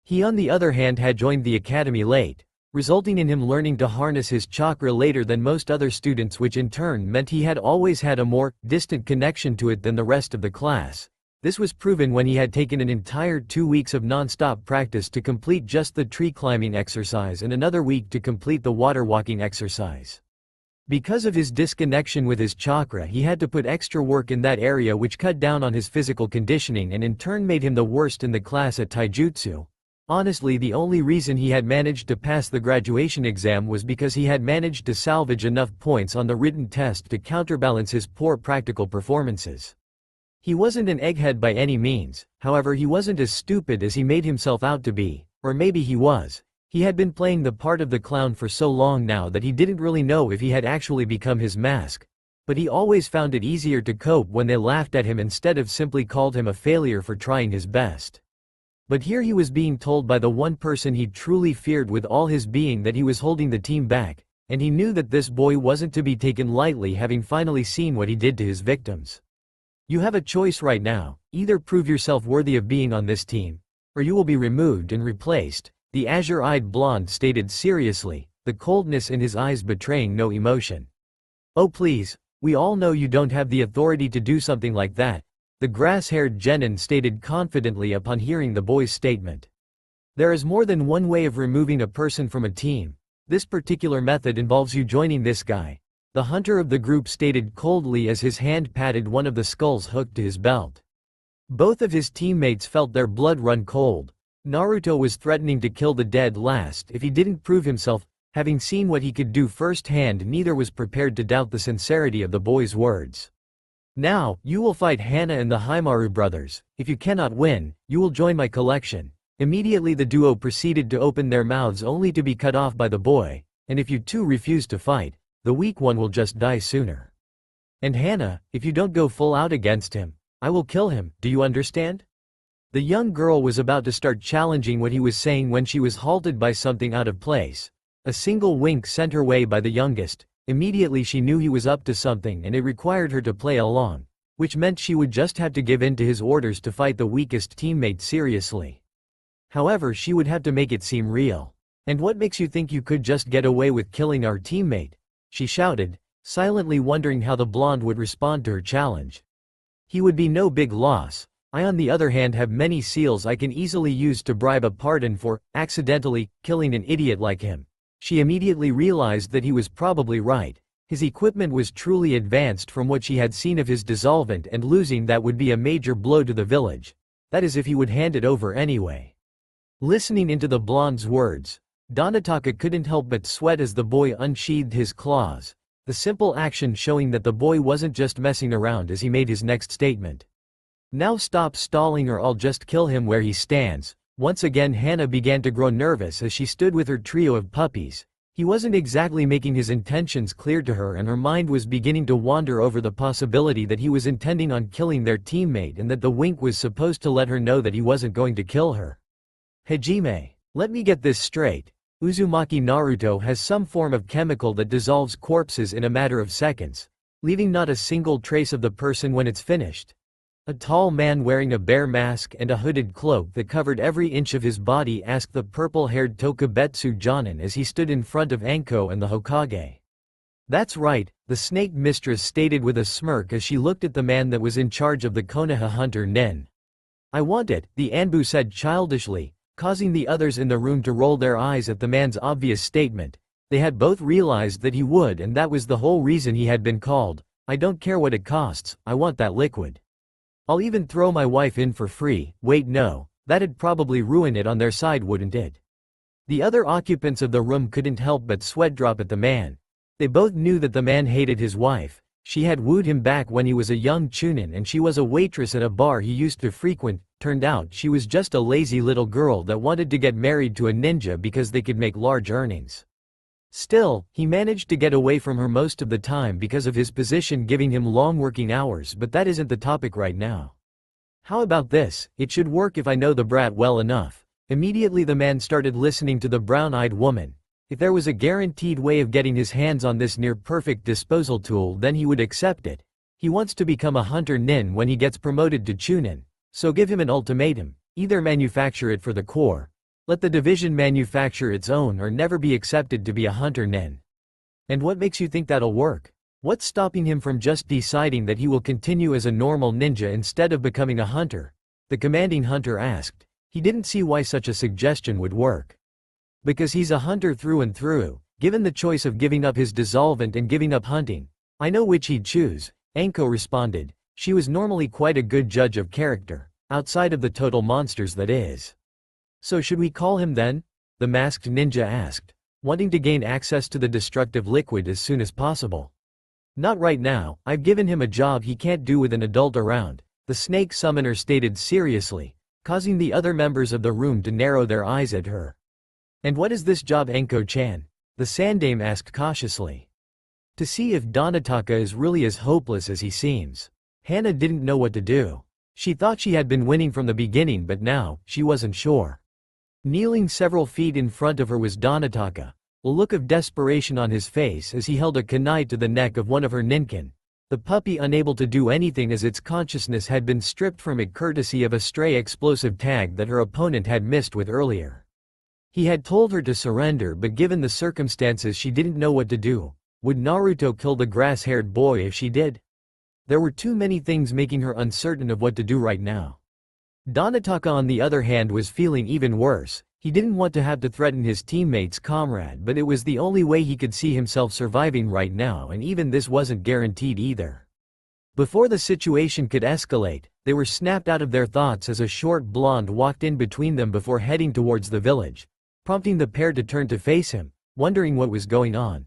A: He on the other hand had joined the academy late, resulting in him learning to harness his chakra later than most other students, which in turn meant he had always had a more distant connection to it than the rest of the class. This was proven when he had taken an entire 2 weeks of non-stop practice to complete just the tree climbing exercise and another week to complete the water walking exercise. Because of his disconnection with his chakra, he had to put extra work in that area, which cut down on his physical conditioning and in turn made him the worst in the class at taijutsu. Honestly, the only reason he had managed to pass the graduation exam was because he had managed to salvage enough points on the written test to counterbalance his poor practical performances. He wasn't an egghead by any means, however he wasn't as stupid as he made himself out to be, or maybe he was. He had been playing the part of the clown for so long now that he didn't really know if he had actually become his mask. But he always found it easier to cope when they laughed at him instead of simply called him a failure for trying his best. But here he was being told by the one person he truly feared with all his being that he was holding the team back, and he knew that this boy wasn't to be taken lightly, having finally seen what he did to his victims. You have a choice right now: either prove yourself worthy of being on this team, or you will be removed and replaced, the azure-eyed blonde stated seriously, the coldness in his eyes betraying no emotion. Oh please, we all know you don't have the authority to do something like that, the grass-haired genin stated confidently upon hearing the boy's statement. There is more than one way of removing a person from a team. This particular method involves you joining this guy, the hunter of the group stated coldly as his hand patted one of the skulls hooked to his belt. Both of his teammates felt their blood run cold. Naruto was threatening to kill the dead last if he didn't prove himself. Having seen what he could do firsthand, neither was prepared to doubt the sincerity of the boy's words. Now, you will fight Hana and the Haimaru brothers. If you cannot win, you will join my collection. Immediately the duo proceeded to open their mouths only to be cut off by the boy, and if you two refuse to fight, the weak one will just die sooner. And Hana, if you don't go full out against him, I will kill him, do you understand? The young girl was about to start challenging what he was saying when she was halted by something out of place. A single wink sent her way by the youngest. Immediately she knew he was up to something and it required her to play along, which meant she would just have to give in to his orders to fight the weakest teammate seriously. However, she would have to make it seem real. And what makes you think you could just get away with killing our teammate? She shouted, silently wondering how the blonde would respond to her challenge. He would be no big loss. I on the other hand have many seals I can easily use to bribe a pardon for accidentally killing an idiot like him. She immediately realized that he was probably right. His equipment was truly advanced from what she had seen of his dissolvent, and losing that would be a major blow to the village. That is if he would hand it over anyway. Listening into the blonde's words, Donataka couldn't help but sweat as the boy unsheathed his claws, the simple action showing that the boy wasn't just messing around as he made his next statement. Now stop stalling or I'll just kill him where he stands. Once again Hana began to grow nervous as she stood with her trio of puppies. He wasn't exactly making his intentions clear to her, and her mind was beginning to wander over the possibility that he was intending on killing their teammate and that the wink was supposed to let her know that he wasn't going to kill her. Hajime, let me get this straight. Uzumaki Naruto has some form of chemical that dissolves corpses in a matter of seconds, leaving not a single trace of the person when it's finished. A tall man wearing a bear mask and a hooded cloak that covered every inch of his body asked the purple-haired Tokubetsu Jonin as he stood in front of Anko and the Hokage. That's right, the snake mistress stated with a smirk as she looked at the man that was in charge of the Konoha hunter Nen. I want it, the Anbu said childishly, causing the others in the room to roll their eyes at the man's obvious statement. They had both realized that he would, and that was the whole reason he had been called. I don't care what it costs, I want that liquid. I'll even throw my wife in for free. Wait, no, that'd probably ruin it on their side, wouldn't it? The other occupants of the room couldn't help but sweat drop at the man. They both knew that the man hated his wife. She had wooed him back when he was a young chunin and she was a waitress at a bar he used to frequent. Turned out she was just a lazy little girl that wanted to get married to a ninja because they could make large earnings. Still, he managed to get away from her most of the time because of his position giving him long working hours, but that isn't the topic right now. How about this? It should work if I know the brat well enough. Immediately the man started listening to the brown-eyed woman. If there was a guaranteed way of getting his hands on this near-perfect disposal tool, then he would accept it. He wants to become a hunter nin when he gets promoted to chunin, so give him an ultimatum: either manufacture it for the core, let the division manufacture its own, or never be accepted to be a hunter nin. And what makes you think that'll work? What's stopping him from just deciding that he will continue as a normal ninja instead of becoming a hunter? The commanding hunter asked. He didn't see why such a suggestion would work. Because he's a hunter through and through. Given the choice of giving up his dissolvent and giving up hunting, I know which he'd choose, Anko responded. She was normally quite a good judge of character, outside of the total monsters that is. So should we call him then? The masked ninja asked, wanting to gain access to the destructive liquid as soon as possible. Not right now, I've given him a job he can't do with an adult around, the snake summoner stated seriously, causing the other members of the room to narrow their eyes at her. And what is this job, Anko-chan? The sandame asked cautiously. To see if Donataka is really as hopeless as he seems. Hana didn't know what to do. She thought she had been winning from the beginning, but now, she wasn't sure. Kneeling several feet in front of her was Donataka, a look of desperation on his face as he held a kunai to the neck of one of her ninkin. The puppy unable to do anything as its consciousness had been stripped from it courtesy of a stray explosive tag that her opponent had missed with earlier. He had told her to surrender, but given the circumstances she didn't know what to do. Would Naruto kill the grass-haired boy if she did? There were too many things making her uncertain of what to do right now. Donataka on the other hand was feeling even worse. He didn't want to have to threaten his teammate's comrade, but it was the only way he could see himself surviving right now, and even this wasn't guaranteed either. Before the situation could escalate, they were snapped out of their thoughts as a short blonde walked in between them before heading towards the village, prompting the pair to turn to face him, wondering what was going on.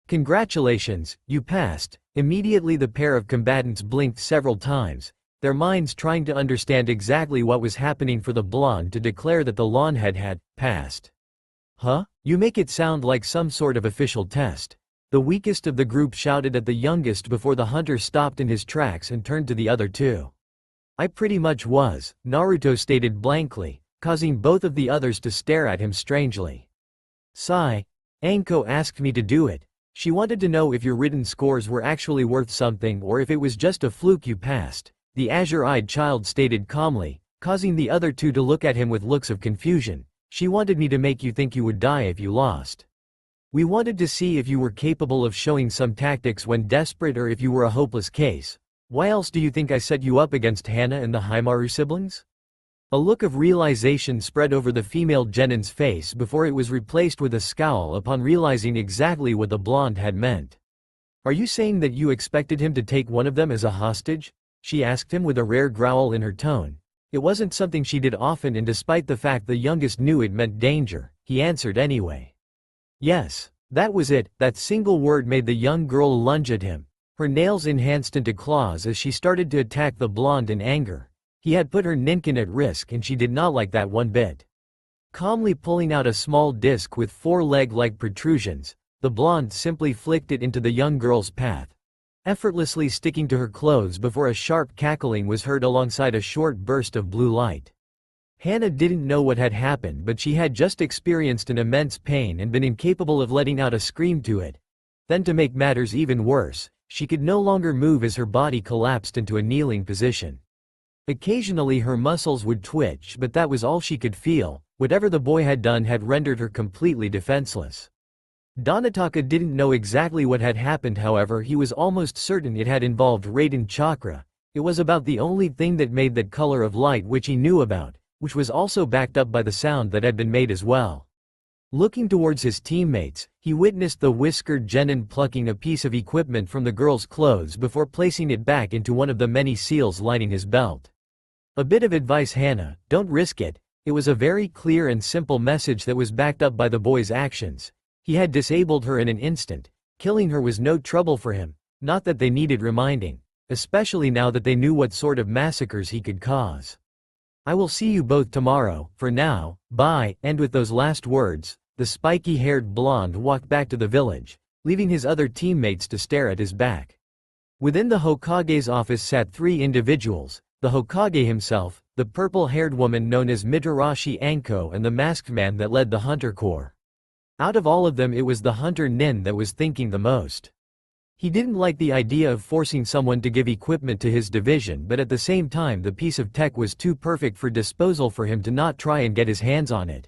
A: Congratulations, you passed. Immediately the pair of combatants blinked several times, their minds trying to understand exactly what was happening for the blonde to declare that the lawnhead had passed. Huh? You make it sound like some sort of official test. The weakest of the group shouted at the youngest before the hunter stopped in his tracks and turned to the other two. I pretty much was, Naruto stated blankly, causing both of the others to stare at him strangely. Sigh. Anko asked me to do it. She wanted to know if your written scores were actually worth something or if it was just a fluke you passed. The azure-eyed child stated calmly, causing the other two to look at him with looks of confusion. She wanted me to make you think you would die if you lost. We wanted to see if you were capable of showing some tactics when desperate or if you were a hopeless case. Why else do you think I set you up against Hana and the Haimaru siblings? A look of realization spread over the female genin's face before it was replaced with a scowl upon realizing exactly what the blonde had meant. Are you saying that you expected him to take one of them as a hostage? She asked him with a rare growl in her tone. It wasn't something she did often, and despite the fact the youngest knew it meant danger, he answered anyway. Yes, that was it. That single word made the young girl lunge at him, her nails enhanced into claws as she started to attack the blonde in anger. He had put her ninkin at risk and she did not like that one bit. Calmly pulling out a small disc with 4 leg-like protrusions, the blonde simply flicked it into the young girl's path, effortlessly sticking to her clothes before a sharp cackling was heard alongside a short burst of blue light. Hana didn't know what had happened, but she had just experienced an immense pain and been incapable of letting out a scream to it. Then to make matters even worse, she could no longer move as her body collapsed into a kneeling position. Occasionally her muscles would twitch, but that was all she could feel. Whatever the boy had done had rendered her completely defenseless. Donataka didn't know exactly what had happened, however he was almost certain it had involved Raiden chakra. It was about the only thing that made that color of light which he knew about, which was also backed up by the sound that had been made as well. Looking towards his teammates, he witnessed the whiskered genin plucking a piece of equipment from the girl's clothes before placing it back into one of the many seals lining his belt. A bit of advice, Hana, don't risk it. It was a very clear and simple message that was backed up by the boy's actions. He had disabled her in an instant. Killing her was no trouble for him, not that they needed reminding, especially now that they knew what sort of massacres he could cause. I will see you both tomorrow, for now, bye. And with those last words, the spiky-haired blonde walked back to the village, leaving his other teammates to stare at his back. Within the Hokage's office sat 3 individuals, the Hokage himself, the purple-haired woman known as Mitarashi Anko, and the masked man that led the Hunter Corps. Out of all of them, it was the Hunter Nin that was thinking the most. He didn't like the idea of forcing someone to give equipment to his division, but at the same time the piece of tech was too perfect for disposal for him to not try and get his hands on it.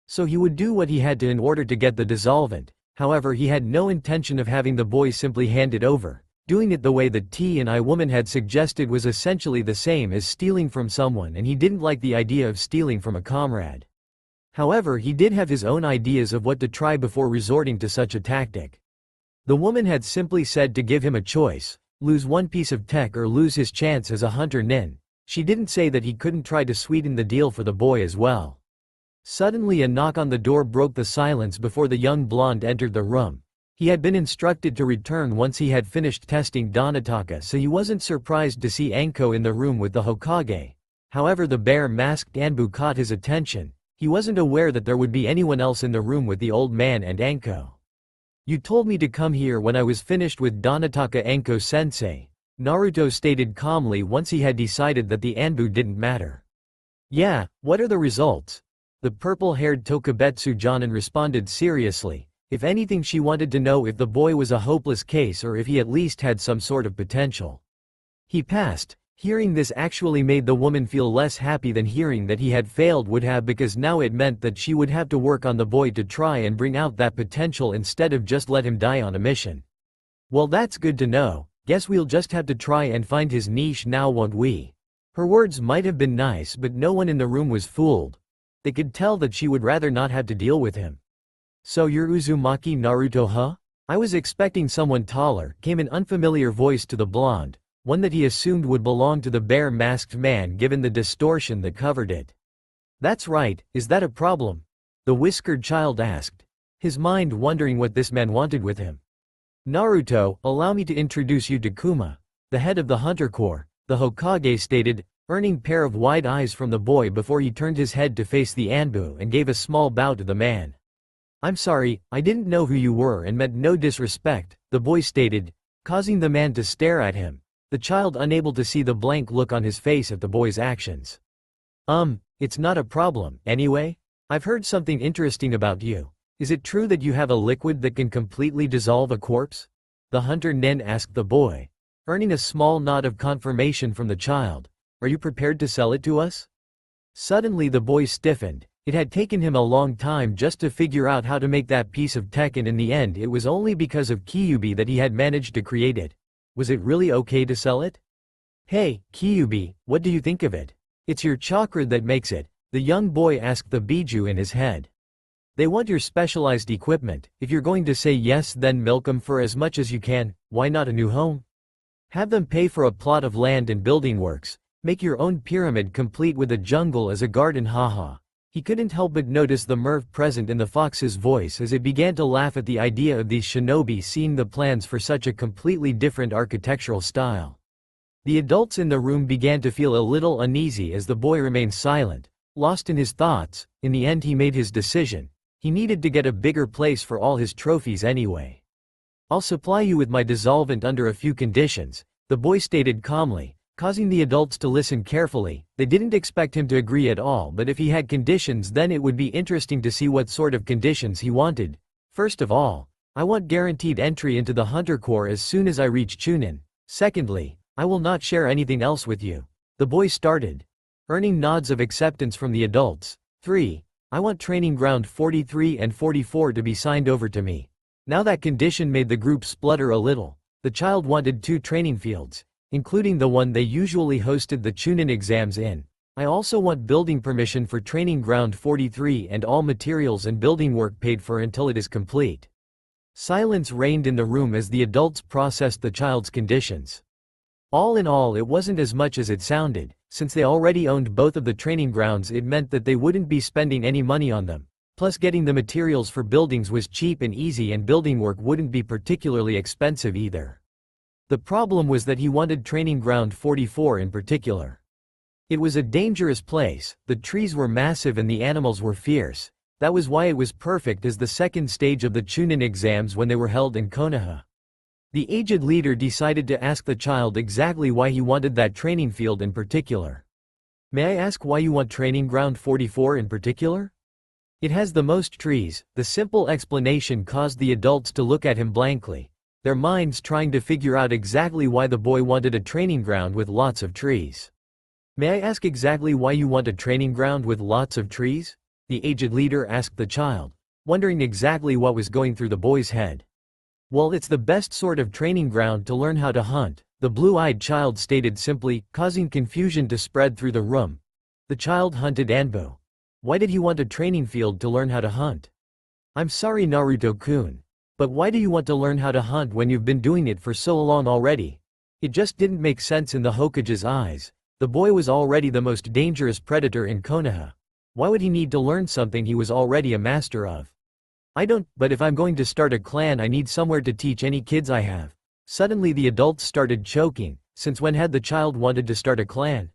A: So he would do what he had to in order to get the dissolvent. However, he had no intention of having the boy simply hand it over. Doing it the way the T&I woman had suggested was essentially the same as stealing from someone, and he didn't like the idea of stealing from a comrade. However, he did have his own ideas of what to try before resorting to such a tactic. The woman had simply said to give him a choice: lose one piece of tech or lose his chance as a hunter nin. She didn't say that he couldn't try to sweeten the deal for the boy as well. Suddenly a knock on the door broke the silence before the young blonde entered the room. He had been instructed to return once he had finished testing Donataka, so he wasn't surprised to see Anko in the room with the Hokage. However, the bare-masked Anbu caught his attention. He wasn't aware that there would be anyone else in the room with the old man and Anko. "You told me to come here when I was finished with Donataka, Anko-sensei," Naruto stated calmly once he had decided that the Anbu didn't matter. "Yeah, what are the results?" The purple-haired Tokubetsu Jonin responded seriously. If anything, she wanted to know if the boy was a hopeless case or if he at least had some sort of potential. He passed. Hearing this actually made the woman feel less happy than hearing that he had failed would have, because now it meant that she would have to work on the boy to try and bring out that potential instead of just let him die on a mission. "Well, that's good to know. Guess we'll just have to try and find his niche now, won't we?" Her words might have been nice, but no one in the room was fooled. They could tell that she would rather not have to deal with him. "So you're Uzumaki Naruto, huh?" "I was expecting someone taller," came an unfamiliar voice to the blonde, one that he assumed would belong to the bare-masked man given the distortion that covered it. "That's right, is that a problem?" the whiskered child asked, his mind wondering what this man wanted with him. "Naruto, allow me to introduce you to Kuma, the head of the Hunter Corps," the Hokage stated, earning pair of wide eyes from the boy before he turned his head to face the Anbu and gave a small bow to the man. "I'm sorry, I didn't know who you were and meant no disrespect," the boy stated, causing the man to stare at him, the child unable to see the blank look on his face at the boy's actions. It's not a problem, anyway. I've heard something interesting about you. Is it true that you have a liquid that can completely dissolve a corpse?" the hunter nin asked the boy, earning a small nod of confirmation from the child. "Are you prepared to sell it to us?" Suddenly the boy stiffened. It had taken him a long time just to figure out how to make that piece of tech, and in the end it was only because of Kyuubi that he had managed to create it. Was it really okay to sell it? "Hey, Kyuubi, what do you think of it? It's your chakra that makes it," the young boy asked the Biju in his head. "They want your specialized equipment. If you're going to say yes, then milk 'em for as much as you can. Why not a new home? Have them pay for a plot of land and building works. Make your own pyramid complete with a jungle as a garden, haha." He couldn't help but notice the mirth present in the fox's voice as it began to laugh at the idea of these shinobi seeing the plans for such a completely different architectural style. The adults in the room began to feel a little uneasy as the boy remained silent, lost in his thoughts. In the end he made his decision. He needed to get a bigger place for all his trophies anyway. "I'll supply you with my dissolvent under a few conditions," the boy stated calmly, causing the adults to listen carefully. They didn't expect him to agree at all, but if he had conditions, then it would be interesting to see what sort of conditions he wanted. "First of all, I want guaranteed entry into the Hunter Corps as soon as I reach Chunin. Secondly, I will not share anything else with you," the boy started, earning nods of acceptance from the adults. 3. I want training ground 43 and 44 to be signed over to me. Now that condition made the group splutter a little. The child wanted 2 training fields, including the one they usually hosted the Chunin exams in. "I also want building permission for training ground 43 and all materials and building work paid for until it is complete." Silence reigned in the room as the adults processed the child's conditions. All in all, it wasn't as much as it sounded. Since they already owned both of the training grounds, it meant that they wouldn't be spending any money on them. Plus, getting the materials for buildings was cheap and easy, and building work wouldn't be particularly expensive either. The problem was that he wanted training ground 44 in particular. It was a dangerous place, the trees were massive and the animals were fierce. That was why it was perfect as the second stage of the Chunin exams when they were held in Konoha. The aged leader decided to ask the child exactly why he wanted that training field in particular. "May I ask why you want training ground 44 in particular?" "It has the most trees." The simple explanation caused the adults to look at him blankly, their minds trying to figure out exactly why the boy wanted a training ground with lots of trees. "May I ask exactly why you want a training ground with lots of trees?" the aged leader asked the child. wondering exactly what was going through the boy's head. "Well, it's the best sort of training ground to learn how to hunt," the blue-eyed child stated simply, causing confusion to spread through the room. The child hunted Anko. Why did he want a training field to learn how to hunt? "I'm sorry, Naruto-kun. But why do you want to learn how to hunt when you've been doing it for so long already?" It just didn't make sense in the Hokage's eyes. The boy was already the most dangerous predator in Konoha. Why would he need to learn something he was already a master of? "I don't, but if I'm going to start a clan I need somewhere to teach any kids I have." Suddenly the adults started choking. Since when had the child wanted to start a clan?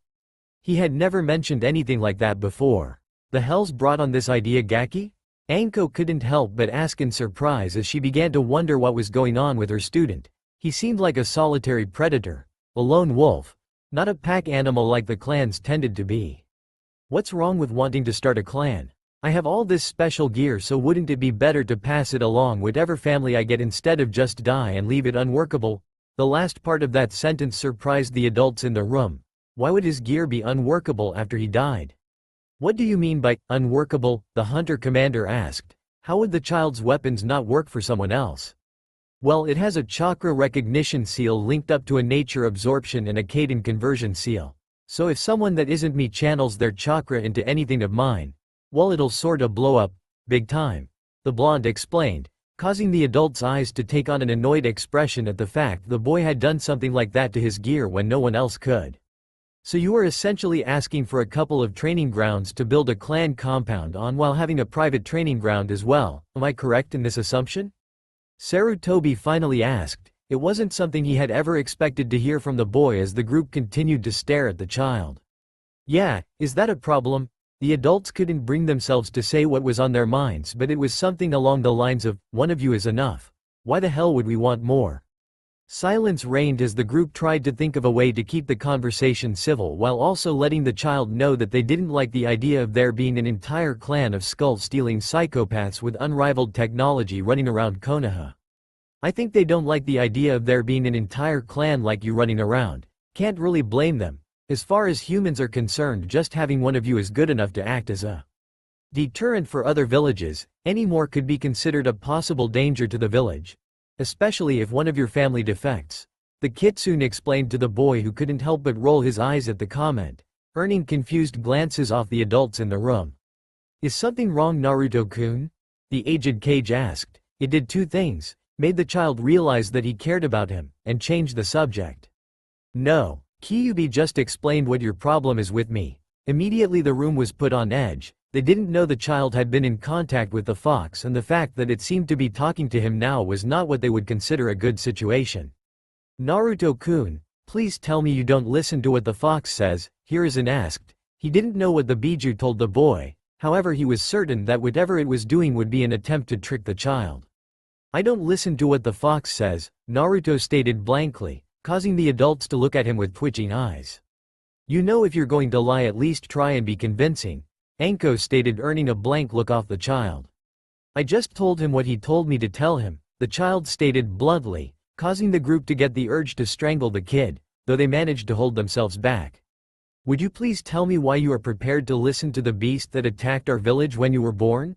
A: He had never mentioned anything like that before. The hell's brought on this idea, Gaki? Anko couldn't help but ask in surprise as she began to wonder what was going on with her student. He seemed like a solitary predator, a lone wolf, not a pack animal like the clans tended to be. "What's wrong with wanting to start a clan? I have all this special gear, so wouldn't it be better to pass it along whatever family I get instead of just die and leave it unworkable?" The last part of that sentence surprised the adults in the room. Why would his gear be unworkable after he died? "What do you mean by unworkable?" the hunter commander asked. "How would the child's weapons not work for someone else?" "Well, it has a chakra recognition seal linked up to a nature absorption and a Kaden conversion seal. So if someone that isn't me channels their chakra into anything of mine, well, it'll sorta blow up, big time," the blonde explained, causing the adult's eyes to take on an annoyed expression at the fact the boy had done something like that to his gear when no one else could. "So you are essentially asking for a couple of training grounds to build a clan compound on while having a private training ground as well, am I correct in this assumption?" Sarutobi finally asked. It wasn't something he had ever expected to hear from the boy as the group continued to stare at the child. "Yeah, is that a problem?" The adults couldn't bring themselves to say what was on their minds, but it was something along the lines of, "One of you is enough. Why the hell would we want more?" Silence reigned as the group tried to think of a way to keep the conversation civil while also letting the child know that they didn't like the idea of there being an entire clan of skull-stealing psychopaths with unrivaled technology running around Konoha. "I think they don't like the idea of there being an entire clan like you running around. Can't really blame them. As far as humans are concerned, just having one of you is good enough to act as a deterrent for other villages. Any more could be considered a possible danger to the village. Especially if one of your family defects," the kitsune explained to the boy, who couldn't help but roll his eyes at the comment, earning confused glances off the adults in the room. "Is something wrong, Naruto-kun?" the aged Kage asked. It did two things: made the child realize that he cared about him, and changed the subject. "No, Kyubi just explained what your problem is with me." Immediately the room was put on edge. They didn't know the child had been in contact with the fox, and the fact that it seemed to be talking to him now was not what they would consider a good situation. "Naruto-kun, please tell me you don't listen to what the fox says," Hiruzen asked. He didn't know what the Biju told the boy, however he was certain that whatever it was doing would be an attempt to trick the child. "I don't listen to what the fox says," Naruto stated blankly, causing the adults to look at him with twitching eyes. "You know, if you're going to lie, at least try and be convincing," Anko stated, earning a blank look off the child. "I just told him what he told me to tell him," the child stated bluntly, causing the group to get the urge to strangle the kid, though they managed to hold themselves back. "Would you please tell me why you are prepared to listen to the beast that attacked our village when you were born?"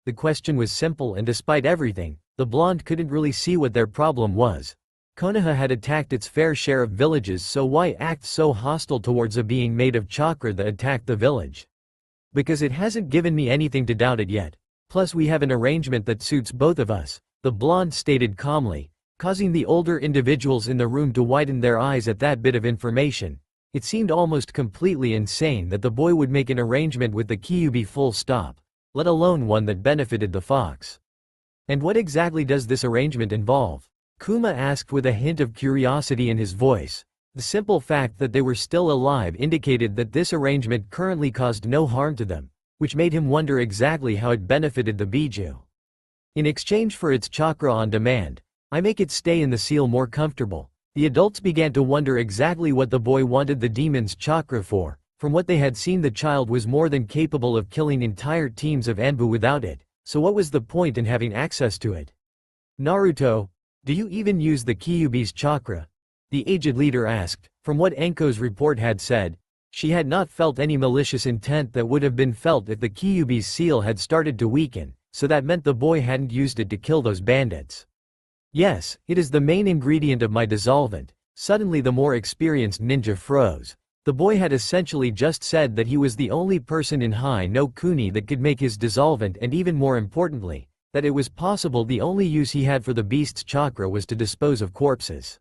A: The question was simple, and despite everything, the blonde couldn't really see what their problem was. Konoha had attacked its fair share of villages, so why act so hostile towards a being made of chakra that attacked the village? "Because it hasn't given me anything to doubt it yet. Plus we have an arrangement that suits both of us," the blonde stated calmly, causing the older individuals in the room to widen their eyes at that bit of information. It seemed almost completely insane that the boy would make an arrangement with the Kyubi full stop, let alone one that benefited the fox. "And what exactly does this arrangement involve?" Kuma asked with a hint of curiosity in his voice. The simple fact that they were still alive indicated that this arrangement currently caused no harm to them, which made him wonder exactly how it benefited the Biju. "In exchange for its chakra on demand, I make it stay in the seal more comfortable." The adults began to wonder exactly what the boy wanted the demon's chakra for. From what they had seen, the child was more than capable of killing entire teams of Anbu without it, so what was the point in having access to it? "Naruto, do you even use the Kyubi's chakra?" the aged leader asked. From what Anko's report had said, she had not felt any malicious intent that would have been felt if the Kyubi's seal had started to weaken, so that meant the boy hadn't used it to kill those bandits. Yes, it is the main ingredient of my dissolvent. Suddenly the more experienced ninja froze. The boy had essentially just said that he was the only person in Hai no Kuni that could make his dissolvent, and even more importantly, that it was possible the only use he had for the beast's chakra was to dispose of corpses.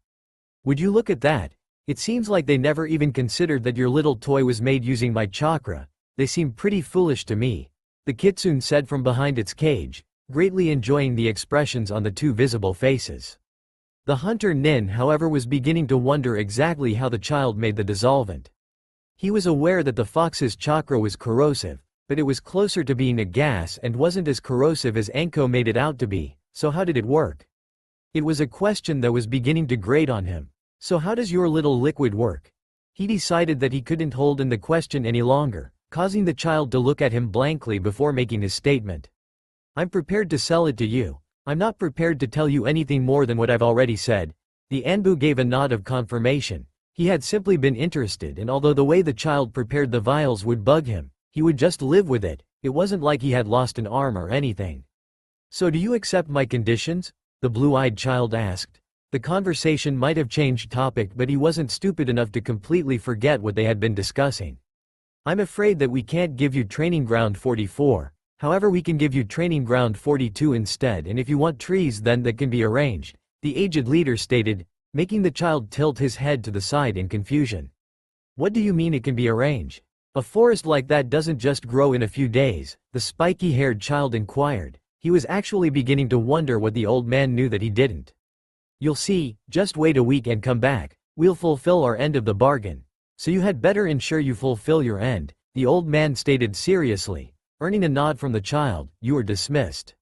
A: Would you look at that? It seems like they never even considered that your little toy was made using my chakra. They seem pretty foolish to me, the kitsune said from behind its cage, greatly enjoying the expressions on the two visible faces. The hunter Nin, however, was beginning to wonder exactly how the child made the dissolvent. He was aware that the fox's chakra was corrosive, but it was closer to being a gas and wasn't as corrosive as Anko made it out to be, so how did it work? It was a question that was beginning to grate on him. So how does your little liquid work? He decided that he couldn't hold in the question any longer, causing the child to look at him blankly before making his statement. I'm prepared to sell it to you. I'm not prepared to tell you anything more than what I've already said. The Anbu gave a nod of confirmation. He had simply been interested, and although the way the child prepared the vials would bug him, he would just live with it. It wasn't like he had lost an arm or anything. So do you accept my conditions? The blue-eyed child asked. The conversation might have changed topic, but he wasn't stupid enough to completely forget what they had been discussing. I'm afraid that we can't give you training ground 44. However, we can give you training ground 42 instead, and if you want trees, then that can be arranged, the aged leader stated, making the child tilt his head to the side in confusion. What do you mean it can be arranged? A forest like that doesn't just grow in a few days, the spiky-haired child inquired. He was actually beginning to wonder what the old man knew that he didn't. You'll see, just wait a week and come back, we'll fulfill our end of the bargain. So you had better ensure you fulfill your end, the old man stated seriously. Earning a nod from the child, you are dismissed.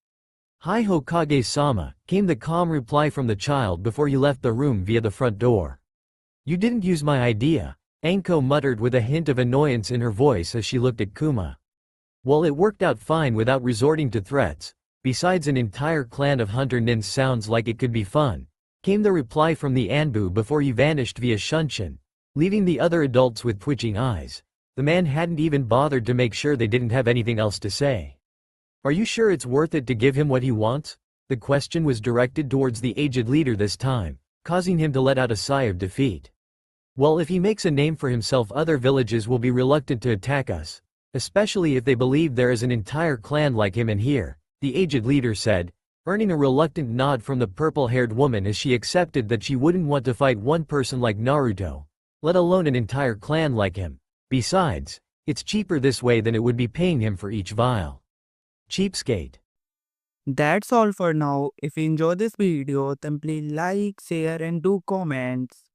A: Hi Hokage-sama, came the calm reply from the child before he left the room via the front door. You didn't use my idea, Anko muttered with a hint of annoyance in her voice as she looked at Kuma. Well, it worked out fine without resorting to threats. Besides, an entire clan of hunter nins sounds like it could be fun, came the reply from the Anbu before he vanished via Shunshin, leaving the other adults with twitching eyes. The man hadn't even bothered to make sure they didn't have anything else to say. Are you sure it's worth it to give him what he wants? The question was directed towards the aged leader this time, causing him to let out a sigh of defeat. Well, if he makes a name for himself, other villages will be reluctant to attack us, especially if they believe there is an entire clan like him in here, the aged leader said, earning a reluctant nod from the purple-haired woman as she accepted that she wouldn't want to fight one person like Naruto, let alone an entire clan like him. Besides, it's cheaper this way than it would be paying him for each vial. Cheapskate.
B: That's all for now. If you enjoyed this video, then please like, share and do comments.